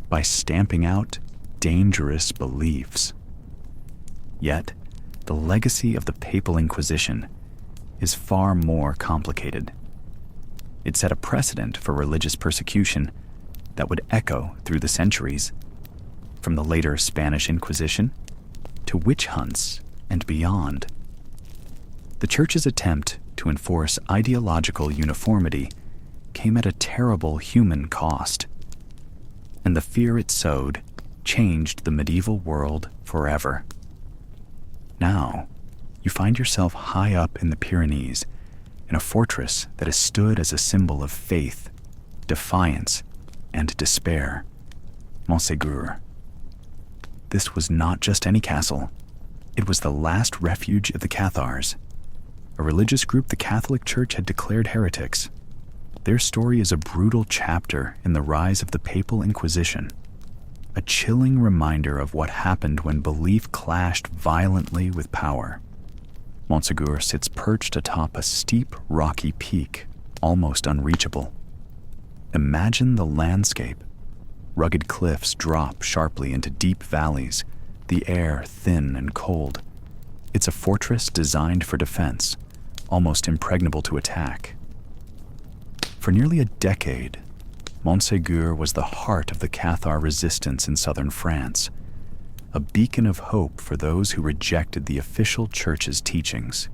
[SPEAKER 1] by stamping out dangerous beliefs. Yet, the legacy of the Papal Inquisition is far more complicated. It set a precedent for religious persecution that would echo through the centuries, from the later Spanish Inquisition to witch hunts and beyond. The Church's attempt to enforce ideological uniformity came at a terrible human cost, and the fear it sowed changed the medieval world forever. Now, you find yourself high up in the Pyrenees, in a fortress that has stood as a symbol of faith, defiance, and despair, Montségur. This was not just any castle. It was the last refuge of the Cathars, a religious group the Catholic Church had declared heretics. Their story is a brutal chapter in the rise of the Papal Inquisition, a chilling reminder of what happened when belief clashed violently with power. Montségur sits perched atop a steep, rocky peak, almost unreachable. Imagine the landscape. Rugged cliffs drop sharply into deep valleys, the air thin and cold. It's a fortress designed for defense, almost impregnable to attack. For nearly a decade, Montségur was the heart of the Cathar resistance in southern France, a beacon of hope for those who rejected the official church's teachings.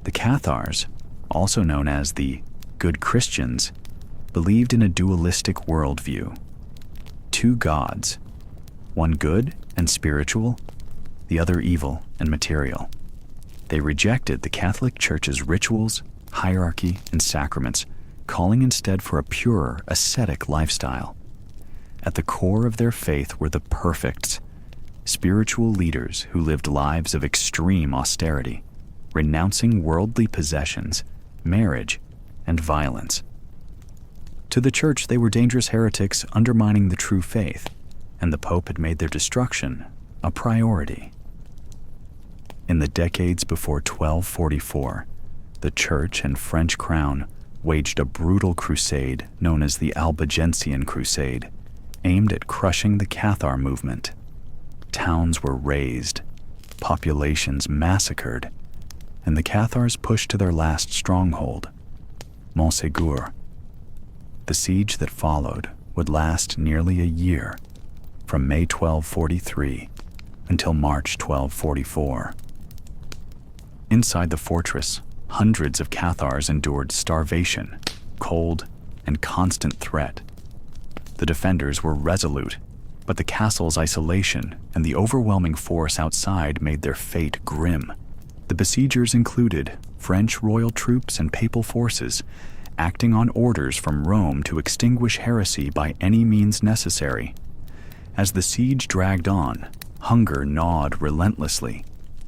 [SPEAKER 1] The Cathars, also known as the Good Christians, believed in a dualistic worldview. Two gods, one good and spiritual, the other evil and material. They rejected the Catholic Church's rituals, hierarchy, and sacraments, calling instead for a purer, ascetic lifestyle. At the core of their faith were the perfects, spiritual leaders who lived lives of extreme austerity, renouncing worldly possessions, marriage, and violence. To the Church, they were dangerous heretics undermining the true faith, and the Pope had made their destruction a priority. In the decades before 1244, the Church and French crown waged a brutal crusade known as the Albigensian Crusade, aimed at crushing the Cathar movement. Towns were razed, populations massacred, and the Cathars pushed to their last stronghold, Montségur. The siege that followed would last nearly a year, from May 1243 until March 1244. Inside the fortress, hundreds of Cathars endured starvation, cold, and constant threat. The defenders were resolute, but the castle's isolation and the overwhelming force outside made their fate grim. The besiegers included French royal troops and papal forces, acting on orders from Rome to extinguish heresy by any means necessary. As the siege dragged on, hunger gnawed relentlessly.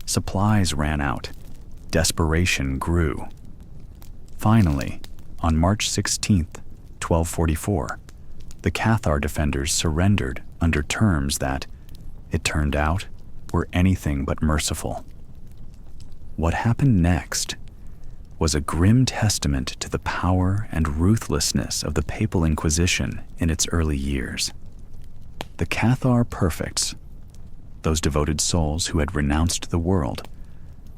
[SPEAKER 1] Supplies ran out. Desperation grew. Finally, on March 16th, 1244, the Cathar defenders surrendered under terms that, it turned out, were anything but merciful. What happened next was a grim testament to the power and ruthlessness of the Papal Inquisition in its early years. The Cathar perfects, those devoted souls who had renounced the world,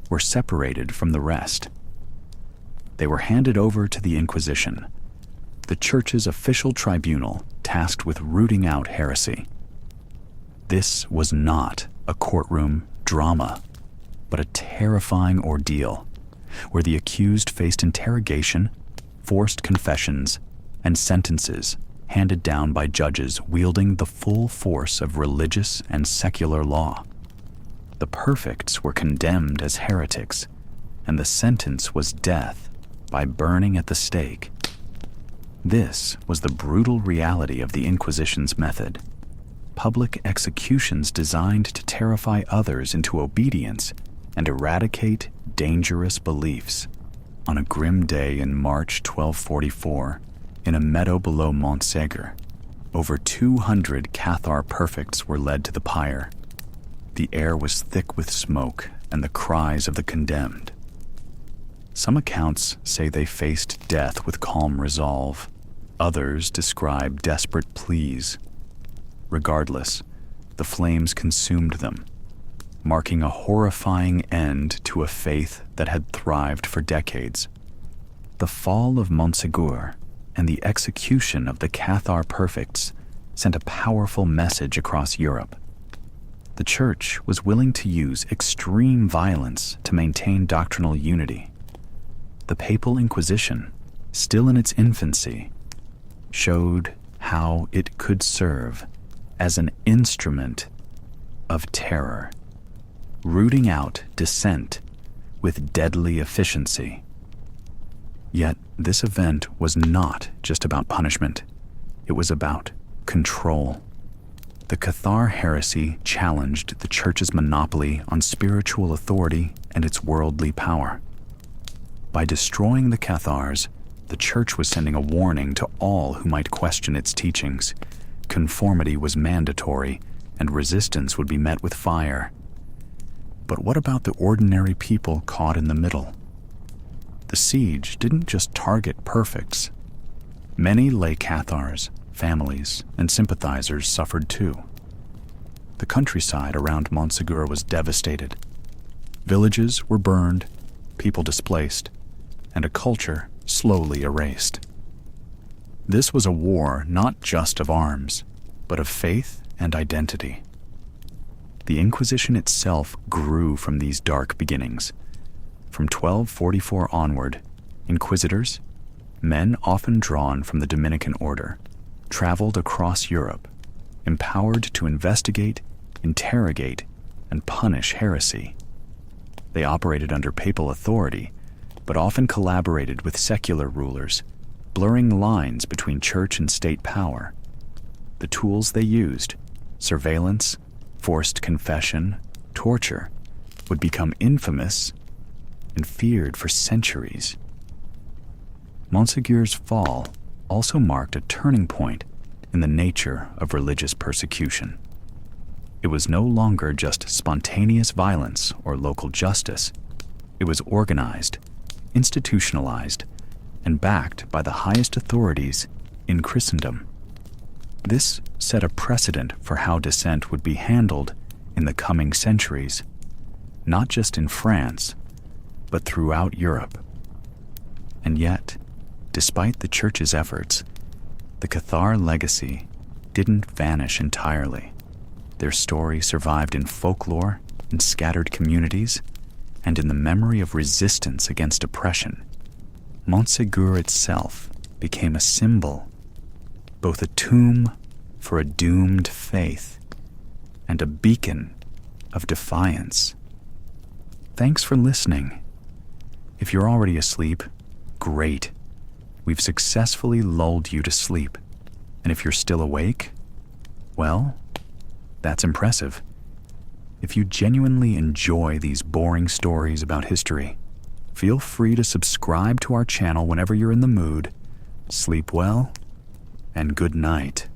[SPEAKER 1] were separated from the rest. They were handed over to the Inquisition, the Church's official tribunal tasked with rooting out heresy. This was not a courtroom drama, but a terrifying ordeal where the accused faced interrogation, forced confessions, and sentences handed down by judges wielding the full force of religious and secular law. The perfects were condemned as heretics, and the sentence was death by burning at the stake. This was the brutal reality of the Inquisition's method. Public executions designed to terrify others into obedience and eradicate dangerous beliefs. On a grim day in March 1244, in a meadow below Montségur, over 200 Cathar perfects were led to the pyre. The air was thick with smoke and the cries of the condemned. Some accounts say they faced death with calm resolve. Others describe desperate pleas. Regardless, the flames consumed them, marking a horrifying end to a faith that had thrived for decades. The fall of Montségur and the execution of the Cathar perfects sent a powerful message across Europe. The Church was willing to use extreme violence to maintain doctrinal unity. The Papal Inquisition, still in its infancy, showed how it could serve as an instrument of terror, rooting out dissent with deadly efficiency. Yet this event was not just about punishment. It was about control. The Cathar heresy challenged the Church's monopoly on spiritual authority and its worldly power. By destroying the Cathars, the Church was sending a warning to all who might question its teachings. Conformity was mandatory, and resistance would be met with fire. But what about the ordinary people caught in the middle? The siege didn't just target perfects. Many lay Cathars, families, and sympathizers suffered too. The countryside around Montségur was devastated. Villages were burned, people displaced, and a culture slowly erased. This was a war not just of arms, but of faith and identity. The Inquisition itself grew from these dark beginnings. From 1244 onward, inquisitors, men often drawn from the Dominican order, traveled across Europe, empowered to investigate, interrogate, and punish heresy. They operated under papal authority, but often collaborated with secular rulers, blurring lines between church and state power. The tools they used, surveillance, forced confession, torture, would become infamous and feared for centuries. Montségur's fall also marked a turning point in the nature of religious persecution. It was no longer just spontaneous violence or local justice. It was organized, institutionalized, and backed by the highest authorities in Christendom. This set a precedent for how dissent would be handled in the coming centuries, not just in France, but throughout Europe. And yet, despite the Church's efforts, the Cathar legacy didn't vanish entirely. Their story survived in folklore, in scattered communities, and in the memory of resistance against oppression. Montségur itself became a symbol, both a tomb for a doomed faith and a beacon of defiance. Thanks for listening. If you're already asleep, great. We've successfully lulled you to sleep. And if you're still awake, well, that's impressive. If you genuinely enjoy these boring stories about history, feel free to subscribe to our channel whenever you're in the mood. Sleep well, and good night.